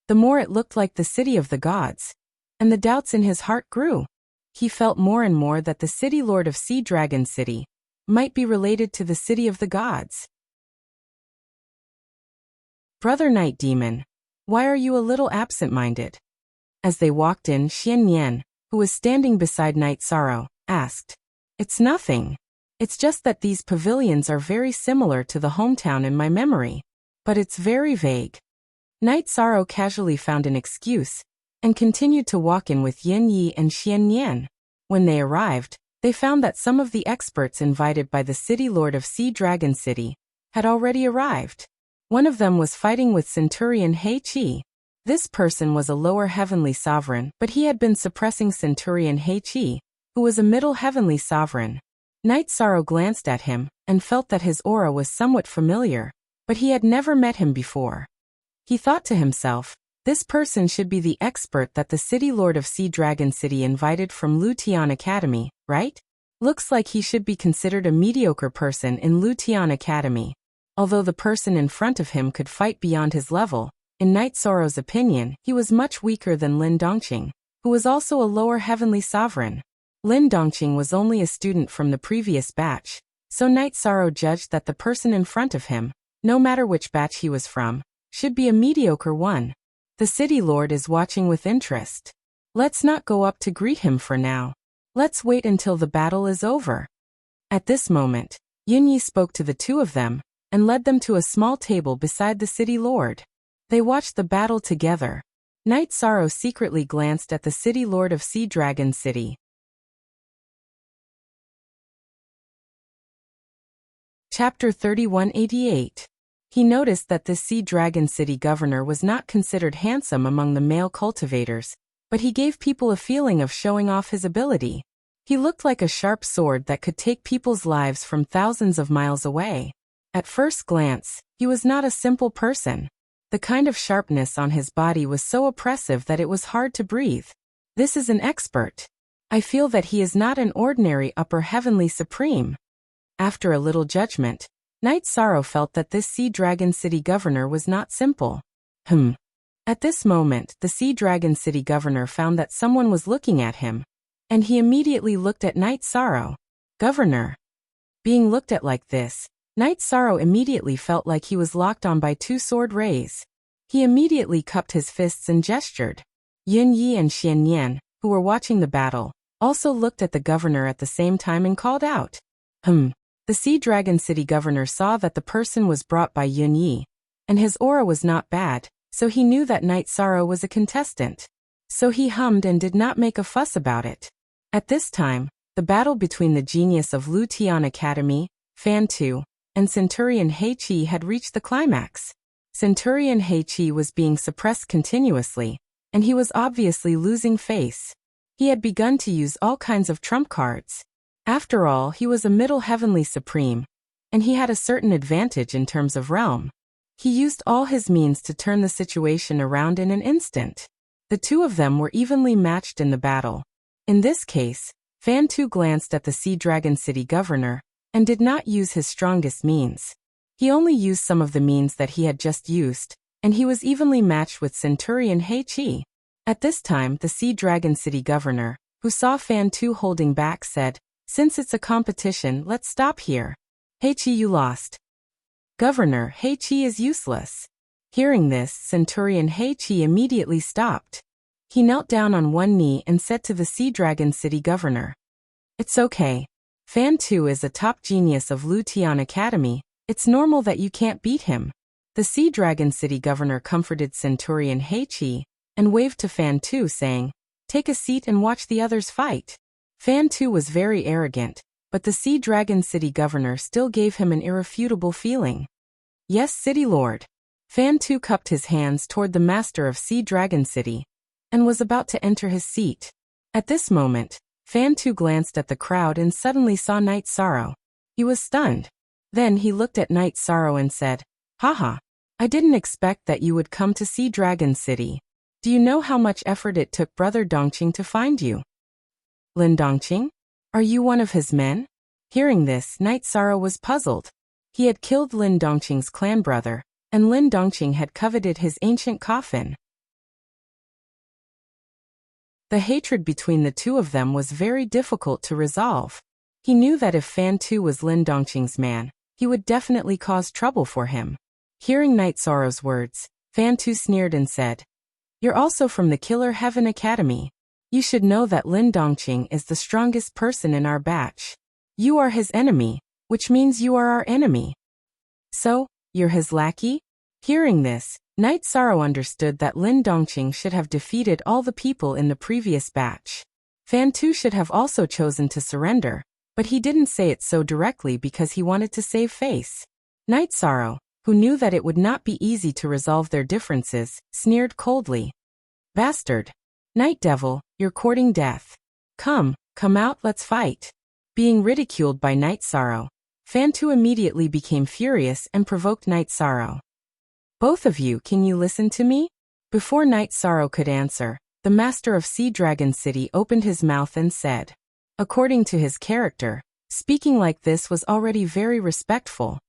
the more it looked like the city of the gods, and the doubts in his heart grew. He felt more and more that the city lord of Sea Dragon City might be related to the city of the gods. Brother Night Demon, why are you a little absent-minded? As they walked in, Xiannian, who was standing beside Knight Sorrow, asked. It's nothing. It's just that these pavilions are very similar to the hometown in my memory, but it's very vague. Knight Sorrow casually found an excuse and continued to walk in with Yunyi and Xiannian. When they arrived, they found that some of the experts invited by the city lord of Sea Dragon City had already arrived. One of them was fighting with Centurion He Qi. This person was a lower heavenly sovereign, but he had been suppressing Centurion He Qi, who was a middle heavenly sovereign. Knight Sorrow glanced at him and felt that his aura was somewhat familiar, but he had never met him before. He thought to himself, this person should be the expert that the city lord of Sea Dragon City invited from Lutian Academy, right? Looks like he should be considered a mediocre person in Lutian Academy. Although the person in front of him could fight beyond his level, in Knight Sorrow's opinion, he was much weaker than Lin Dongqing, who was also a lower heavenly sovereign. Lin Dongqing was only a student from the previous batch, so Knight Sorrow judged that the person in front of him, no matter which batch he was from, should be a mediocre one. The city lord is watching with interest. Let's not go up to greet him for now. Let's wait until the battle is over. At this moment, Yunyi spoke to the two of them and led them to a small table beside the city lord. They watched the battle together. Night Sorrow secretly glanced at the city lord of Sea Dragon City. Chapter 3188. He noticed that this Sea Dragon City governor was not considered handsome among the male cultivators, but he gave people a feeling of showing off his ability. He looked like a sharp sword that could take people's lives from thousands of miles away. At first glance, he was not a simple person. The kind of sharpness on his body was so oppressive that it was hard to breathe. This is an expert. I feel that he is not an ordinary upper heavenly supreme. After a little judgment, Night Sorrow felt that this Sea Dragon City governor was not simple. At this moment, the Sea Dragon City governor found that someone was looking at him, and he immediately looked at Night Sorrow. Governor. Being looked at like this, Night Sorrow immediately felt like he was locked on by two sword rays. He immediately cupped his fists and gestured. Yun Yi and Xian Yan, who were watching the battle, also looked at the governor at the same time and called out. The Sea Dragon City governor saw that the person was brought by Yun Yi, and his aura was not bad, so he knew that Night Sorrow was a contestant. So he hummed and did not make a fuss about it. At this time, the battle between the genius of Lu Tian Academy, Fan Tu, and Centurion He Qi had reached the climax. Centurion He Qi was being suppressed continuously, and he was obviously losing face. He had begun to use all kinds of trump cards. After all, he was a middle heavenly supreme, and he had a certain advantage in terms of realm. He used all his means to turn the situation around in an instant. The two of them were evenly matched in the battle. In this case, Fan Tu glanced at the Sea Dragon City governor, and did not use his strongest means. He only used some of the means that he had just used, and he was evenly matched with Centurion He Qi. At this time, the Sea Dragon City governor, who saw Fan Tu holding back, said, "Since it's a competition, let's stop here. He Qi, you lost." Governor, He Qi is useless. Hearing this, Centurion He Qi immediately stopped. He knelt down on one knee and said to the Sea Dragon City governor, "It's okay. Fan Tu is a top genius of Lu Tian Academy. It's normal that you can't beat him." The Sea Dragon City governor comforted Centurion He Qi and waved to Fan Tu, saying, "Take a seat and watch the others fight." Fan Tu was very arrogant, but the Sea Dragon City governor still gave him an irrefutable feeling. "Yes, City Lord." Fan Tu cupped his hands toward the master of Sea Dragon City, and was about to enter his seat. At this moment, Fan Tu glanced at the crowd and suddenly saw Night Sorrow. He was stunned. Then he looked at Night Sorrow and said, "Haha, I didn't expect that you would come to Sea Dragon City. Do you know how much effort it took Brother Dongqing to find you?" "Lin Dongqing? Are you one of his men?" Hearing this, Night Sorrow was puzzled. He had killed Lin Dongqing's clan brother, and Lin Dongqing had coveted his ancient coffin. The hatred between the two of them was very difficult to resolve. He knew that if Fan Tu was Lin Dongqing's man, he would definitely cause trouble for him. Hearing Night Sorrow's words, Fan Tu sneered and said, "You're also from the Killer Heaven Academy. You should know that Lin Dongqing is the strongest person in our batch. You are his enemy, which means you are our enemy. So, you're his lackey?" Hearing this, Night Sorrow understood that Lin Dongqing should have defeated all the people in the previous batch. Fan Tu should have also chosen to surrender, but he didn't say it so directly because he wanted to save face. Night Sorrow, who knew that it would not be easy to resolve their differences, sneered coldly. "Bastard! Night Devil, you're courting death. Come out, let's fight." Being ridiculed by Night Sorrow, Fan Tu immediately became furious and provoked Night Sorrow. "Both of you, can you listen to me?" Before Night Sorrow could answer, the master of Sea Dragon City opened his mouth and said. According to his character, speaking like this was already very respectful.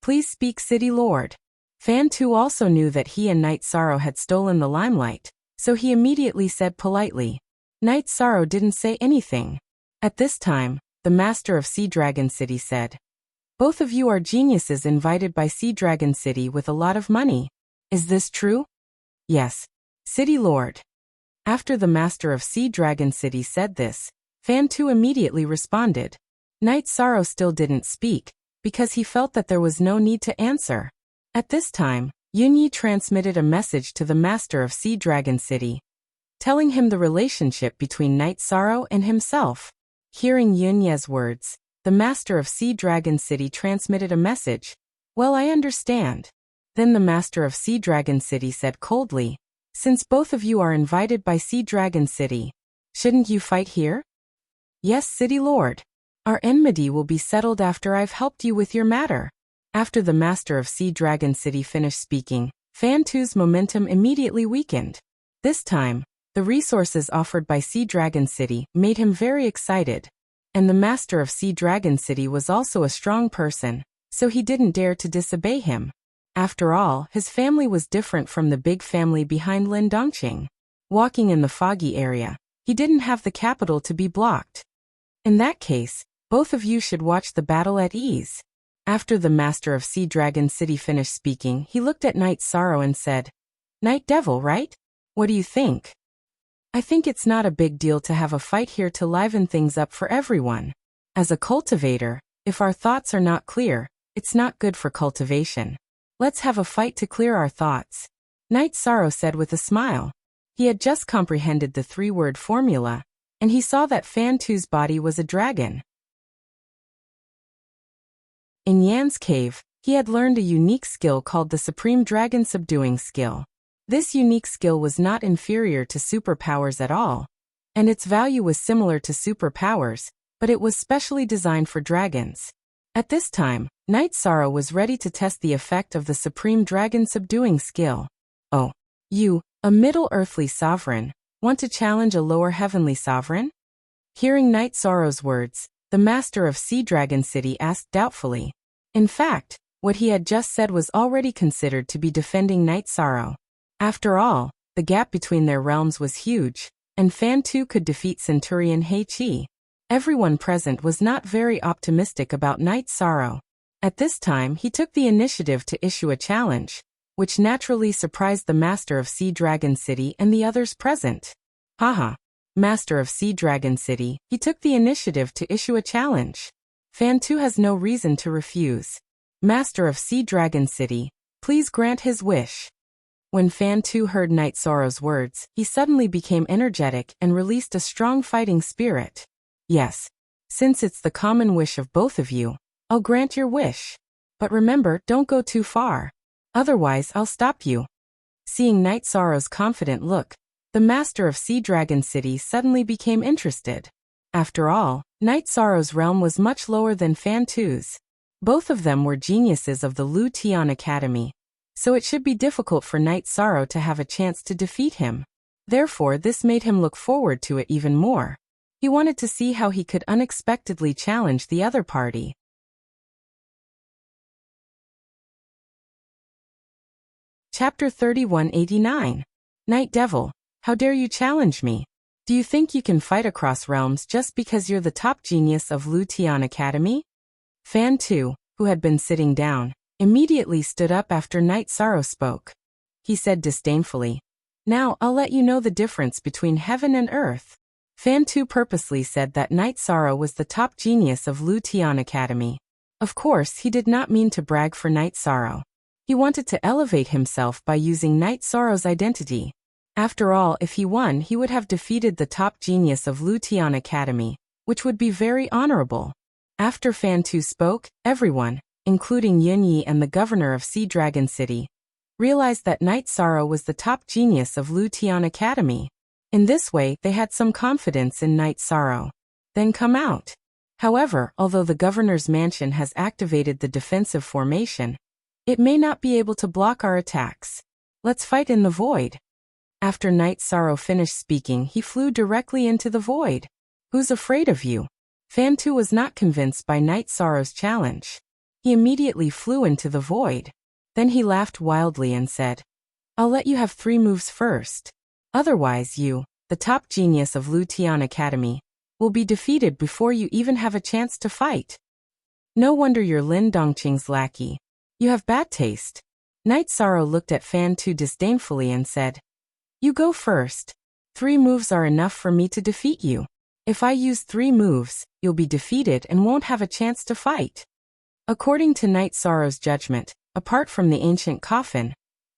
"Please speak, City Lord." Fan Tu also knew that he and Night Sorrow had stolen the limelight, so he immediately said politely. Night Sorrow didn't say anything. At this time, the master of Sea Dragon City said, "Both of you are geniuses invited by Sea Dragon City with a lot of money. Is this true?" "Yes, City Lord." After the master of Sea Dragon City said this, Fan Tu immediately responded. Night Sorrow still didn't speak, because he felt that there was no need to answer. At this time, Yunyi transmitted a message to the master of Sea Dragon City, telling him the relationship between Night Sorrow and himself. Hearing Yunye's words, the master of Sea Dragon City transmitted a message. Well, I understand. Then the master of Sea Dragon City said coldly, since both of you are invited by Sea Dragon City, shouldn't you fight here? Yes, City Lord. Our enmity will be settled after I've helped you with your matter. After the master of Sea Dragon City finished speaking, Fan Tu's momentum immediately weakened. This time, the resources offered by Sea Dragon City made him very excited. And the master of Sea Dragon City was also a strong person, so he didn't dare to disobey him. After all, his family was different from the big family behind Lin Dongqing. Walking in the foggy area, he didn't have the capital to be blocked. In that case, both of you should watch the battle at ease. After the master of Sea Dragon City finished speaking, he looked at Night Sorrow and said, Night Devil, right? What do you think? I think it's not a big deal to have a fight here to liven things up for everyone. As a cultivator, if our thoughts are not clear, it's not good for cultivation. Let's have a fight to clear our thoughts. Night Sorrow said with a smile. He had just comprehended the three-word formula, and he saw that Fan Tu's body was a dragon. In Yan's cave, he had learned a unique skill called the Supreme Dragon Subduing skill. This unique skill was not inferior to superpowers at all, and its value was similar to superpowers, but it was specially designed for dragons. At this time, Night Sorrow was ready to test the effect of the Supreme Dragon Subduing skill. Oh, you, a Middle Earthly Sovereign, want to challenge a Lower Heavenly Sovereign? Hearing Night Sorrow's words, the master of Sea Dragon City asked doubtfully. In fact, what he had just said was already considered to be defending Night Sorrow. After all, the gap between their realms was huge, and Fan Tu could defeat Centurion He Qi. Everyone present was not very optimistic about Night Sorrow. At this time, he took the initiative to issue a challenge, which naturally surprised the master of Sea Dragon City and the others present. Haha. Master of Sea Dragon City, he took the initiative to issue a challenge. Fan Tu has no reason to refuse. Master of Sea Dragon City, please grant his wish. When Fan Tu heard Night Sorrow's words, he suddenly became energetic and released a strong fighting spirit. Yes. Since it's the common wish of both of you, I'll grant your wish. But remember, don't go too far. Otherwise, I'll stop you. Seeing Night Sorrow's confident look, the master of Sea Dragon City suddenly became interested. After all, Night Sorrow's realm was much lower than Fan Tu's. Both of them were geniuses of the Lu Tian Academy, so it should be difficult for Night Sorrow to have a chance to defeat him. Therefore, this made him look forward to it even more. He wanted to see how he could unexpectedly challenge the other party. Chapter 3189. Night Devil, how dare you challenge me? Do you think you can fight across realms just because you're the top genius of Lu Tian Academy? Fan Tu, who had been sitting down, immediately stood up after Night Sorrow spoke. He said disdainfully, Now I'll let you know the difference between heaven and earth. Fan Tu purposely said that Night Sorrow was the top genius of Lu Tian Academy. Of course, he did not mean to brag for Night Sorrow. He wanted to elevate himself by using Night Sorrow's identity. After all, if he won, he would have defeated the top genius of Lu Tian Academy, which would be very honorable. After Fan Tu spoke, everyone, including Yunyi and the governor of Sea Dragon City, realized that Night Sorrow was the top genius of Lu Tian Academy. In this way, they had some confidence in Night Sorrow. Then come out. However, although the governor's mansion has activated the defensive formation, it may not be able to block our attacks. Let's fight in the void. After Night Sorrow finished speaking, he flew directly into the void. Who's afraid of you? Fan Tu was not convinced by Night Sorrow's challenge. He immediately flew into the void. Then he laughed wildly and said, I'll let you have 3 moves first. Otherwise you, the top genius of Lu Tian Academy, will be defeated before you even have a chance to fight. No wonder you're Lin Dongqing's lackey. You have bad taste. Night Sorrow looked at Fan Tu disdainfully and said, You go first. 3 moves are enough for me to defeat you. If I use 3 moves, you'll be defeated and won't have a chance to fight. According to Night Sorrow's judgment, apart from the ancient coffin,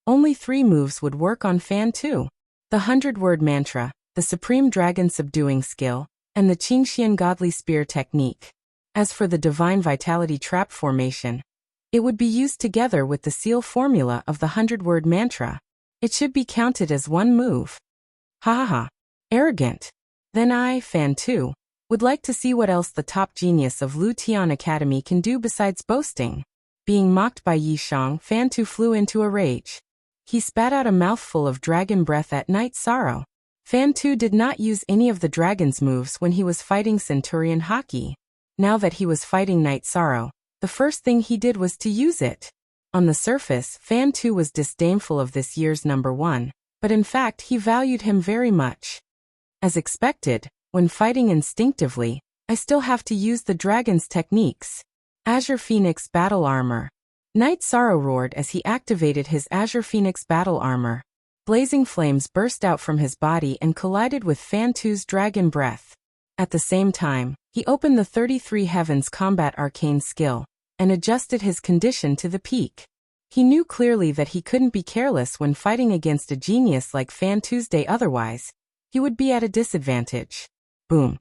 Only 3 moves would work on Fan Tu. The 100-word mantra, the Supreme Dragon Subduing Skill, and the Qingxian Godly Spear Technique. As for the Divine Vitality Trap Formation, it would be used together with the seal formula of the 100-word mantra. It should be counted as one move. Ha ha ha. Arrogant. Then I, Fan Tu, would like to see what else the top genius of Lu Tian Academy can do besides boasting. Being mocked by Yi Shang, Fan Tu flew into a rage. He spat out a mouthful of dragon breath at Night Sorrow. Fan Tu did not use any of the dragon's moves when he was fighting Centurion Haki. Now that he was fighting Night Sorrow, the first thing he did was to use it. On the surface, Fan Tu was disdainful of this year's number 1, but in fact he valued him very much. As expected, when fighting instinctively, I still have to use the dragon's techniques. Azure Phoenix Battle Armor. Night Sorrow roared as he activated his Azure Phoenix Battle Armor. Blazing flames burst out from his body and collided with Fan Tu's dragon breath. At the same time, he opened the 33 Heavens Combat Arcane skill and adjusted his condition to the peak. He knew clearly that he couldn't be careless when fighting against a genius like Fan Tuesday, otherwise he would be at a disadvantage. Boom.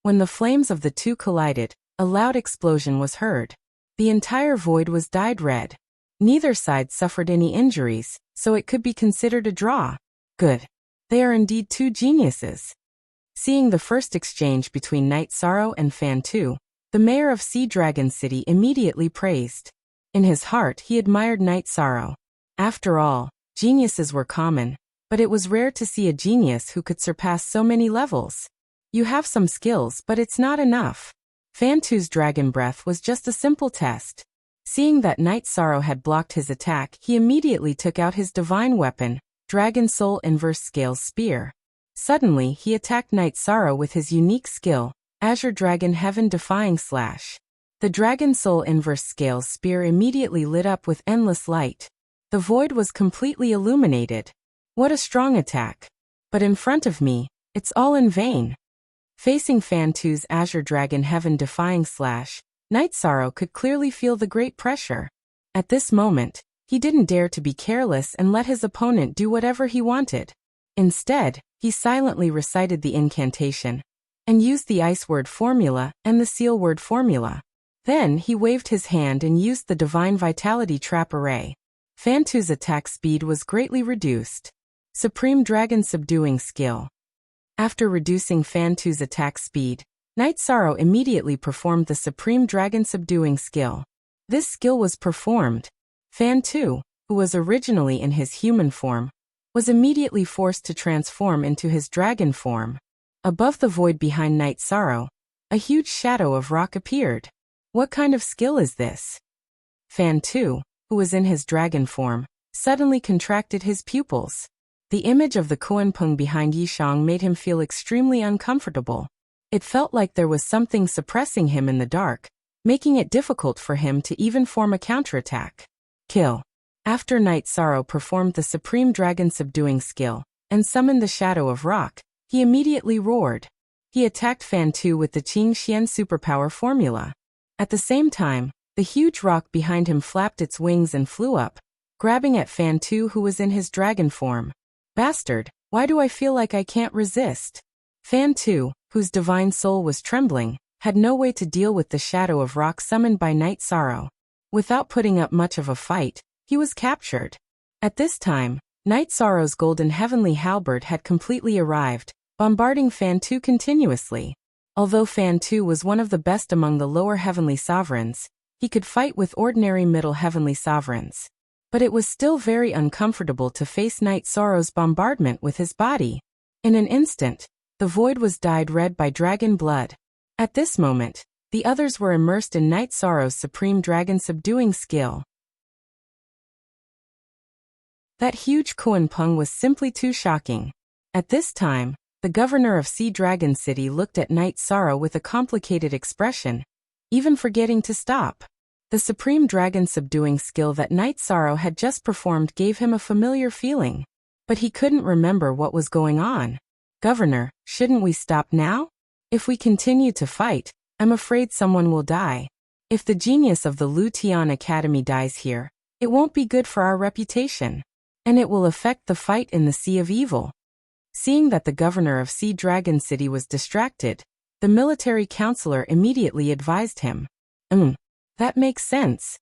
When the flames of the two collided, a loud explosion was heard. The entire void was dyed red. Neither side suffered any injuries, so it could be considered a draw. Good. They are indeed 2 geniuses. Seeing the first exchange between Night Sorrow and Fan Tu, the mayor of Sea Dragon City immediately praised. In his heart he admired Night Sorrow. After all, geniuses were common, but it was rare to see a genius who could surpass so many levels. You have some skills, but it's not enough. Fan Tu's dragon breath was just a simple test. Seeing that Night Sorrow had blocked his attack, he immediately took out his divine weapon, Dragon Soul Inverse Scales Spear. Suddenly, he attacked Night Sorrow with his unique skill, Azure Dragon Heaven Defying Slash. The Dragon Soul Inverse Scales Spear immediately lit up with endless light. The void was completely illuminated. What a strong attack. But in front of me, it's all in vain. Facing Fan Tu's Azure Dragon Heaven Defying Slash, Night Sorrow could clearly feel the great pressure. At this moment, he didn't dare to be careless and let his opponent do whatever he wanted. Instead, he silently recited the incantation and used the Ice Word formula and the Seal Word formula. Then he waved his hand and used the Divine Vitality Trap Array. Fan Tu's attack speed was greatly reduced. Supreme Dragon Subduing Skill. After reducing Fan Tu's attack speed, Night Sorrow immediately performed the Supreme Dragon Subduing Skill. This skill was performed. Fan Tu, who was originally in his human form, was immediately forced to transform into his dragon form. Above the void behind Night Sorrow, a huge shadow of rock appeared. What kind of skill is this? Fan Tu, who was in his dragon form, suddenly contracted his pupils. The image of the Kuanpeng behind Yishang made him feel extremely uncomfortable. It felt like there was something suppressing him in the dark, making it difficult for him to even form a counterattack. Kill. After Night Sorrow performed the Supreme Dragon Subduing Skill and summoned the Shadow of Rock, he immediately roared. He attacked Fan Tu with the Qing Xian superpower formula. At the same time, the huge rock behind him flapped its wings and flew up, grabbing at Fan Tu, who was in his dragon form. Bastard, why do I feel like I can't resist? Fan Tu, whose divine soul was trembling, had no way to deal with the Shadow of Rock summoned by Night Sorrow. Without putting up much of a fight, he was captured. At this time, Night Sorrow's golden heavenly halberd had completely arrived, bombarding Fan Tu continuously. Although Fan Tu was one of the best among the lower heavenly sovereigns, he could fight with ordinary middle heavenly sovereigns. But it was still very uncomfortable to face Night Sorrow's bombardment with his body. In an instant, the void was dyed red by dragon blood. At this moment, the others were immersed in Night Sorrow's Supreme Dragon Subduing Skill. That huge Kuanpeng was simply too shocking. At this time, the governor of Sea Dragon City looked at Night Sorrow with a complicated expression, even forgetting to stop. The Supreme Dragon Subduing Skill that Night Sorrow had just performed gave him a familiar feeling, but he couldn't remember what was going on. Governor, shouldn't we stop now? If we continue to fight, I'm afraid someone will die. If the genius of the Lu Tian Academy dies here, It won't be good for our reputation. And it will affect the fight in the Sea of Evil. Seeing that the governor of Sea Dragon City was distracted, the military counselor immediately advised him. That makes sense.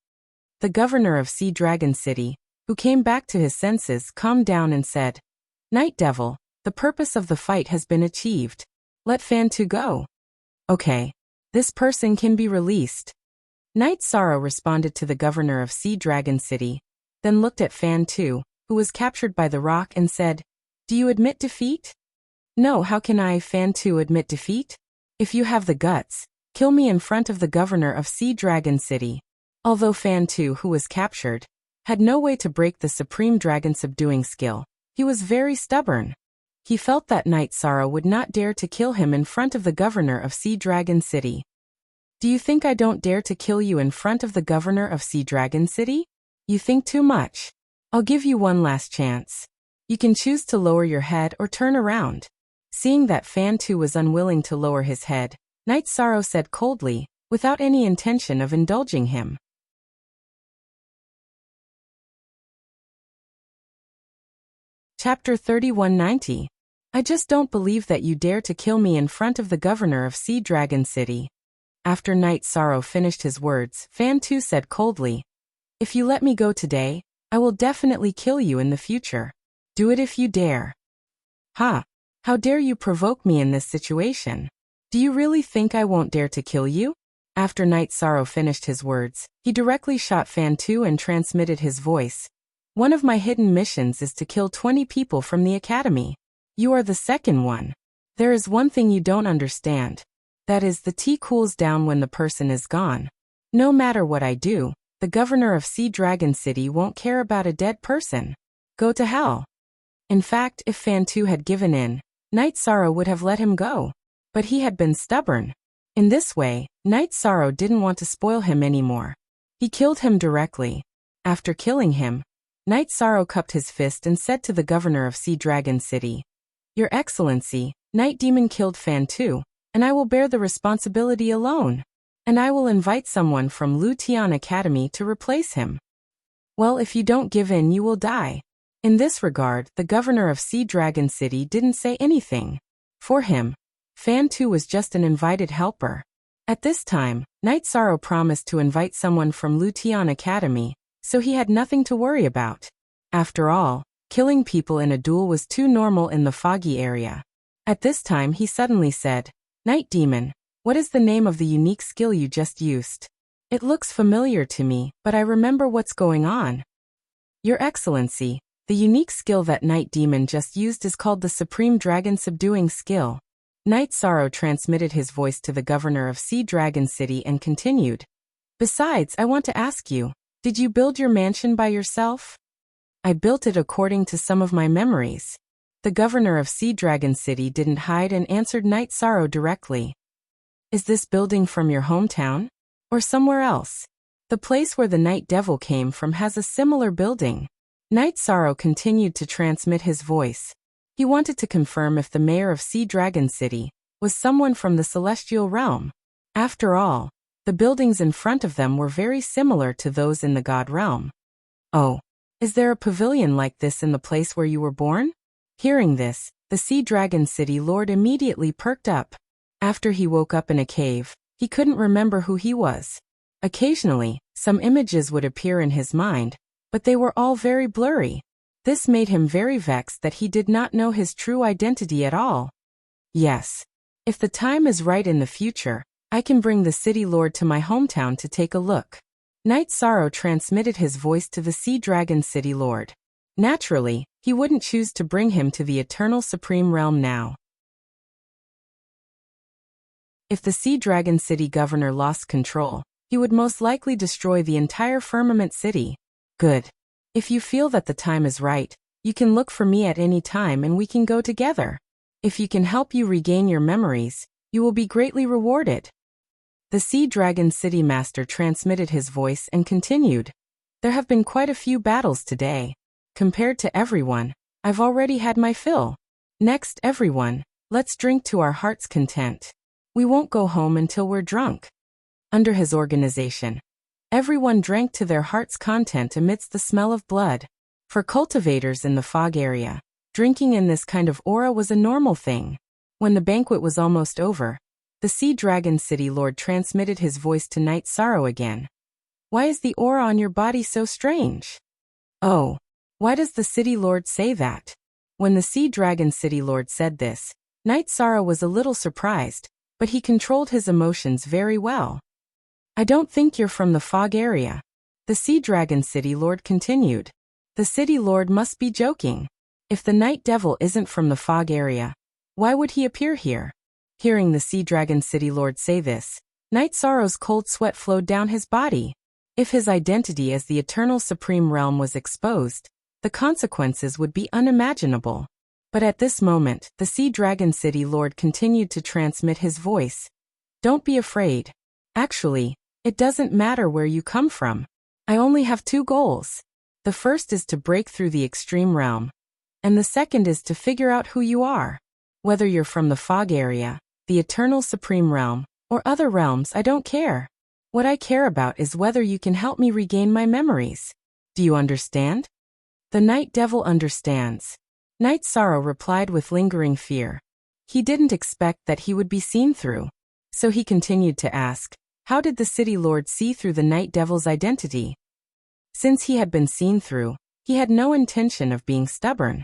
The governor of Sea Dragon City, who came back to his senses, calmed down and said, Night Devil, the purpose of the fight has been achieved. Let Fan Tu go. Okay. This person can be released. Night Sorrow responded to the governor of Sea Dragon City, then looked at Fan Tu, who was captured by the rock, and said, Do you admit defeat? No, how can I, Fan Tu, admit defeat? If you have the guts, kill me in front of the governor of Sea Dragon City. Although Fan Tu, who was captured, had no way to break the supreme dragon subduing skill, he was very stubborn. He felt that Night Sorrow would not dare to kill him in front of the governor of Sea Dragon City. Do you think I don't dare to kill you in front of the governor of Sea Dragon City? You think too much. I'll give you one last chance. You can choose to lower your head or turn around. Seeing that Fan Tu was unwilling to lower his head, Night Sorrow said coldly, without any intention of indulging him. Chapter 3190. I just don't believe that you dare to kill me in front of the governor of Sea Dragon City. After Night Sorrow finished his words, Fan Tu said coldly, If you let me go today, I will definitely kill you in the future. Do it if you dare. Ha! How dare you provoke me in this situation? Do you really think I won't dare to kill you? After Night Sorrow finished his words, he directly shot Fan Tu and transmitted his voice. One of my hidden missions is to kill 20 people from the academy. You are the second one. There is one thing you don't understand. That is, the tea cools down when the person is gone. No matter what I do, the governor of Sea Dragon City won't care about a dead person. Go to hell. In fact, if Fan Tu had given in, Night Sorrow would have let him go. But he had been stubborn. In this way, Night Sorrow didn't want to spoil him anymore. He killed him directly. After killing him, Night Sorrow cupped his fist and said to the governor of Sea Dragon City, Your Excellency, Night Demon killed Fan Tu, and I will bear the responsibility alone. And I will invite someone from Lu Tian Academy to replace him. Well, if you don't give in, you will die. In this regard, the governor of Sea Dragon City didn't say anything. For him, Fan Tu was just an invited helper. At this time, Night Sorrow promised to invite someone from Lu Tian Academy, so he had nothing to worry about. After all, killing people in a duel was too normal in the foggy area. At this time he suddenly said, Night Demon, what is the name of the unique skill you just used? It looks familiar to me, but I remember what's going on. Your Excellency, the unique skill that Night Demon just used is called the Supreme Dragon Subduing Skill. Night Sorrow transmitted his voice to the governor of Sea Dragon City and continued. Besides, I want to ask you, did you build your mansion by yourself? I built it according to some of my memories. The governor of Sea Dragon City didn't hide and answered Night Sorrow directly. Is this building from your hometown? Or somewhere else? The place where the Night Devil came from has a similar building. Night Sorrow continued to transmit his voice. He wanted to confirm if the mayor of Sea Dragon City was someone from the celestial realm. After all, the buildings in front of them were very similar to those in the god realm. Oh, is there a pavilion like this in the place where you were born? Hearing this, the Sea Dragon City Lord immediately perked up. After he woke up in a cave, he couldn't remember who he was. Occasionally, some images would appear in his mind, but they were all very blurry. This made him very vexed that he did not know his true identity at all. Yes. If the time is right in the future, I can bring the City Lord to my hometown to take a look. Night Sorrow transmitted his voice to the Sea Dragon City Lord. Naturally, he wouldn't choose to bring him to the Eternal Supreme Realm now. If the Sea Dragon City governor lost control, he would most likely destroy the entire Firmament City. Good. If you feel that the time is right, you can look for me at any time and we can go together. If you can help you regain your memories, you will be greatly rewarded. The Sea Dragon City Master transmitted his voice and continued. There have been quite a few battles today. Compared to everyone, I've already had my fill. Next, everyone, let's drink to our heart's content. We won't go home until we're drunk. Under his organization, Everyone drank to their heart's content amidst the smell of blood. For cultivators in the fog area, drinking in this kind of aura was a normal thing. When the banquet was almost over, the Sea Dragon City Lord transmitted his voice to Night Sorrow again. Why is the aura on your body so strange? Oh, why does the City Lord say that? When the Sea Dragon City Lord said this, Night Sorrow was a little surprised, but he controlled his emotions very well. I don't think you're from the fog area. The Sea Dragon City Lord continued. The City Lord must be joking. If the Night Devil isn't from the fog area, why would he appear here? Hearing the Sea Dragon City Lord say this, Night Sorrow's cold sweat flowed down his body. If his identity as the Eternal Supreme Realm was exposed, the consequences would be unimaginable. But at this moment, the Sea Dragon City Lord continued to transmit his voice. Don't be afraid. Actually, it doesn't matter where you come from. I only have two goals. The first is to break through the extreme realm, and the second is to figure out who you are. Whether you're from the fog area, the Eternal Supreme Realm, or other realms, I don't care. What I care about is whether you can help me regain my memories. Do you understand? The Night Devil understands. Night Sorrow replied with lingering fear. He didn't expect that he would be seen through. So he continued to ask, how did the City Lord see through the Night Devil's identity? Since he had been seen through, he had no intention of being stubborn.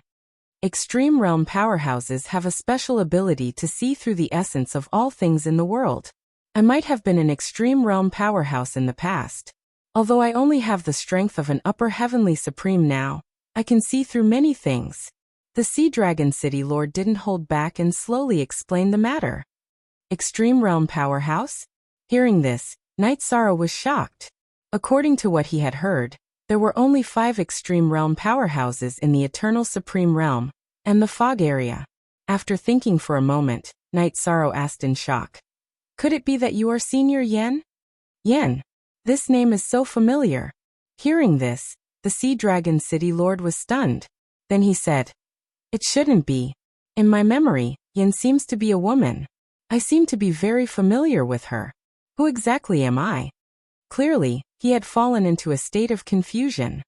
Extreme realm powerhouses have a special ability to see through the essence of all things in the world. I might have been an extreme realm powerhouse in the past. Although I only have the strength of an upper heavenly supreme now, I can see through many things. The Sea Dragon City Lord didn't hold back and slowly explained the matter. Extreme realm powerhouse? Hearing this, Night Sorrow was shocked. According to what he had heard, there were only 5 extreme realm powerhouses in the Eternal Supreme Realm, and the fog area. After thinking for a moment, Night Sorrow asked in shock. Could it be that you are Senior Yen? Yen. This name is so familiar. Hearing this, the Sea Dragon City Lord was stunned. Then he said, it shouldn't be. In my memory, Yen seems to be a woman. I seem to be very familiar with her. Who exactly am I? Clearly, he had fallen into a state of confusion.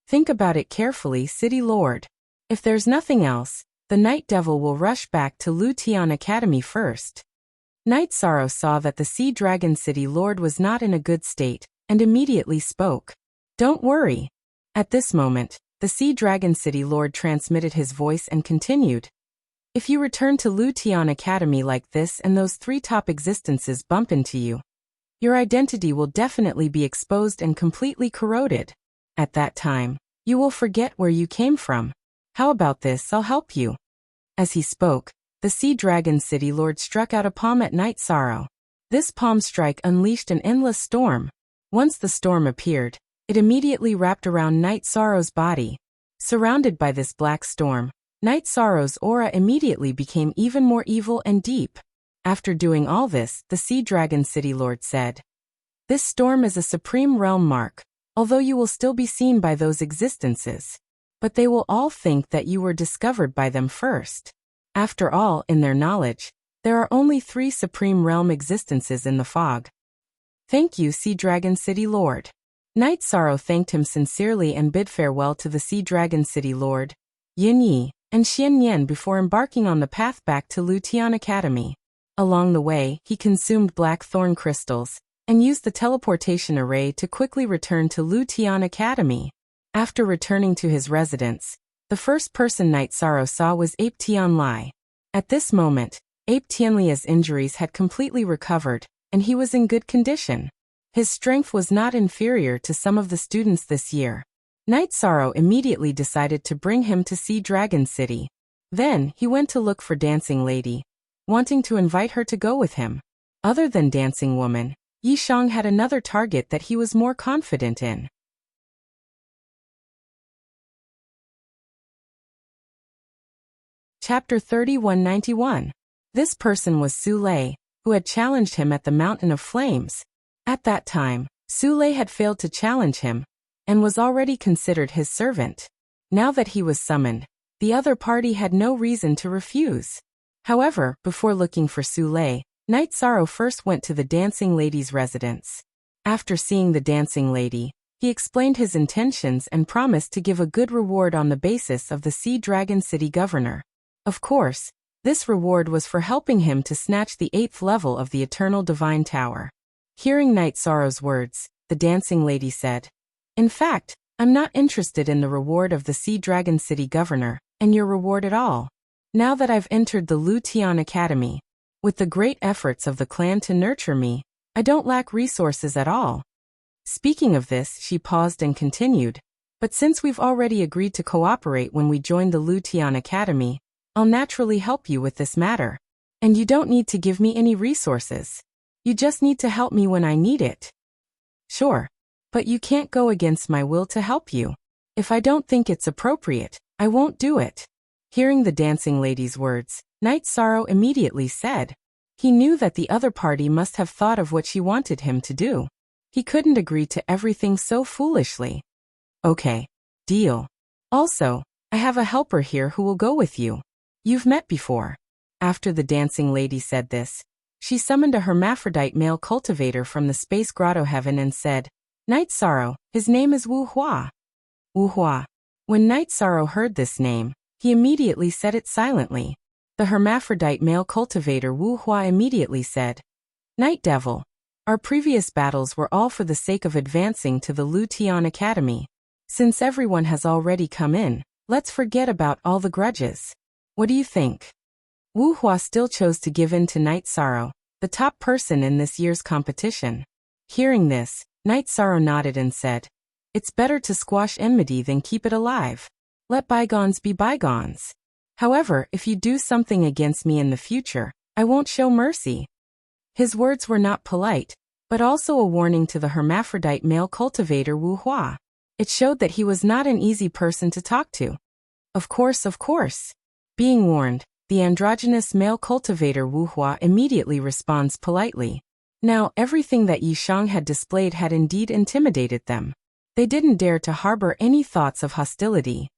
Think about it carefully, City Lord. If there's nothing else, the Night Devil will rush back to Lutian Academy first. Night Sorrow saw that the Sea Dragon City Lord was not in a good state, and immediately spoke. Don't worry. At this moment, the Sea Dragon City Lord transmitted his voice and continued. If you return to Lutian Academy like this and those 3 top existences bump into you, your identity will definitely be exposed and completely corroded. At that time, you will forget where you came from. How about this? I'll help you. As he spoke, the Sea Dragon City Lord struck out a palm at Night Sorrow. This palm strike unleashed an endless storm. Once the storm appeared, it immediately wrapped around Night Sorrow's body. Surrounded by this black storm, Night Sorrow's aura immediately became even more evil and deep. After doing all this, the Sea Dragon City Lord said, this storm is a supreme realm mark, although you will still be seen by those existences. But they will all think that you were discovered by them first. After all, in their knowledge, there are only 3 supreme realm existences in the fog. Thank you, Sea Dragon City Lord. Night Sorrow thanked him sincerely and bid farewell to the Sea Dragon City Lord, Yin Yi, and Xian Yan before embarking on the path back to Lutian Academy. Along the way, he consumed black thorn crystals, and used the teleportation array to quickly return to Lutian Academy. After returning to his residence, the first person Night Sorrow saw was Ape Tianlai. At this moment, Ape Tianlia's injuries had completely recovered, and he was in good condition. His strength was not inferior to some of the students this year. Night Sorrow immediately decided to bring him to Sea Dragon City. Then, he went to look for Dancing Lady, wanting to invite her to go with him. Other than Dancing Woman, Yi Shang had another target that he was more confident in. Chapter 3191. This person was Su Lei, who had challenged him at the Mountain of Flames. At that time, Su Lei had failed to challenge him, and was already considered his servant. Now that he was summoned, the other party had no reason to refuse. However, before looking for Su Lei, Night Sorrow first went to the dancing lady's residence. After seeing the dancing lady, he explained his intentions and promised to give a good reward on the basis of the Sea Dragon City governor. Of course, this reward was for helping him to snatch the 8th level of the Eternal Divine Tower. Hearing Night Sorrow's words, the dancing lady said, "In fact, I'm not interested in the reward of the Sea Dragon City governor, and your reward at all. Now that I've entered the Lu Tian Academy, with the great efforts of the clan to nurture me, I don't lack resources at all." Speaking of this, she paused and continued, "But since we've already agreed to cooperate when we joined the Lu Tian Academy, I'll naturally help you with this matter. And you don't need to give me any resources. You just need to help me when I need it." "Sure. But you can't go against my will to help you. If I don't think it's appropriate, I won't do it." Hearing the dancing lady's words, Night Sorrow immediately said. He knew that the other party must have thought of what she wanted him to do. He couldn't agree to everything so foolishly. "Okay. Deal. Also, I have a helper here who will go with you. You've met before." After the dancing lady said this, she summoned a hermaphrodite male cultivator from the space grotto heaven and said, "Night Sorrow, his name is Wu Hua." Wu Hua. When Night Sorrow heard this name, he immediately said it silently. The hermaphrodite male cultivator Wu Hua immediately said, "Night Devil, our previous battles were all for the sake of advancing to the Lu Tian Academy. Since everyone has already come in, let's forget about all the grudges. What do you think?" Wu Hua still chose to give in to Night Sorrow, the top person in this year's competition. Hearing this, Night Sorrow nodded and said, "It's better to squash enmity than keep it alive. Let bygones be bygones. However, if you do something against me in the future, I won't show mercy." His words were not polite, but also a warning to the hermaphrodite male cultivator Wu Hua. It showed that he was not an easy person to talk to. Of course. Being warned, the androgynous male cultivator Wu Hua immediately responds politely. Now, everything that Yishang had displayed had indeed intimidated them. They didn't dare to harbor any thoughts of hostility.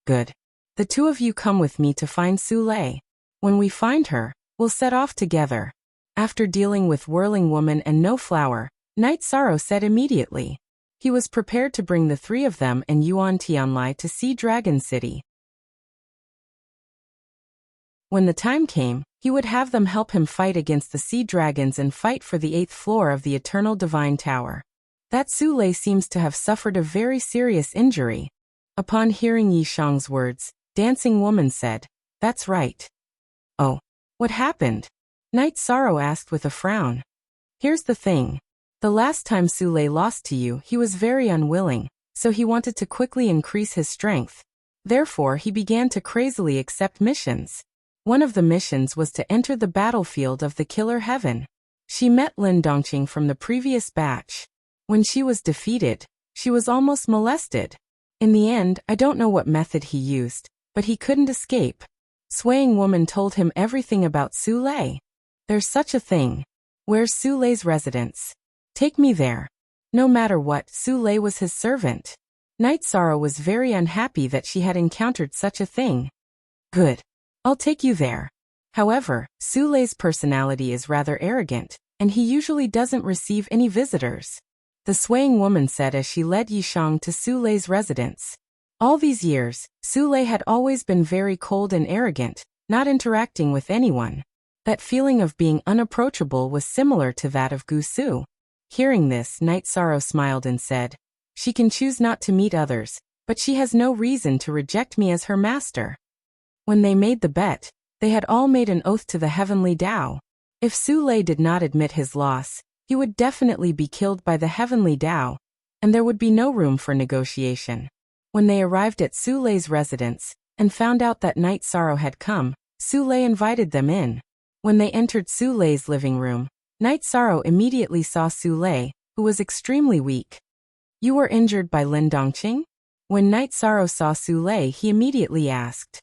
"Good. The two of you come with me to find Su Lei. When we find her, we'll set off together." After dealing with Whirling Woman and No Flower, Night Sorrow said immediately. He was prepared to bring the three of them and Yuan Tianlai to Sea Dragon City. When the time came, he would have them help him fight against the sea dragons and fight for the 8th floor of the Eternal Divine Tower. That Su Lei seems to have suffered a very serious injury. Upon hearing Yishang's words, Dancing Woman said, "That's right." "Oh, what happened?" Night Sorrow asked with a frown. "Here's the thing. The last time Su Lei lost to you, he was very unwilling, so he wanted to quickly increase his strength. Therefore, he began to crazily accept missions. One of the missions was to enter the battlefield of the Killer Heaven. She met Lin Dongqing from the previous batch. When she was defeated, she was almost molested. In the end, I don't know what method he used, but he couldn't escape. Swaying Woman told him everything about Su Lei. There's such a thing. Where's Su Lei's residence? Take me there." No matter what, Su Lei was his servant. Night Sorrow was very unhappy that she had encountered such a thing. "Good. I'll take you there. However, Su Lei's personality is rather arrogant, and he usually doesn't receive any visitors," the Swaying Woman said as she led Yishang to Su Lei's residence. All these years, Su Lei had always been very cold and arrogant, not interacting with anyone. That feeling of being unapproachable was similar to that of Gu Su. Hearing this, Night Sorrow smiled and said, "She can choose not to meet others, but she has no reason to reject me as her master." When they made the bet, they had all made an oath to the Heavenly Tao. If Su Lei did not admit his loss, he would definitely be killed by the Heavenly Tao, and there would be no room for negotiation. When they arrived at Su Lei's residence, and found out that Night Sorrow had come, Su Lei invited them in. When they entered Su Lei's living room, Night Sorrow immediately saw Su Lei, who was extremely weak. "You were injured by Lin Dongqing?" When Night Sorrow saw Su Lei, he immediately asked.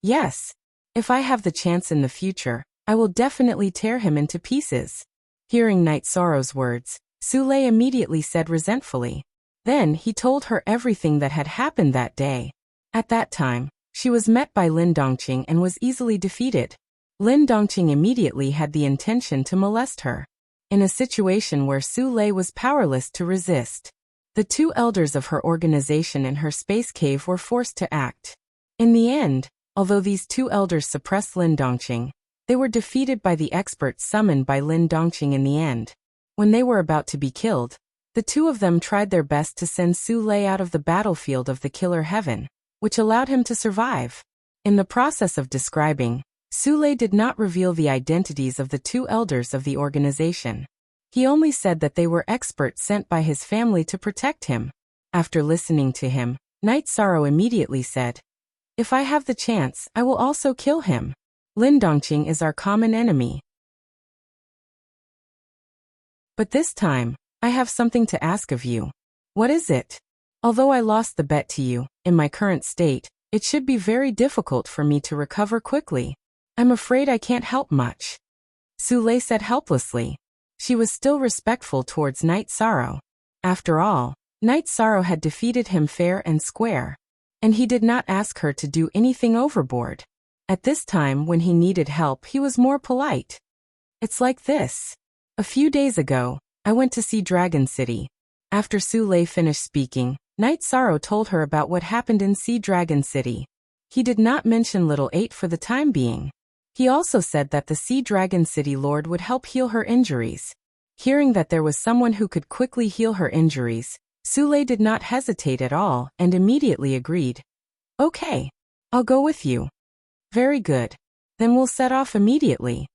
"Yes. If I have the chance in the future, I will definitely tear him into pieces." Hearing Night Sorrow's words, Su Lei immediately said resentfully. Then he told her everything that had happened that day. At that time, she was met by Lin Dongqing and was easily defeated. Lin Dongqing immediately had the intention to molest her. In a situation where Su Lei was powerless to resist, the two elders of her organization in her space cave were forced to act. In the end, although these two elders suppressed Lin Dongqing, they were defeated by the experts summoned by Lin Dongqing in the end. When they were about to be killed, the two of them tried their best to send Su Lei out of the battlefield of the killer heaven, which allowed him to survive. In the process of describing, Su Lei did not reveal the identities of the two elders of the organization. He only said that they were experts sent by his family to protect him. After listening to him, Night Sorrow immediately said, "If I have the chance, I will also kill him. Lin Dongqing is our common enemy. But this time, I have something to ask of you." "What is it?" "Although I lost the bet to you, in my current state, it should be very difficult for me to recover quickly. I'm afraid I can't help much," Su Lei said helplessly. She was still respectful towards Night Sorrow. After all, Night Sorrow had defeated him fair and square, and he did not ask her to do anything overboard. At this time when he needed help, he was more polite. "It's like this. A few days ago, I went to see Dragon City." After Su Lei finished speaking, Night Sorrow told her about what happened in Sea Dragon City. He did not mention Little 8 for the time being. He also said that the Sea Dragon City Lord would help heal her injuries. Hearing that there was someone who could quickly heal her injuries, Su Lei did not hesitate at all and immediately agreed. "Okay, I'll go with you." "Very good. Then we'll set off immediately."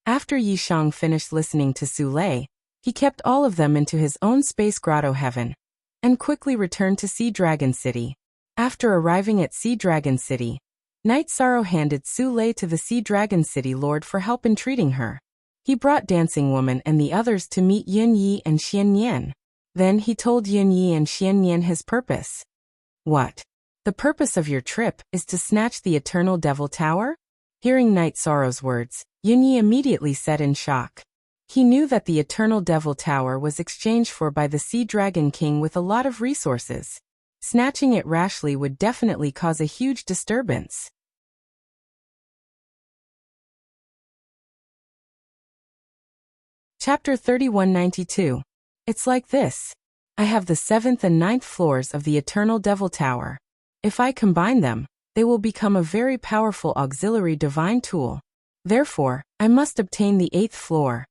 After Yi Shang finished listening to Su Lei, he kept all of them into his own space grotto heaven, and quickly returned to Sea Dragon City. After arriving at Sea Dragon City, Night Sorrow handed Su Lei to the Sea Dragon City Lord for help in treating her. He brought Dancing Woman and the others to meet Yin Yi and Xian Yan. Then he told Yin Yi and Xian Yan his purpose. "What? The purpose of your trip is to snatch the Eternal Devil Tower?" Hearing Night Sorrow's words, Yin Yi immediately said in shock. He knew that the Eternal Devil Tower was exchanged for by the Sea Dragon King with a lot of resources. Snatching it rashly would definitely cause a huge disturbance. Chapter 3192. It's like this. I have the 7th and 9th floors of the Eternal Devil Tower. If I combine them, they will become a very powerful auxiliary divine tool. Therefore, I must obtain the 8th floor.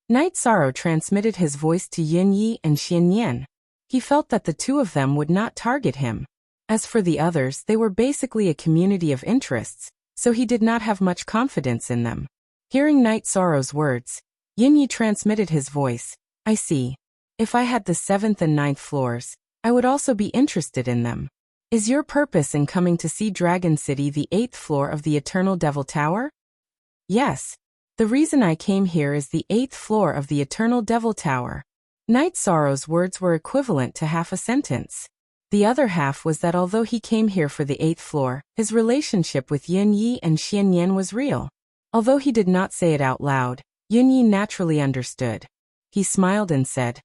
Night Sorrow transmitted his voice to Yin Yi and Xian Yan. He felt that the two of them would not target him. As for the others, they were basically a community of interests, so he did not have much confidence in them. Hearing Night Sorrow's words, Yin Yi transmitted his voice. "I see. If I had the 7th and 9th floors, I would also be interested in them. Is your purpose in coming to see Dragon City the 8th floor of the Eternal Devil Tower?" "Yes. The reason I came here is the 8th floor of the Eternal Devil Tower." Night Sorrow's words were equivalent to half a sentence. The other half was that although he came here for the 8th floor, his relationship with Yin Yi and Xian Yan was real. Although he did not say it out loud, Yin Yi naturally understood. He smiled and said,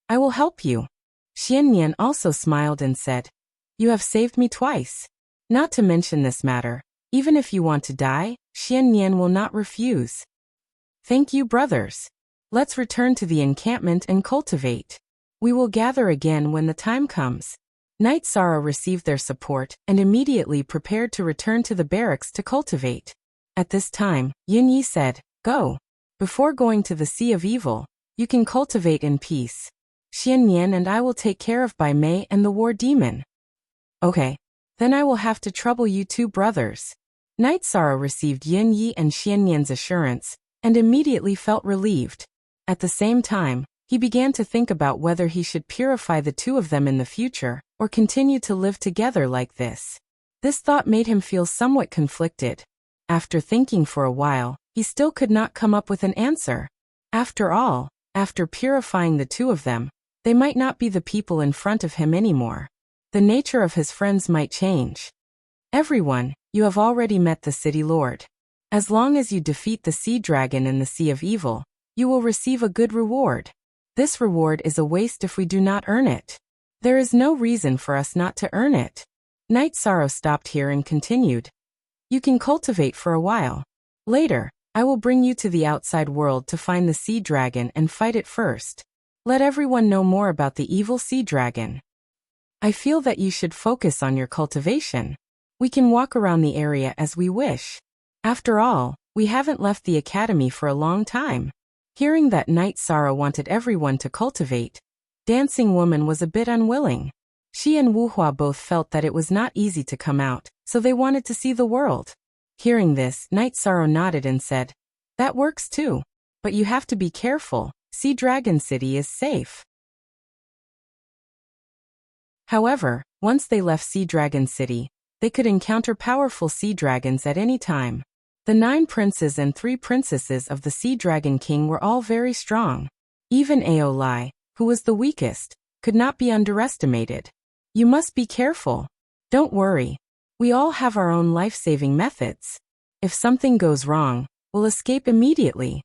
"I will help you." Xian Yan also smiled and said, "You have saved me twice. Not to mention this matter, even if you want to die, Xian Yan will not refuse." "Thank you, brothers. Let's return to the encampment and cultivate. We will gather again when the time comes." Night Sorrow received their support and immediately prepared to return to the barracks to cultivate. At this time, Yin Yi said, "Go. Before going to the Sea of Evil, you can cultivate in peace. Xian Yan and I will take care of Bai Mei and the War Demon." "Okay. Then I will have to trouble you two brothers." Night Sorrow received Yin Yi and Xian Yan's assurance, and immediately felt relieved. At the same time, he began to think about whether he should purify the two of them in the future, or continue to live together like this. This thought made him feel somewhat conflicted. After thinking for a while, he still could not come up with an answer. After all, after purifying the two of them, they might not be the people in front of him anymore. The nature of his friends might change. "Everyone, you have already met the City Lord. As long as you defeat the Sea Dragon in the Sea of Evil, you will receive a good reward. This reward is a waste if we do not earn it. There is no reason for us not to earn it." Night Sorrow stopped here and continued. "You can cultivate for a while. Later, I will bring you to the outside world to find the sea dragon and fight it first. Let everyone know more about the evil sea dragon. I feel that you should focus on your cultivation. We can walk around the area as we wish. After all, we haven't left the academy for a long time. Hearing that Night Sorrow wanted everyone to cultivate, Dancing Woman was a bit unwilling. She and Wuhua both felt that it was not easy to come out, so they wanted to see the world. Hearing this, Night Sorrow nodded and said, "That works too. But you have to be careful. Sea Dragon City is safe." However, once they left Sea Dragon City, they could encounter powerful sea dragons at any time. The 9 princes and 3 princesses of the Sea Dragon King were all very strong. Even Aolai, who was the weakest, could not be underestimated. You must be careful. Don't worry. We all have our own life-saving methods. If something goes wrong, we'll escape immediately.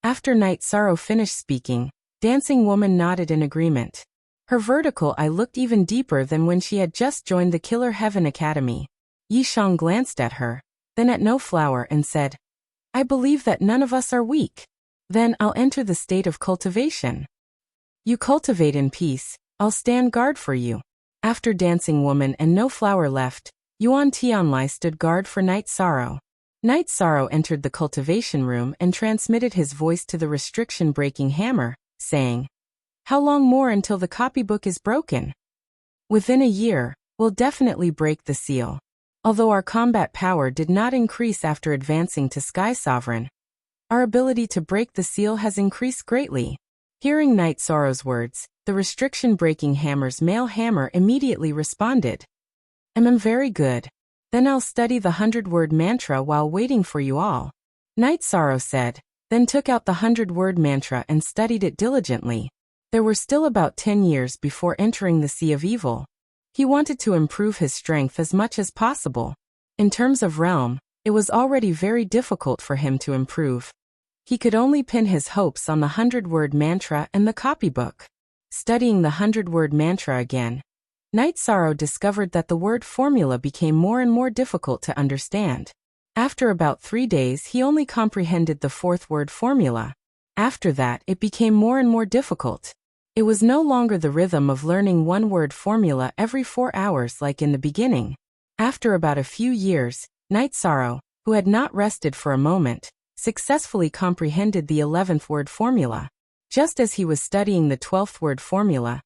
After Night Sorrow finished speaking, Dancing Woman nodded in agreement. Her vertical eye looked even deeper than when she had just joined the Killer Heaven Academy. Yishang glanced at her, then at No Flower and said, "I believe that none of us are weak. Then I'll enter the state of cultivation. You cultivate in peace, I'll stand guard for you." After Dancing Woman and No Flower left, Yuan Tianlai stood guard for Night Sorrow. Night Sorrow entered the cultivation room and transmitted his voice to the restriction-breaking hammer, saying, "How long more until the copybook is broken?" "Within a year, we'll definitely break the seal." Although our combat power did not increase after advancing to Sky Sovereign, our ability to break the seal has increased greatly. Hearing Night Sorrow's words, the restriction-breaking hammer's male hammer immediately responded, Very good. Then I'll study the 100-word mantra while waiting for you all." Night Sorrow said, then took out the 100-word mantra and studied it diligently. There were still about 10 years before entering the Sea of Evil. He wanted to improve his strength as much as possible. In terms of realm, it was already very difficult for him to improve. He could only pin his hopes on the 100-word mantra and the copybook. Studying the 100-word mantra again, Night Sorrow discovered that the word formula became more and more difficult to understand. After about 3 days, he only comprehended the 4th word formula. After that, it became more and more difficult. It was no longer the rhythm of learning one-word formula every 4 hours like in the beginning. After about a few years, Night Sorrow, who had not rested for a moment, successfully comprehended the 11th word formula. Just as he was studying the 12th word formula,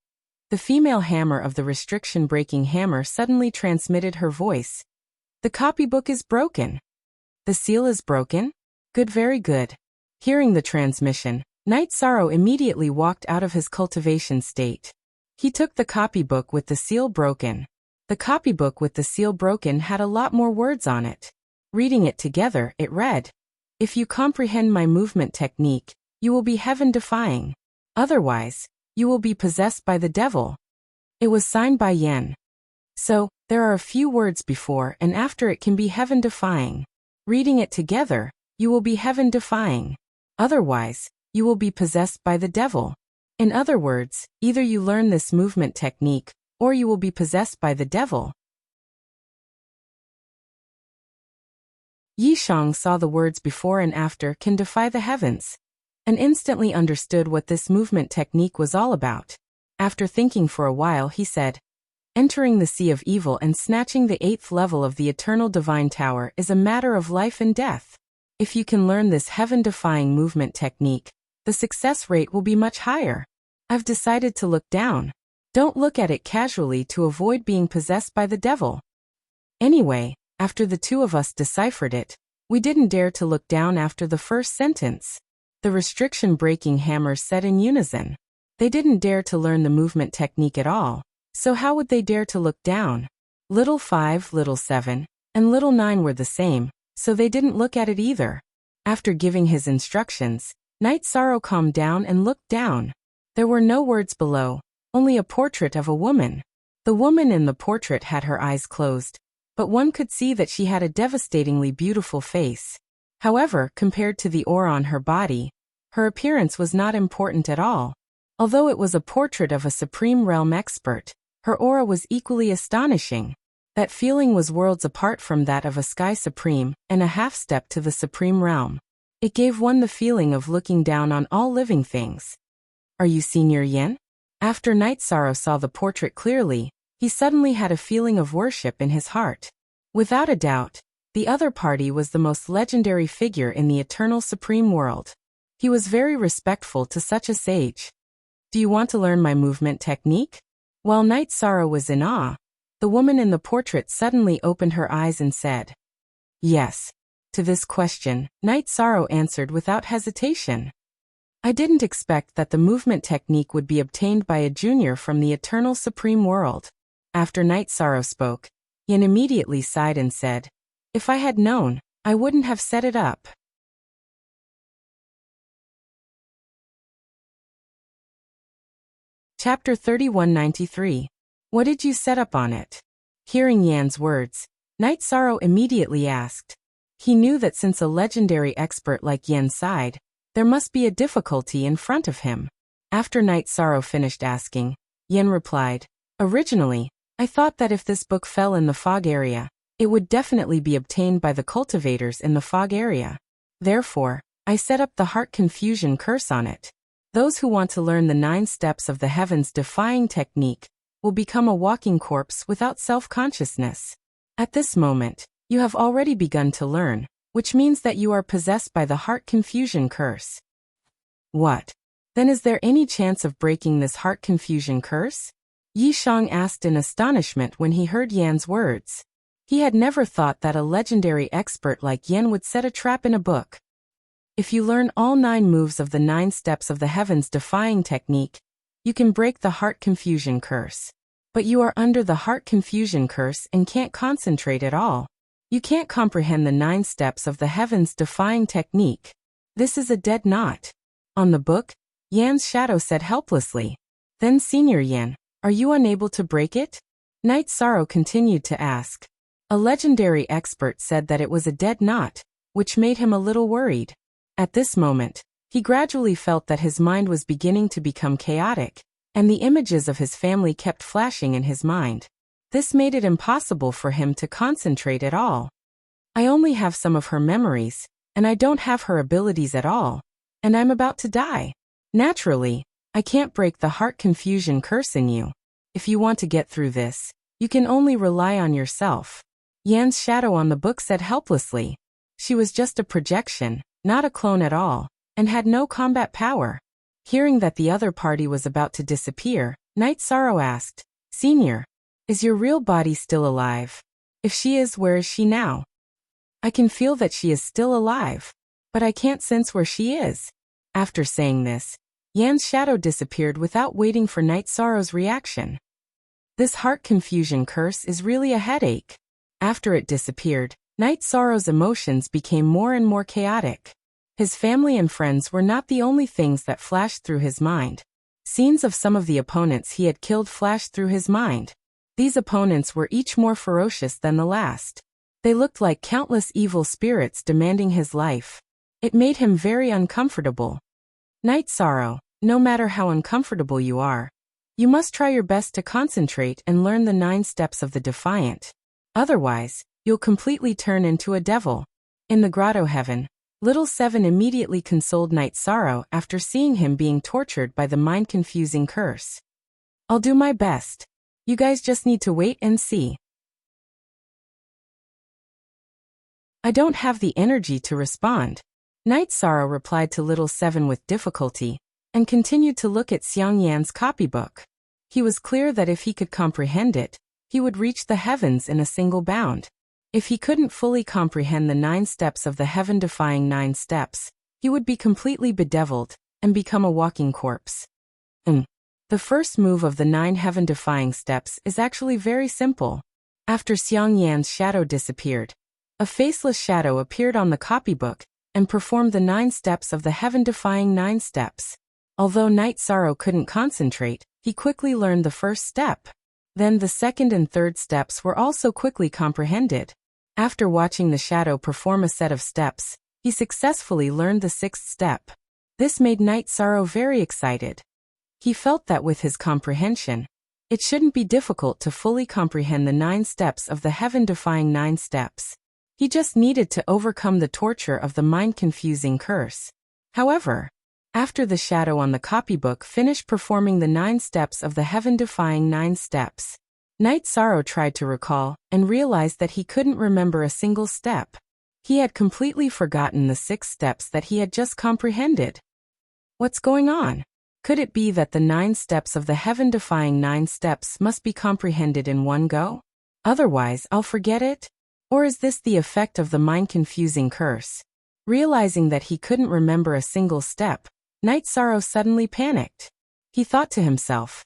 the female hammer of the restriction-breaking hammer suddenly transmitted her voice. "The copybook is broken." "The seal is broken?" "Good, very good." Hearing the transmission, Night Sorrow immediately walked out of his cultivation state. He took the copybook with the seal broken. The copybook with the seal broken had a lot more words on it. Reading it together, it read, "If you comprehend my movement technique, you will be heaven-defying. Otherwise, you will be possessed by the devil." It was signed by Yen. So, there are a few words before and after it can be heaven-defying. Reading it together, you will be heaven-defying. Otherwise, you will be possessed by the devil. In other words, either you learn this movement technique, or you will be possessed by the devil. Yishang saw the words before and after can defy the heavens, and instantly understood what this movement technique was all about. After thinking for a while, he said, "Entering the Sea of Evil and snatching the 8th level of the Eternal Divine Tower is a matter of life and death. If you can learn this heaven-defying movement technique, the success rate will be much higher. I've decided to look down. Don't look at it casually to avoid being possessed by the devil." Anyway, after the 2 of us deciphered it, we didn't dare to look down after the first sentence. The restriction-breaking hammers said in unison. They didn't dare to learn the movement technique at all, so how would they dare to look down? Little 5, little 7, and little 9 were the same, so they didn't look at it either. After giving his instructions, Night Sorrow calmed down and looked down. There were no words below, only a portrait of a woman. The woman in the portrait had her eyes closed, but one could see that she had a devastatingly beautiful face. However, compared to the aura on her body, her appearance was not important at all. Although it was a portrait of a Supreme Realm expert, her aura was equally astonishing. That feeling was worlds apart from that of a Sky Supreme and a half-step to the Supreme Realm. It gave one the feeling of looking down on all living things. Are you Senior Yen? After Night Sorrow saw the portrait clearly, he suddenly had a feeling of worship in his heart. Without a doubt, the other party was the most legendary figure in the eternal supreme world. He was very respectful to such a sage. Do you want to learn my movement technique? While Night Sorrow was in awe, the woman in the portrait suddenly opened her eyes and said, "Yes." To this question, Night Sorrow answered without hesitation. I didn't expect that the movement technique would be obtained by a junior from the eternal supreme world. After Night Sorrow spoke, Yin immediately sighed and said, "If I had known, I wouldn't have set it up." Chapter 3193. What did you set up on it? Hearing Yan's words, Night Sorrow immediately asked. He knew that since a legendary expert like Yen sighed, there must be a difficulty in front of him. After Night Sorrow finished asking, Yen replied, "Originally, I thought that if this book fell in the fog area, it would definitely be obtained by the cultivators in the fog area. Therefore, I set up the heart confusion curse on it. Those who want to learn the 9 steps of the heavens defying technique will become a walking corpse without self-consciousness. At this moment, you have already begun to learn, which means that you are possessed by the heart confusion curse." What? Then is there any chance of breaking this heart confusion curse? Yi Shang asked in astonishment when he heard Yan's words. He had never thought that a legendary expert like Yan would set a trap in a book. If you learn all 9 moves of the 9 steps of the heavens defying technique, you can break the heart confusion curse. But you are under the heart confusion curse and can't concentrate at all. You can't comprehend the 9 steps of the heavens defying technique. This is a dead knot. On the book, Yan's shadow said helplessly. Then Senior Yan, are you unable to break it? Night Sorrow continued to ask. A legendary expert said that it was a dead knot, which made him a little worried. At this moment, he gradually felt that his mind was beginning to become chaotic, and the images of his family kept flashing in his mind. This made it impossible for him to concentrate at all. I only have some of her memories, and I don't have her abilities at all, and I'm about to die. Naturally, I can't break the heart confusion curse in you. If you want to get through this, you can only rely on yourself. Yan's shadow on the book said helplessly. She was just a projection, not a clone at all, and had no combat power. Hearing that the other party was about to disappear, Night Sorrow asked, "Senior, is your real body still alive? If she is, where is she now?" "I can feel that she is still alive, but I can't sense where she is." After saying this, Yan's shadow disappeared without waiting for Night Sorrow's reaction. This heart confusion curse is really a headache. After it disappeared, Night Sorrow's emotions became more and more chaotic. His family and friends were not the only things that flashed through his mind. Scenes of some of the opponents he had killed flashed through his mind. These opponents were each more ferocious than the last. They looked like countless evil spirits demanding his life. It made him very uncomfortable. Night Sorrow, no matter how uncomfortable you are, you must try your best to concentrate and learn the 9 steps of the Defiant. Otherwise, you'll completely turn into a devil. In the grotto heaven, Little Seven immediately consoled Night Sorrow after seeing him being tortured by the mind-confusing curse. "I'll do my best. You guys just need to wait and see." "I don't have the energy to respond," Night Sorrow replied to Little Seven with difficulty, and continued to look at Xiang Yan's copybook. He was clear that if he could comprehend it, he would reach the heavens in a single bound. If he couldn't fully comprehend the 9 steps of the heaven-defying 9 steps, he would be completely bedeviled and become a walking corpse. The first move of the 9 heaven-defying steps is actually very simple. After Xiang Yan's shadow disappeared, a faceless shadow appeared on the copybook and performed the 9 steps of the heaven-defying 9 steps. Although Night Sorrow couldn't concentrate, he quickly learned the first step. Then the second and third steps were also quickly comprehended. After watching the shadow perform a set of steps, he successfully learned the 6th step. This made Night Sorrow very excited. He felt that with his comprehension, it shouldn't be difficult to fully comprehend the 9 steps of the heaven-defying 9 steps. He just needed to overcome the torture of the mind-confusing curse. However, after the shadow on the copybook finished performing the 9 steps of the heaven-defying 9 steps, Night Sorrow tried to recall and realized that he couldn't remember a single step. He had completely forgotten the 6 steps that he had just comprehended. What's going on? Could it be that the 9 steps of the heaven-defying 9 steps must be comprehended in one go? Otherwise, I'll forget it? Or is this the effect of the mind-confusing curse? Realizing that he couldn't remember a single step, Night Sorrow suddenly panicked. He thought to himself,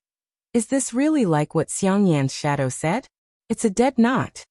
is this really like what Xiangyan's shadow said? It's a dead knot.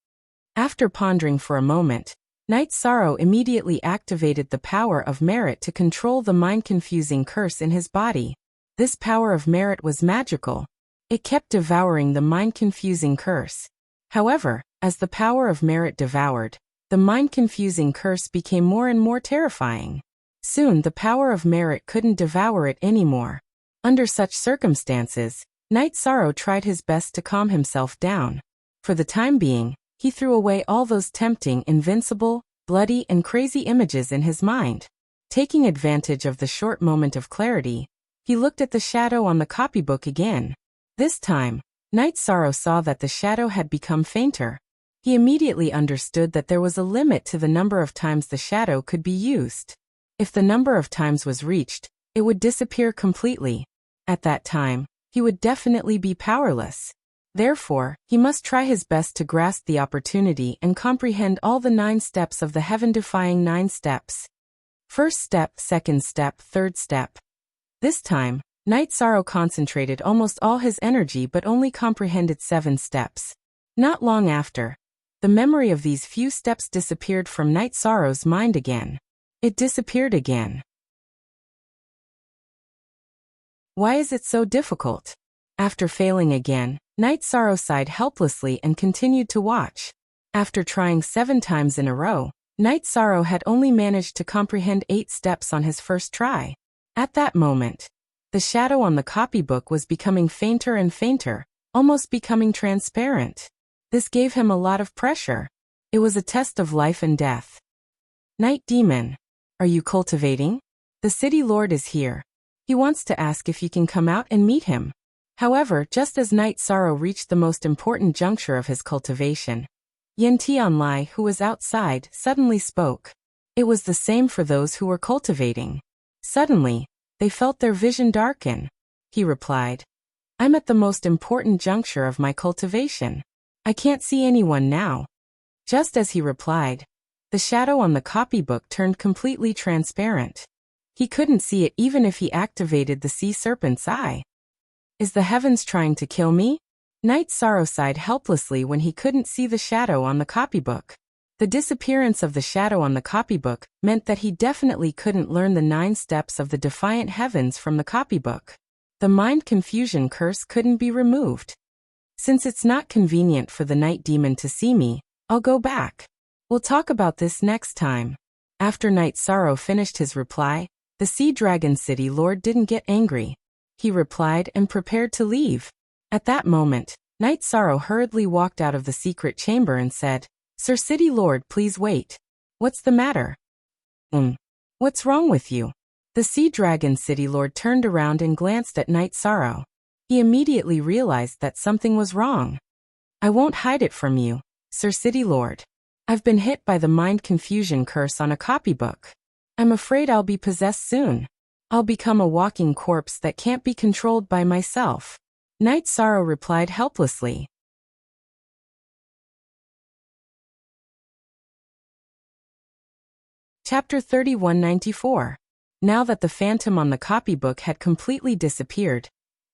After pondering for a moment, Night Sorrow immediately activated the power of merit to control the mind-confusing curse in his body. This power of merit was magical. It kept devouring the mind-confusing curse. However, as the power of merit devoured, the mind-confusing curse became more and more terrifying. Soon the power of merit couldn't devour it anymore. Under such circumstances, Night Sorrow tried his best to calm himself down. For the time being, he threw away all those tempting, invincible, bloody and crazy images in his mind. Taking advantage of the short moment of clarity, he looked at the shadow on the copybook again. This time, Night Sorrow saw that the shadow had become fainter. He immediately understood that there was a limit to the number of times the shadow could be used. If the number of times was reached, it would disappear completely. At that time, he would definitely be powerless. Therefore, he must try his best to grasp the opportunity and comprehend all the 9 steps of the heaven-defying 9 steps. First step, second step, third step. This time, Night Sorrow concentrated almost all his energy but only comprehended 7 steps. Not long after, the memory of these few steps disappeared from Night Sorrow's mind again. It disappeared again. Why is it so difficult? After failing again, Night Sorrow sighed helplessly and continued to watch. After trying 7 times in a row, Night Sorrow had only managed to comprehend 8 steps on his first try. At that moment, the shadow on the copybook was becoming fainter and fainter, almost becoming transparent. This gave him a lot of pressure. It was a test of life and death. Night Demon, are you cultivating? The City Lord is here. He wants to ask if you can come out and meet him. However, just as Night Sorrow reached the most important juncture of his cultivation, Yen Tianlai, who was outside, suddenly spoke. It was the same for those who were cultivating. Suddenly, they felt their vision darken. He replied, I'm at the most important juncture of my cultivation. I can't see anyone now. Just as he replied, the shadow on the copybook turned completely transparent. He couldn't see it even if he activated the sea serpent's eye. Is the heavens trying to kill me? Night Sorrow sighed helplessly when he couldn't see the shadow on the copybook. The disappearance of the shadow on the copybook meant that he definitely couldn't learn the 9 steps of the defiant heavens from the copybook. The mind confusion curse couldn't be removed. Since it's not convenient for the night demon to see me, I'll go back. We'll talk about this next time. After Night Sorrow finished his reply, the Sea Dragon City Lord didn't get angry. He replied and prepared to leave. At that moment, Night Sorrow hurriedly walked out of the secret chamber and said, Sir City Lord, please wait. What's the matter? What's wrong with you? The Sea Dragon City Lord turned around and glanced at Night Sorrow. He immediately realized that something was wrong. I won't hide it from you, Sir City Lord. I've been hit by the mind confusion curse on a copybook. I'm afraid I'll be possessed soon. I'll become a walking corpse that can't be controlled by myself. Night Sorrow replied helplessly. Chapter 3194. Now that the phantom on the copybook had completely disappeared,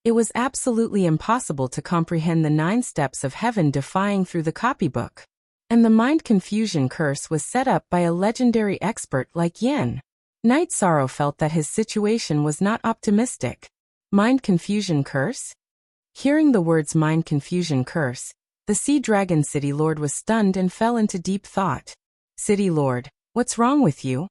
it was absolutely impossible to comprehend the 9 steps of heaven defying through the copybook. And the mind confusion curse was set up by a legendary expert like Yen. Night Sorrow felt that his situation was not optimistic. Mind confusion curse? Hearing the words mind confusion curse, the Sea Dragon City Lord was stunned and fell into deep thought. City Lord, what's wrong with you?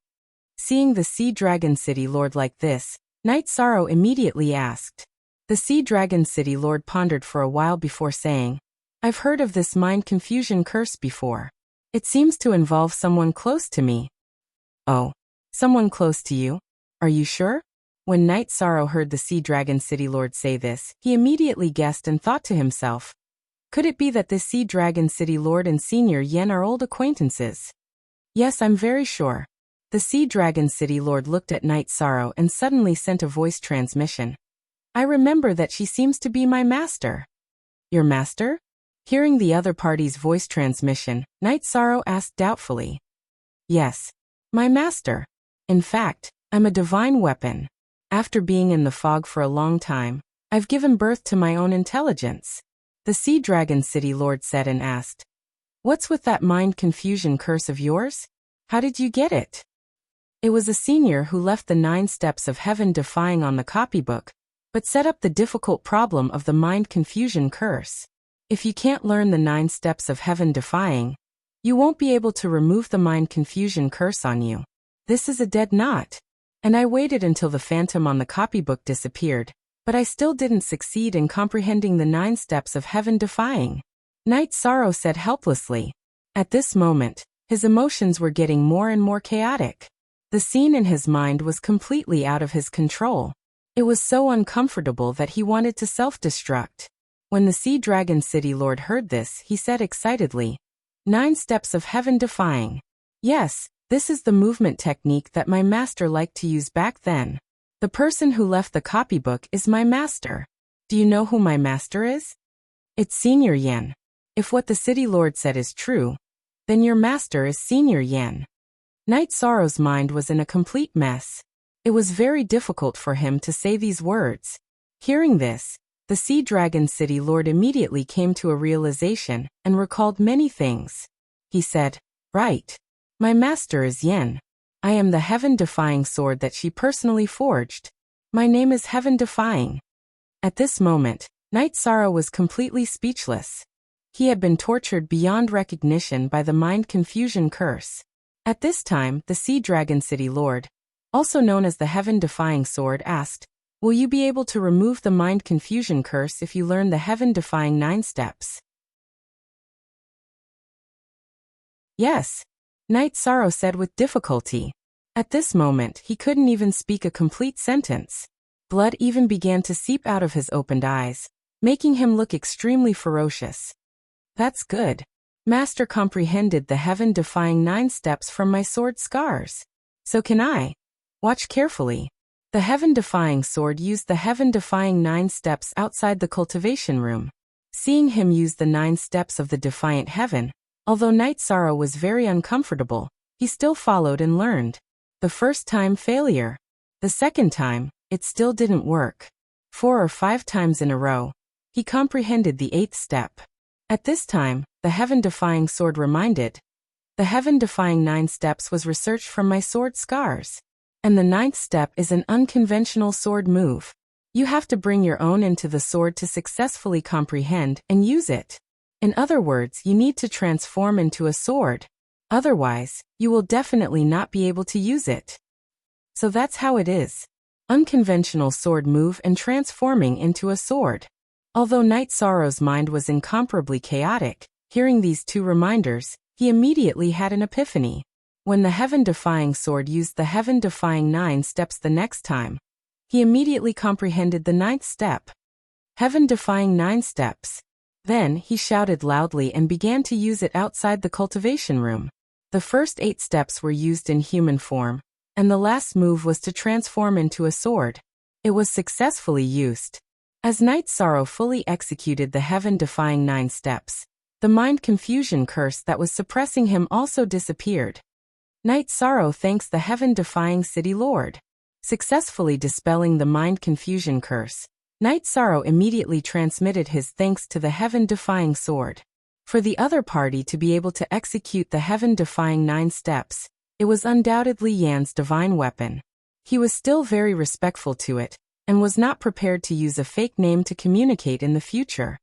Seeing the Sea Dragon City Lord like this, Night Sorrow immediately asked. The Sea Dragon City Lord pondered for a while before saying, I've heard of this mind confusion curse before. It seems to involve someone close to me. Oh, someone close to you? Are you sure? When Knight Sorrow heard the Sea Dragon City Lord say this, he immediately guessed and thought to himself, could it be that this Sea Dragon City Lord and Senior Yen are old acquaintances? Yes, I'm very sure. The Sea Dragon City Lord looked at Knight Sorrow and suddenly sent a voice transmission. I remember that she seems to be my master. Your master? Hearing the other party's voice transmission, Knight Sorrow asked doubtfully. Yes, my master. In fact, I'm a divine weapon. After being in the fog for a long time, I've given birth to my own intelligence. The Sea Dragon City Lord said and asked, what's with that mind confusion curse of yours? How did you get it? It was a senior who left the 9 steps of heaven defying on the copybook, but set up the difficult problem of the mind confusion curse. If you can't learn the 9 steps of heaven defying, you won't be able to remove the mind confusion curse on you. This is a dead knot. And I waited until the phantom on the copybook disappeared, but I still didn't succeed in comprehending the 9 steps of heaven defying. Knight Sorrow said helplessly. At this moment, his emotions were getting more and more chaotic. The scene in his mind was completely out of his control. It was so uncomfortable that he wanted to self-destruct. When the Sea Dragon City Lord heard this, he said excitedly, 9 steps of heaven defying. Yes, this is the movement technique that my master liked to use back then. The person who left the copybook is my master. Do you know who my master is? It's Senior Yen. If what the City Lord said is true, then your master is Senior Yen. Knight Sorrow's mind was in a complete mess. It was very difficult for him to say these words. Hearing this, the Sea Dragon City Lord immediately came to a realization and recalled many things. He said, right. My master is Yen. I am the heaven-defying sword that she personally forged. My name is Heaven-Defying. At this moment, Knight Sorrow was completely speechless. He had been tortured beyond recognition by the mind confusion curse. At this time, the Sea Dragon City Lord, also known as the Heaven-Defying Sword, asked, will you be able to remove the mind confusion curse if you learn the Heaven-Defying 9 steps? Yes. Knight Sorrow said with difficulty. At this moment, he couldn't even speak a complete sentence. Blood even began to seep out of his opened eyes, making him look extremely ferocious. That's good. Master comprehended the heaven-defying 9 steps from my sword scars. So can I. Watch carefully. The heaven-defying sword used the heaven-defying 9 steps outside the cultivation room. Seeing him use the 9 steps of the defiant heaven, although Knight Sorrow was very uncomfortable, he still followed and learned. The first time, failure. The second time, it still didn't work. 4 or 5 times in a row, he comprehended the 8th step. At this time, the heaven-defying sword reminded. The heaven-defying 9 steps was researched from my sword scars. And the 9th step is an unconventional sword move. You have to bring your own into the sword to successfully comprehend and use it. In other words, you need to transform into a sword. Otherwise, you will definitely not be able to use it. So that's how it is. Unconventional sword move and transforming into a sword. Although Knight Sorrow's mind was incomparably chaotic, hearing these 2 reminders, he immediately had an epiphany. When the heaven-defying sword used the heaven-defying 9 steps the next time, he immediately comprehended the 9th step. Heaven-defying 9 steps. Then, he shouted loudly and began to use it outside the cultivation room. The first 8 steps were used in human form, and the last move was to transform into a sword. It was successfully used. As Knight Sorrow fully executed the heaven-defying 9 steps, the mind confusion curse that was suppressing him also disappeared. Knight Sorrow thanks the heaven-defying City Lord. Successfully dispelling the mind confusion curse, Knight Sorrow immediately transmitted his thanks to the heaven-defying sword. For the other party to be able to execute the heaven-defying 9 steps, it was undoubtedly Yan's divine weapon. He was still very respectful to it, and was not prepared to use a fake name to communicate in the future.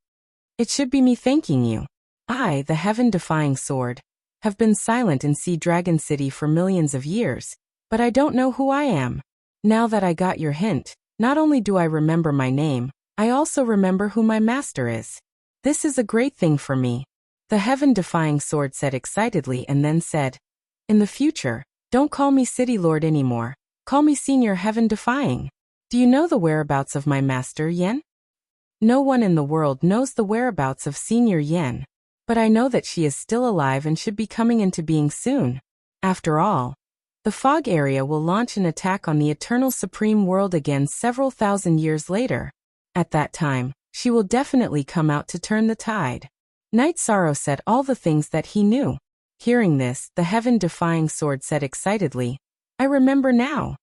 It should be me thanking you. I, the heaven-defying sword, have been silent in Sea Dragon City for millions of years, but I don't know who I am. Now that I got your hint, not only do I remember my name, I also remember who my master is. This is a great thing for me. The heaven-defying sword said excitedly and then said, "In the future, don't call me City Lord anymore. Call me Senior Heaven-Defying. Do you know the whereabouts of my master, Yen?" No one in the world knows the whereabouts of Senior Yen, but I know that she is still alive and should be coming into being soon. After all, the fog area will launch an attack on the Eternal Supreme World again several thousand years later. At that time, she will definitely come out to turn the tide. Night Sorrow said all the things that he knew. Hearing this, the heaven-defying sword said excitedly, "I remember now.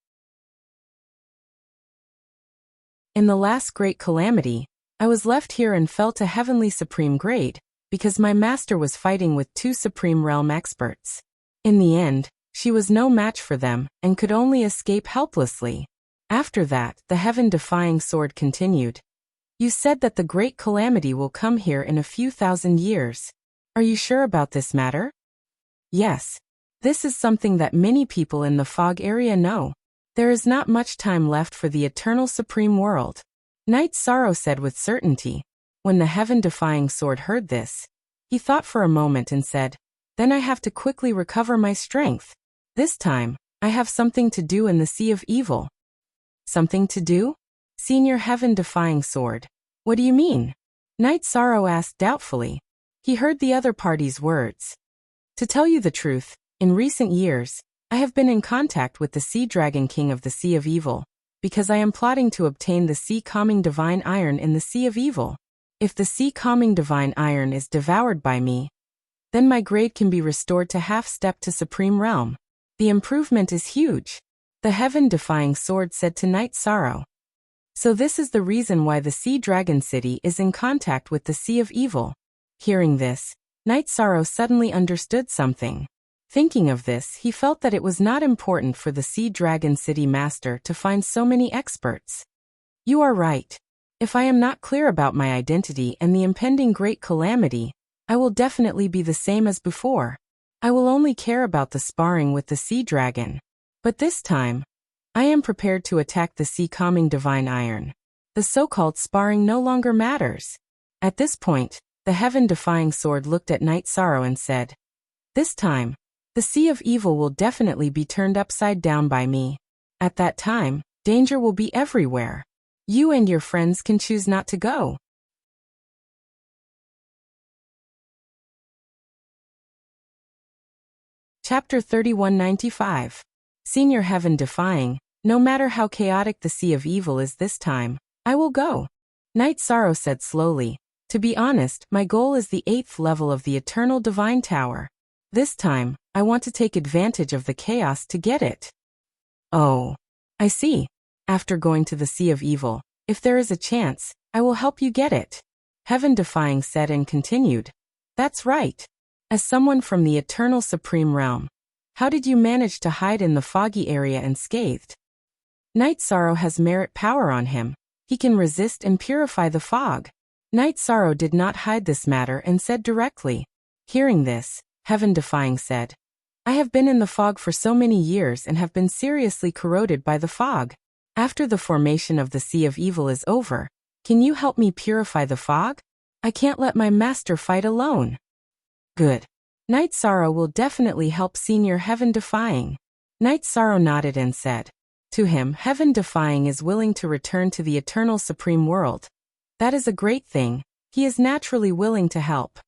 In the last great calamity, I was left here and fell to Heavenly Supreme Grade, because my master was fighting with 2 Supreme Realm experts. In the end, she was no match for them, and could only escape helplessly. After that, the heaven-defying sword continued. You said that the great calamity will come here in a few thousand years. Are you sure about this matter?" "Yes. This is something that many people in the fog area know. There is not much time left for the Eternal Supreme World," Night Sorrow said with certainty. When the heaven-defying sword heard this, he thought for a moment and said, "Then I have to quickly recover my strength. This time, I have something to do in the Sea of Evil." "Something to do?" Senior Heaven-Defying Sword. "What do you mean?" Night Sorrow asked doubtfully. He heard the other party's words. "To tell you the truth, in recent years, I have been in contact with the Sea Dragon King of the Sea of Evil, because I am plotting to obtain the Sea-Calming Divine Iron in the Sea of Evil. If the Sea-Calming Divine Iron is devoured by me, then my grade can be restored to half-step to Supreme Realm. The improvement is huge," the heaven-defying sword said to Night Sorrow. "So this is the reason why the Sea Dragon City is in contact with the Sea of Evil." Hearing this, Night Sorrow suddenly understood something. Thinking of this, he felt that it was not important for the Sea Dragon City Master to find so many experts. "You are right. If I am not clear about my identity and the impending great calamity, I will definitely be the same as before. I will only care about the sparring with the Sea Dragon. But this time, I am prepared to attack the Sea-Calming Divine Iron. The so-called sparring no longer matters." At this point, the heaven-defying sword looked at Night Sorrow and said, "This time, the Sea of Evil will definitely be turned upside down by me. At that time, danger will be everywhere. You and your friends can choose not to go." Chapter 3195. Senior Heaven-Defying. No matter how chaotic the Sea of Evil is this time, I will go. Night Sorrow said slowly, "To be honest, my goal is the 8th level of the Eternal Divine Tower. This time, I want to take advantage of the chaos to get it." "Oh, I see. After going to the Sea of Evil, if there is a chance, I will help you get it," Heaven-Defying said and continued. "That's right. As someone from the Eternal Supreme Realm, how did you manage to hide in the foggy area unscathed?" Night Sorrow has merit power on him. He can resist and purify the fog. Night Sorrow did not hide this matter and said directly. Hearing this, Heaven-Defying said, "I have been in the fog for so many years and have been seriously corroded by the fog. After the formation of the Sea of Evil is over, can you help me purify the fog? I can't let my master fight alone." "Good. Night Sorrow will definitely help Senior Heaven-Defying." Night Sorrow nodded and said, "To him, Heaven-Defying is willing to return to the Eternal Supreme World. That is a great thing. He is naturally willing to help."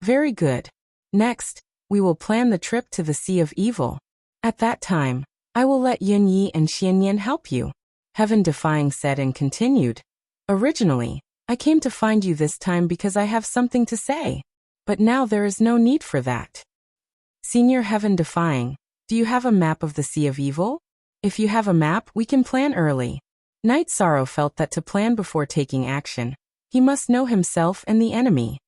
"Very good. Next, we will plan the trip to the Sea of Evil. At that time, I will let Yun Yi and Xian Yan help you," Heaven-Defying said and continued. "Originally, I came to find you this time because I have something to say. But now there is no need for that. Senior Heaven-Defying, do you have a map of the Sea of Evil? If you have a map, we can plan early." Night Sorrow felt that to plan before taking action, he must know himself and the enemy.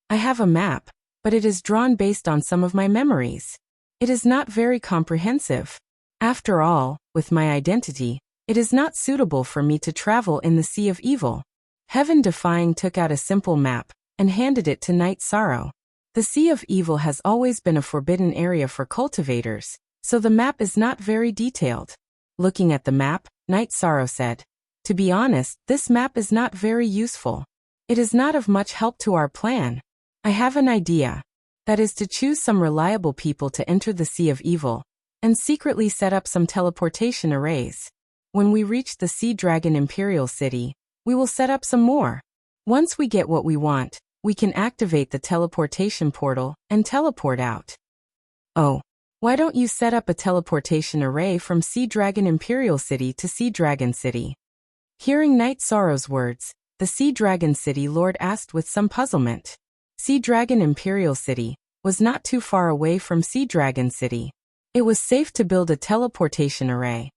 "I have a map, but it is drawn based on some of my memories. It is not very comprehensive. After all, with my identity, it is not suitable for me to travel in the Sea of Evil." Heaven-Defying took out a simple map and handed it to Night Sorrow. The Sea of Evil has always been a forbidden area for cultivators, so the map is not very detailed. Looking at the map, Night Sorrow said, "To be honest, this map is not very useful. It is not of much help to our plan. I have an idea. That is to choose some reliable people to enter the Sea of Evil, and secretly set up some teleportation arrays. When we reach the Sea Dragon Imperial City, we will set up some more. Once we get what we want, we can activate the teleportation portal and teleport out. Oh, why don't you set up a teleportation array from Sea Dragon Imperial City to Sea Dragon City? Hearing Night Sorrow's words, the Sea Dragon City Lord asked with some puzzlement. Sea Dragon Imperial City was not too far away from Sea Dragon City. It was safe to build a teleportation array.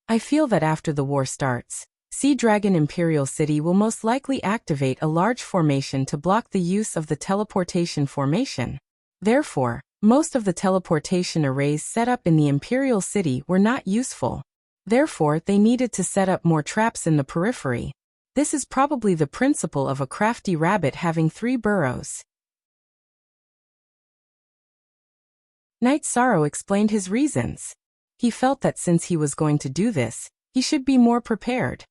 I feel that after the war starts, Sea Dragon Imperial City will most likely activate a large formation to block the use of the teleportation formation. Therefore, most of the teleportation arrays set up in the Imperial City were not useful. Therefore, they needed to set up more traps in the periphery. This is probably the principle of a crafty rabbit having 3 burrows. Night Sorrow explained his reasons. He felt that since he was going to do this, he should be more prepared.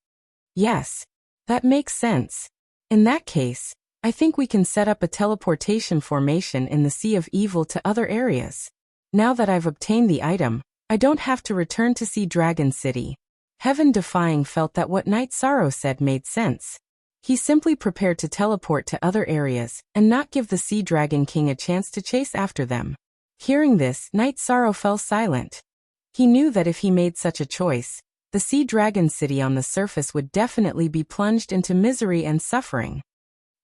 Yes, that makes sense. In that case, I think we can set up a teleportation formation in the Sea of Evil to other areas. Now that I've obtained the item, I don't have to return to Sea Dragon City. Heaven Defying felt that what Night Sorrow said made sense. He simply prepared to teleport to other areas and not give the Sea Dragon King a chance to chase after them. Hearing this, Night Sorrow fell silent. He knew that if he made such a choice, the Sea Dragon City on the surface would definitely be plunged into misery and suffering.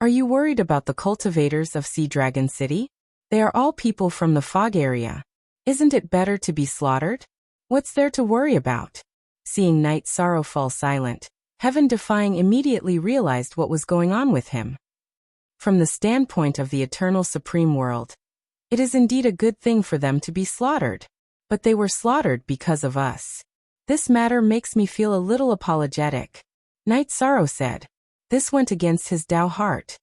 Are you worried about the cultivators of Sea Dragon City? They are all people from the fog area. Isn't it better to be slaughtered? What's there to worry about? Seeing Night Sorrow fall silent, Heaven Defying immediately realized what was going on with him. From the standpoint of the Eternal Supreme World, it is indeed a good thing for them to be slaughtered. But they were slaughtered because of us. This matter makes me feel a little apologetic. Night Sorrow said. This went against his Tao heart.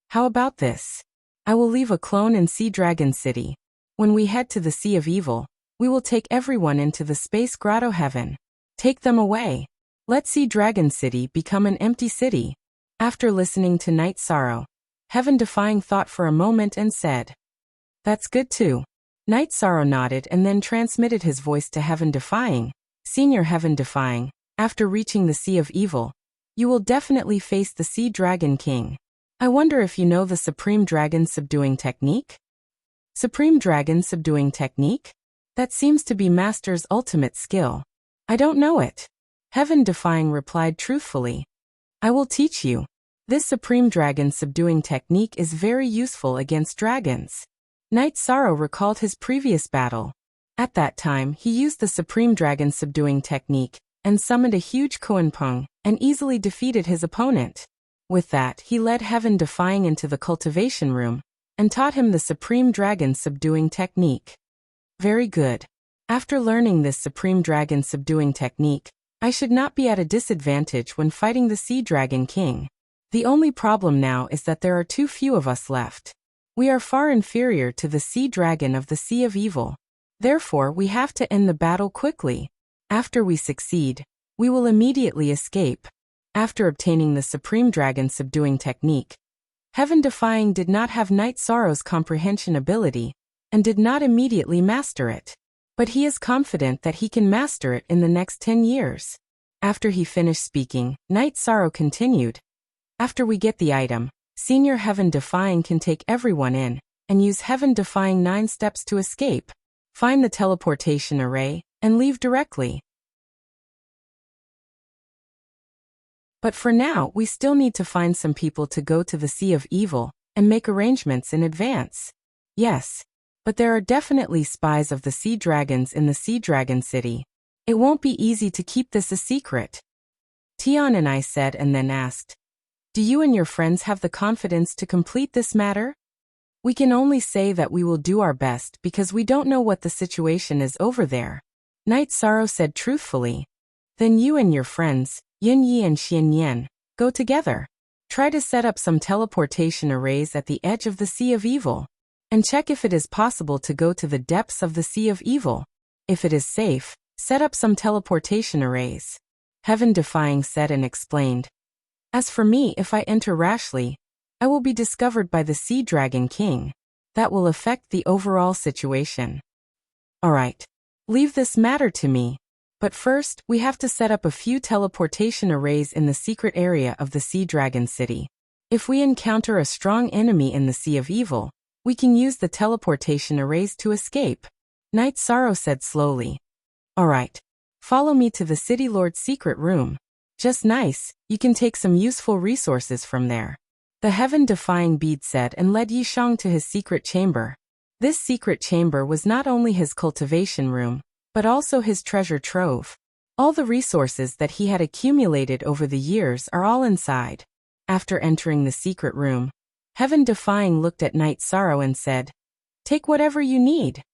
How about this? I will leave a clone in Sea Dragon City. When we head to the Sea of Evil, we will take everyone into the Space Grotto Heaven. Take them away. Let Sea Dragon City become an empty city. After listening to Night Sorrow, Heaven Defying thought for a moment and said, That's good too. Night Sorrow nodded and then transmitted his voice to Heaven Defying. Senior Heaven Defying, after reaching the Sea of Evil, you will definitely face the Sea Dragon King. I wonder if you know the Supreme Dragon Subduing Technique? Supreme Dragon Subduing Technique? That seems to be Master's ultimate skill. I don't know it. Heaven Defying replied truthfully. I will teach you. This Supreme Dragon Subduing Technique is very useful against dragons. Night Sorrow recalled his previous battle. At that time, he used the Supreme Dragon Subduing Technique and summoned a huge Kuanpeng and easily defeated his opponent. With that, he led Heaven Defying into the cultivation room and taught him the Supreme Dragon Subduing Technique. Very good. After learning this Supreme Dragon Subduing Technique, I should not be at a disadvantage when fighting the Sea Dragon King. The only problem now is that there are too few of us left. We are far inferior to the Sea Dragon of the Sea of Evil. Therefore, we have to end the battle quickly. After we succeed, we will immediately escape. After obtaining the Supreme Dragon Subduing Technique, Heaven Defying did not have Night Sorrow's comprehension ability and did not immediately master it. But he is confident that he can master it in the next 10 years. After he finished speaking, Night Sorrow continued. After we get the item, Senior Heaven Defying can take everyone in and use Heaven Defying 9 steps to escape. Find the teleportation array and leave directly. But for now, we still need to find some people to go to the Sea of Evil and make arrangements in advance. Yes, but there are definitely spies of the Sea Dragons in the Sea Dragon City. It won't be easy to keep this a secret. Tian and I said and then asked, Do you and your friends have the confidence to complete this matter? We can only say that we will do our best because we don't know what the situation is over there. Night Sorrow said truthfully. Then you and your friends, Yin Yi and Xian Yan, go together. Try to set up some teleportation arrays at the edge of the Sea of Evil. And check if it is possible to go to the depths of the Sea of Evil. If it is safe, set up some teleportation arrays. Heaven Defying said and explained. As for me, if I enter rashly, I will be discovered by the Sea Dragon King. That will affect the overall situation. Alright. Leave this matter to me. But first, we have to set up a few teleportation arrays in the secret area of the Sea Dragon City. If we encounter a strong enemy in the Sea of Evil, we can use the teleportation arrays to escape. Knight Sorrow said slowly. Alright. Follow me to the City Lord's secret room. Just nice, you can take some useful resources from there. The heaven-defying bead said and led Yishang to his secret chamber. This secret chamber was not only his cultivation room, but also his treasure trove. All the resources that he had accumulated over the years are all inside. After entering the secret room, Heaven-defying looked at Knight Sorrow and said, "Take whatever you need."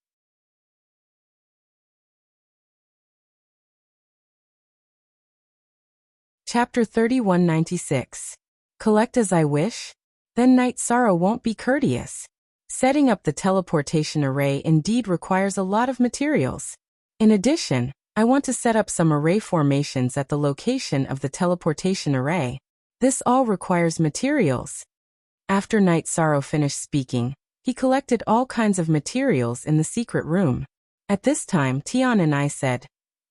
Chapter 3196. Collect as I wish? Then Knight Sorrow won't be courteous. Setting up the teleportation array indeed requires a lot of materials. In addition, I want to set up some array formations at the location of the teleportation array. This all requires materials. After Knight Sorrow finished speaking, he collected all kinds of materials in the secret room. At this time, Tian and I said,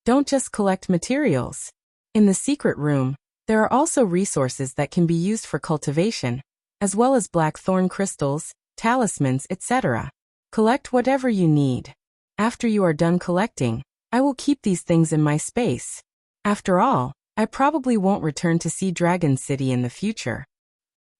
"Don't just collect materials. In the secret room, there are also resources that can be used for cultivation, as well as blackthorn crystals, talismans, etc. Collect whatever you need. After you are done collecting, I will keep these things in my space. After all, I probably won't return to Sea Dragon City in the future.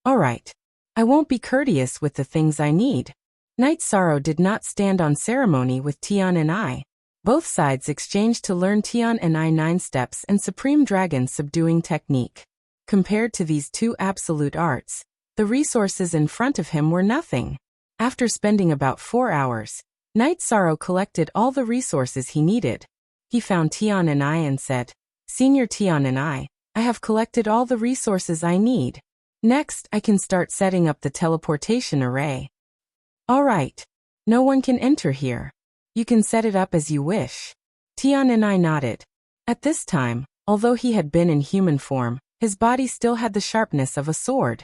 Alright. I won't be courteous with the things I need." Knight Sorrow did not stand on ceremony with Tian and I. Both sides exchanged to learn Tian and I 9 steps and Supreme Dragon subduing technique. Compared to these two absolute arts, the resources in front of him were nothing. After spending about 4 hours, Knight Sorrow collected all the resources he needed. He found Tian and I and said, "Senior Tian and I have collected all the resources I need. Next, I can start setting up the teleportation array." "Alright. No one can enter here. You can set it up as you wish." Tian and I nodded. At this time, although he had been in human form, his body still had the sharpness of a sword.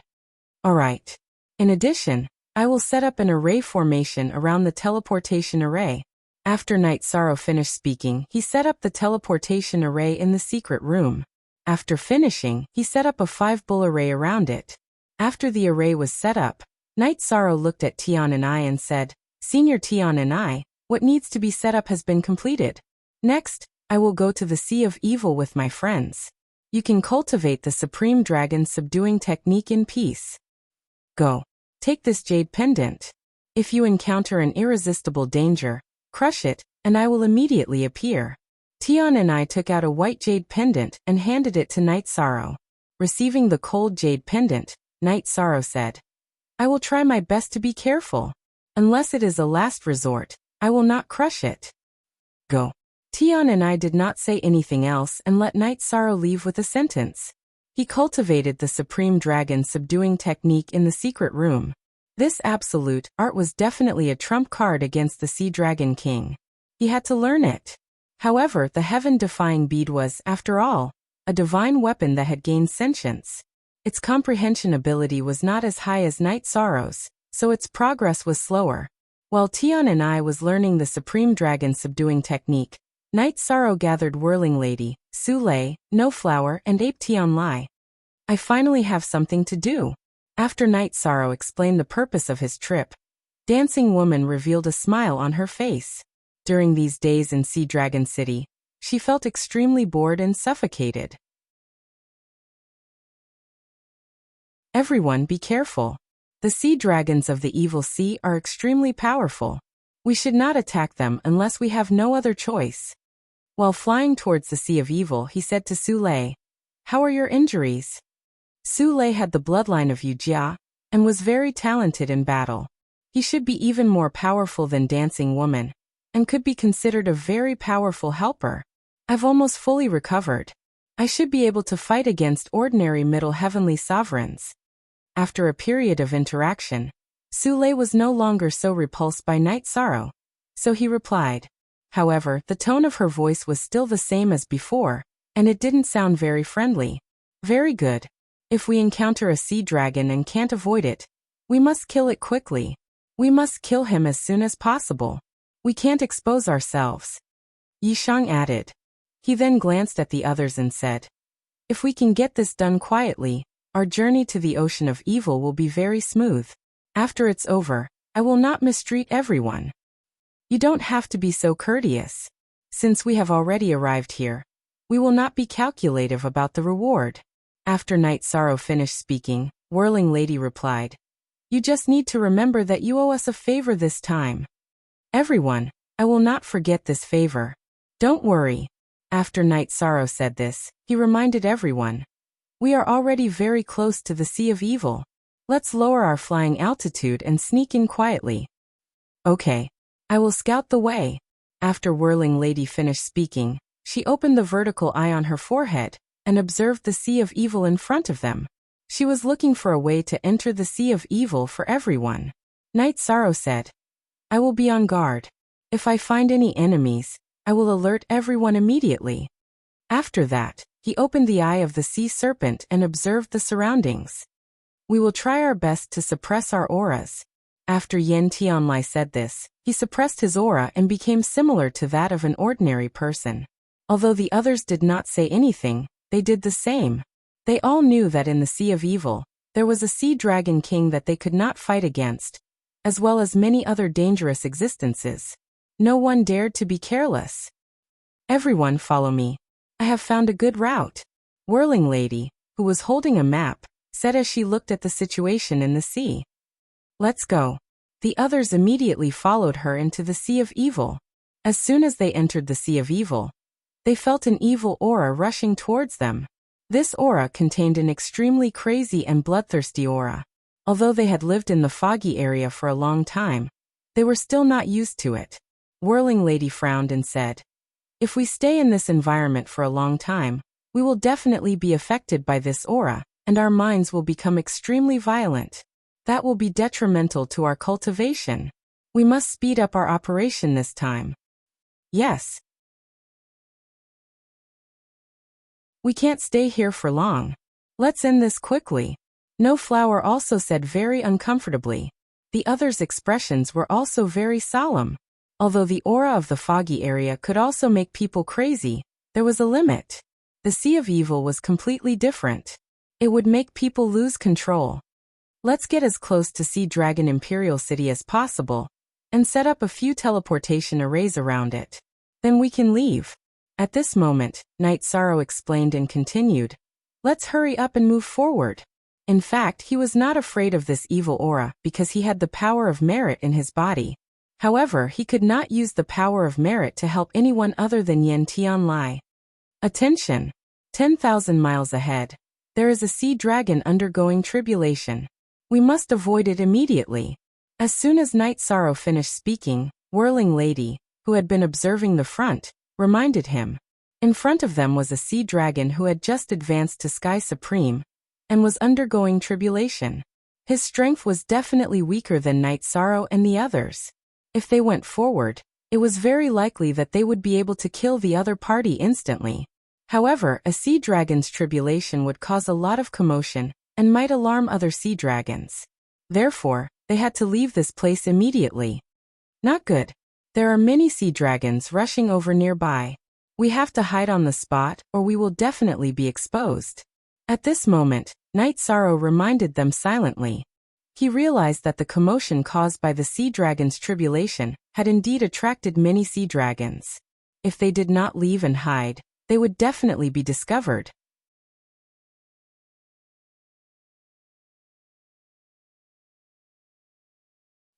"Alright. In addition, I will set up an array formation around the teleportation array." After Knight Sorrow finished speaking, he set up the teleportation array in the secret room. After finishing, he set up a 5-bull array around it. After the array was set up, Knight Sorrow looked at Tian and I and said, "Senior Tian and I, what needs to be set up has been completed. Next, I will go to the Sea of Evil with my friends. You can cultivate the Supreme Dragon subduing technique in peace. Go. Take this jade pendant. If you encounter an irresistible danger, crush it, and I will immediately appear." Tian and I took out a white jade pendant and handed it to Knight Sorrow. Receiving the cold jade pendant, Knight Sorrow said, "I will try my best to be careful. Unless it is a last resort, I will not crush it. Go." Tian and I did not say anything else and let Knight Sorrow leave with a sentence. He cultivated the Supreme Dragon subduing technique in the secret room. This absolute art was definitely a trump card against the Sea Dragon King. He had to learn it. However, the heaven-defying bead was, after all, a divine weapon that had gained sentience. Its comprehension ability was not as high as Knight Sorrow's, so its progress was slower. While Tian and I was learning the Supreme Dragon subduing technique, Knight Sorrow gathered Whirling Lady, Su Lei, No Flower, and Ape Tian Lai. "I finally have something to do." After Knight Sorrow explained the purpose of his trip, Dancing Woman revealed a smile on her face. During these days in Sea Dragon City, she felt extremely bored and suffocated. Everyone be careful. The sea dragons of the evil sea are extremely powerful. We should not attack them unless we have no other choice. While flying towards the Sea of Evil, he said to Su Lei, "How are your injuries?" Su Lei had the bloodline of Yu Jia and was very talented in battle. He should be even more powerful than Dancing Woman, and could be considered a very powerful helper. "I've almost fully recovered. I should be able to fight against ordinary Middle Heavenly Sovereigns." After a period of interaction, Su Lei was no longer so repulsed by Knight Sorrow, so he replied. However, the tone of her voice was still the same as before, and it didn't sound very friendly. "Very good. If we encounter a sea dragon and can't avoid it, we must kill it quickly. We must kill him as soon as possible. We can't expose ourselves. Yishang added. He then glanced at the others and said, if we can get this done quietly, our journey to the ocean of evil will be very smooth. After it's over, I will not mistreat everyone. You don't have to be so courteous. Since we have already arrived here, we will not be calculative about the reward. After Night Sorrow finished speaking, Whirling Lady replied, you just need to remember that you owe us a favor this time. Everyone, I will not forget this favor. Don't worry. After Night Sorrow said this, he reminded everyone, we are already very close to the Sea of Evil. Let's lower our flying altitude and sneak in quietly. Okay. I will scout the way. After Whirling Lady finished speaking, she opened the vertical eye on her forehead and observed the Sea of Evil in front of them. She was looking for a way to enter the Sea of Evil for everyone. Night Sorrow said, I will be on guard. If I find any enemies, I will alert everyone immediately. After that, he opened the eye of the sea serpent and observed the surroundings. We will try our best to suppress our auras. After Yen Tianlai said this, he suppressed his aura and became similar to that of an ordinary person. Although the others did not say anything, they did the same. They all knew that in the Sea of Evil, there was a sea dragon king that they could not fight against, as well as many other dangerous existences. No one dared to be careless. Everyone follow me. I have found a good route. Whirling Lady, who was holding a map, said as she looked at the situation in the sea. Let's go. The others immediately followed her into the Sea of Evil. As soon as they entered the Sea of Evil, they felt an evil aura rushing towards them. This aura contained an extremely crazy and bloodthirsty aura. Although they had lived in the foggy area for a long time, they were still not used to it. Whirling Lady frowned and said, if we stay in this environment for a long time, we will definitely be affected by this aura, and our minds will become extremely violent. That will be detrimental to our cultivation. We must speed up our operation this time. Yes. We can't stay here for long. Let's end this quickly. No Flower also said very uncomfortably. The others' expressions were also very solemn. Although the aura of the foggy area could also make people crazy, there was a limit. The Sea of Evil was completely different. It would make people lose control. Let's get as close to Sea Dragon Imperial City as possible, and set up a few teleportation arrays around it. Then we can leave. At this moment, Night Sorrow explained and continued, let's hurry up and move forward. In fact, he was not afraid of this evil aura because he had the power of merit in his body. However, he could not use the power of merit to help anyone other than Yen Tianlai. Attention! 10,000 miles ahead, there is a sea dragon undergoing tribulation. We must avoid it immediately. As soon as Night Sorrow finished speaking, Whirling Lady, who had been observing the front, reminded him. In front of them was a sea dragon who had just advanced to Sky Supreme, and was undergoing tribulation. His strength was definitely weaker than Night Sorrow and the others. If they went forward, it was very likely that they would be able to kill the other party instantly. However, a sea dragon's tribulation would cause a lot of commotion, and might alarm other sea dragons. Therefore, they had to leave this place immediately. Not good. There are many sea dragons rushing over nearby. We have to hide on the spot, or we will definitely be exposed. At this moment, Night Sorrow reminded them silently. He realized that the commotion caused by the sea dragon's tribulation had indeed attracted many sea dragons. If they did not leave and hide, they would definitely be discovered.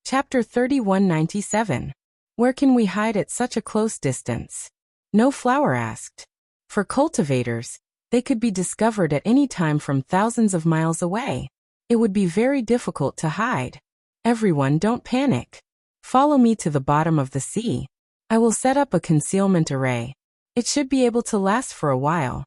Chapter 3197. Where can we hide at such a close distance? No Flower asked. For cultivators, they could be discovered at any time from thousands of miles away. It would be very difficult to hide. Everyone, don't panic. Follow me to the bottom of the sea. I will set up a concealment array. It should be able to last for a while.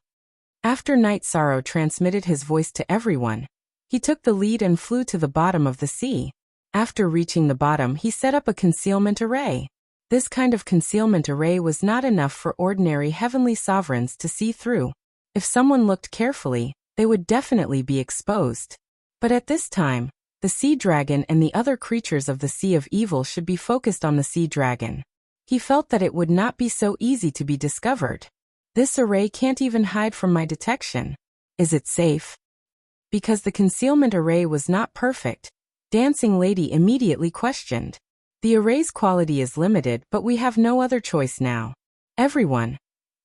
After Night Sorrow transmitted his voice to everyone, he took the lead and flew to the bottom of the sea. After reaching the bottom, he set up a concealment array. This kind of concealment array was not enough for ordinary heavenly sovereigns to see through. If someone looked carefully, they would definitely be exposed. But at this time, the sea dragon and the other creatures of the Sea of Evil should be focused on the sea dragon. He felt that it would not be so easy to be discovered. This array can't even hide from my detection. Is it safe? Because the concealment array was not perfect, Dancing Lady immediately questioned. The array's quality is limited, but we have no other choice now. Everyone,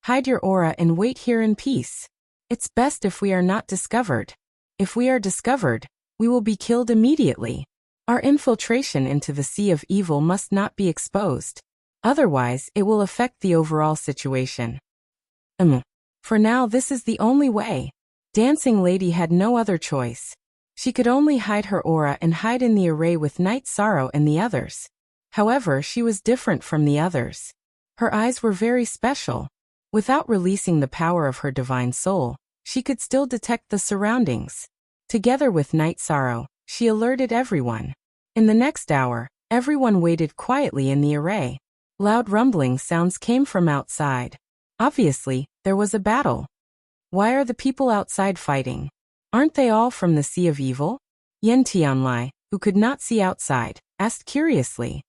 hide your aura and wait here in peace. It's best if we are not discovered. If we are discovered, we will be killed immediately. Our infiltration into the Sea of Evil must not be exposed. Otherwise, it will affect the overall situation. For now, this is the only way. Dancing Lady had no other choice. She could only hide her aura and hide in the array with Night Sorrow and the others. However, she was different from the others. Her eyes were very special. Without releasing the power of her divine soul, she could still detect the surroundings. Together with Night Sorrow, she alerted everyone. In the next hour, everyone waited quietly in the array. Loud rumbling sounds came from outside. Obviously, there was a battle. Why are the people outside fighting? Aren't they all from the Sea of Evil? Yen Tianlai, who could not see outside, asked curiously.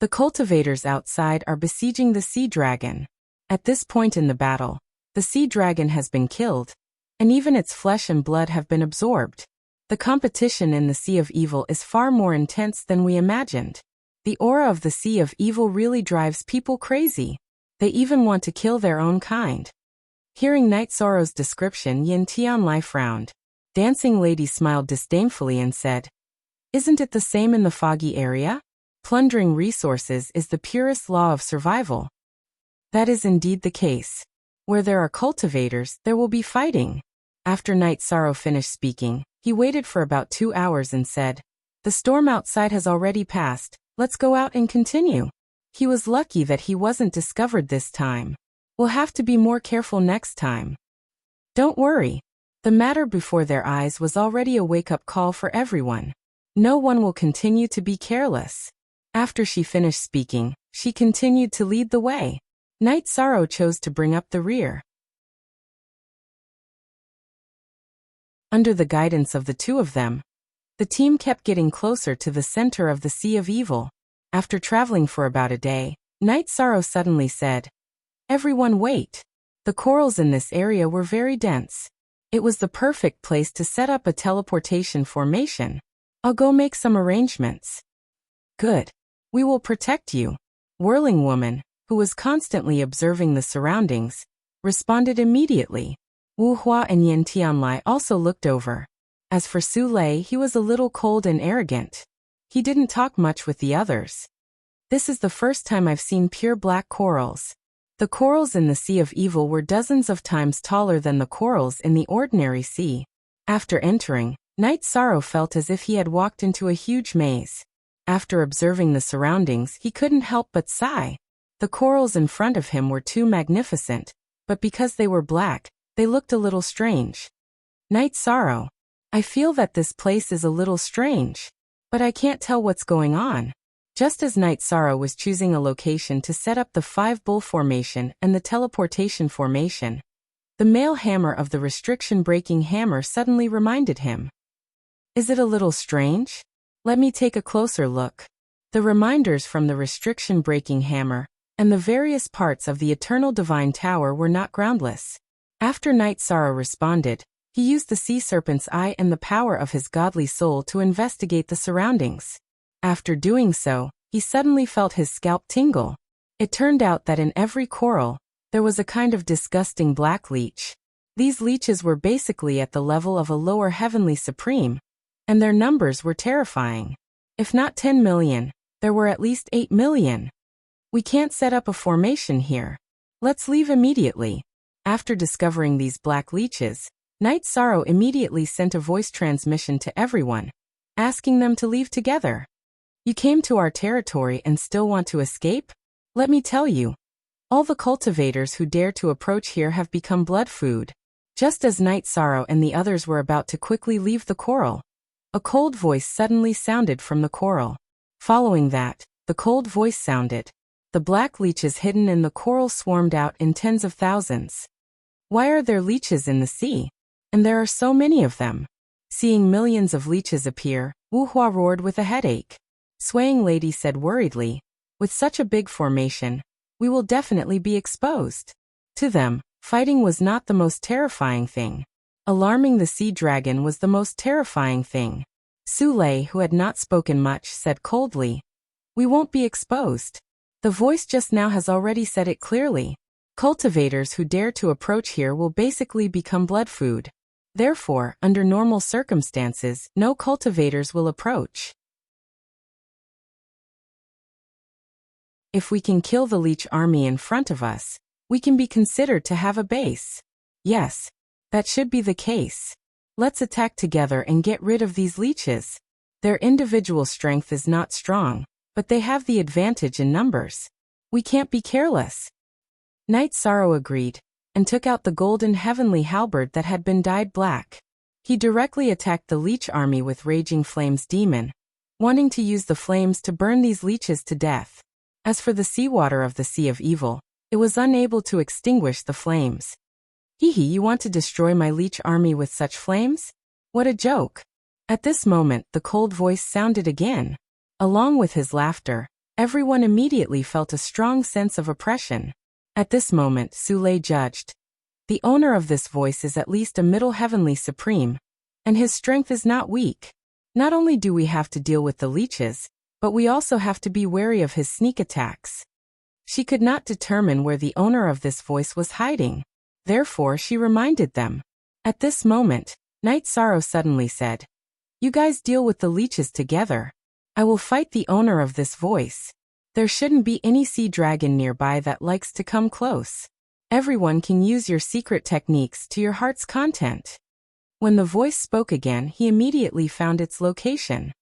The cultivators outside are besieging the sea dragon. At this point in the battle, the sea dragon has been killed, and even its flesh and blood have been absorbed. The competition in the Sea of Evil is far more intense than we imagined. The aura of the Sea of Evil really drives people crazy. They even want to kill their own kind. Hearing Night Sorrow's description, Yin Tianlai frowned. Dancing Lady smiled disdainfully and said, "Isn't it the same in the foggy area? Plundering resources is the purest law of survival." That is indeed the case. Where there are cultivators, there will be fighting. After Night Sorrow finished speaking, he waited for about 2 hours and said, "The storm outside has already passed, let's go out and continue." He was lucky that he wasn't discovered this time. We'll have to be more careful next time. Don't worry. The matter before their eyes was already a wake-up call for everyone. No one will continue to be careless. After she finished speaking, she continued to lead the way. Night Sorrow chose to bring up the rear. Under the guidance of the two of them, the team kept getting closer to the center of the Sea of Evil. After traveling for about a day, Night Sorrow suddenly said, "Everyone wait." The corals in this area were very dense. It was the perfect place to set up a teleportation formation. I'll go make some arrangements. Good. We will protect you. Whirling Woman, who was constantly observing the surroundings, responded immediately. Wu Hua and Yin Tianlai also looked over. As for Su Lei, he was a little cold and arrogant. He didn't talk much with the others. This is the first time I've seen pure black corals. The corals in the Sea of Evil were dozens of times taller than the corals in the ordinary sea. After entering, Night Sorrow felt as if he had walked into a huge maze. After observing the surroundings, he couldn't help but sigh. The corals in front of him were too magnificent, but because they were black, they looked a little strange. Night Sorrow, I feel that this place is a little strange, but I can't tell what's going on. Just as Night Sorrow was choosing a location to set up the 5-bull formation and the teleportation formation, the male hammer of the restriction-breaking hammer suddenly reminded him. Is it a little strange? Let me take a closer look. The reminders from the restriction-breaking hammer and the various parts of the Eternal Divine Tower were not groundless. After Night Sorrow responded, he used the sea serpent's eye and the power of his godly soul to investigate the surroundings. After doing so, he suddenly felt his scalp tingle. It turned out that in every coral, there was a kind of disgusting black leech. These leeches were basically at the level of a lower heavenly supreme, and their numbers were terrifying. If not 10 million, there were at least 8 million. We can't set up a formation here. Let's leave immediately. After discovering these black leeches, Night Sorrow immediately sent a voice transmission to everyone, asking them to leave together. You came to our territory and still want to escape? Let me tell you. All the cultivators who dare to approach here have become blood food. Just as Night Sorrow and the others were about to quickly leave the coral, a cold voice suddenly sounded from the coral. Following that, the cold voice sounded. The black leeches hidden in the coral swarmed out in tens of thousands. Why are there leeches in the sea? And there are so many of them. Seeing millions of leeches appear, Wu Hua roared with a headache. Swaying Lady said worriedly, with such a big formation, we will definitely be exposed. To them, fighting was not the most terrifying thing. Alarming the sea dragon was the most terrifying thing. Su Lei, who had not spoken much, said coldly, we won't be exposed. The voice just now has already said it clearly. Cultivators who dare to approach here will basically become blood food. Therefore, under normal circumstances, no cultivators will approach. If we can kill the leech army in front of us, we can be considered to have a base. Yes, that should be the case. Let's attack together and get rid of these leeches. Their individual strength is not strong, but they have the advantage in numbers. We can't be careless. Knight Sorrow agreed, and took out the golden heavenly halberd that had been dyed black. He directly attacked the leech army with Raging Flames Demon, wanting to use the flames to burn these leeches to death. As for the seawater of the Sea of Evil, it was unable to extinguish the flames. Hee, you want to destroy my leech army with such flames? What a joke. At this moment, the cold voice sounded again. Along with his laughter, everyone immediately felt a strong sense of oppression. At this moment, Su Lei judged. The owner of this voice is at least a middle heavenly supreme, and his strength is not weak. Not only do we have to deal with the leeches, but we also have to be wary of his sneak attacks. She could not determine where the owner of this voice was hiding. Therefore, she reminded them. At this moment, Knight Sorrow suddenly said, you guys deal with the leeches together. I will fight the owner of this voice. There shouldn't be any sea dragon nearby that likes to come close. Everyone can use your secret techniques to your heart's content. When the voice spoke again, he immediately found its location.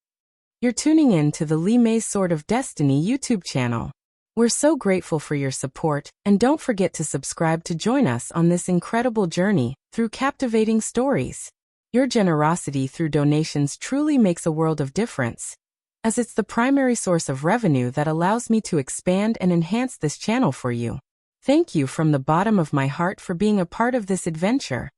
You're tuning in to the Li Mei's Sword of Destiny YouTube channel. We're so grateful for your support, and don't forget to subscribe to join us on this incredible journey through captivating stories. Your generosity through donations truly makes a world of difference, as it's the primary source of revenue that allows me to expand and enhance this channel for you. Thank you from the bottom of my heart for being a part of this adventure.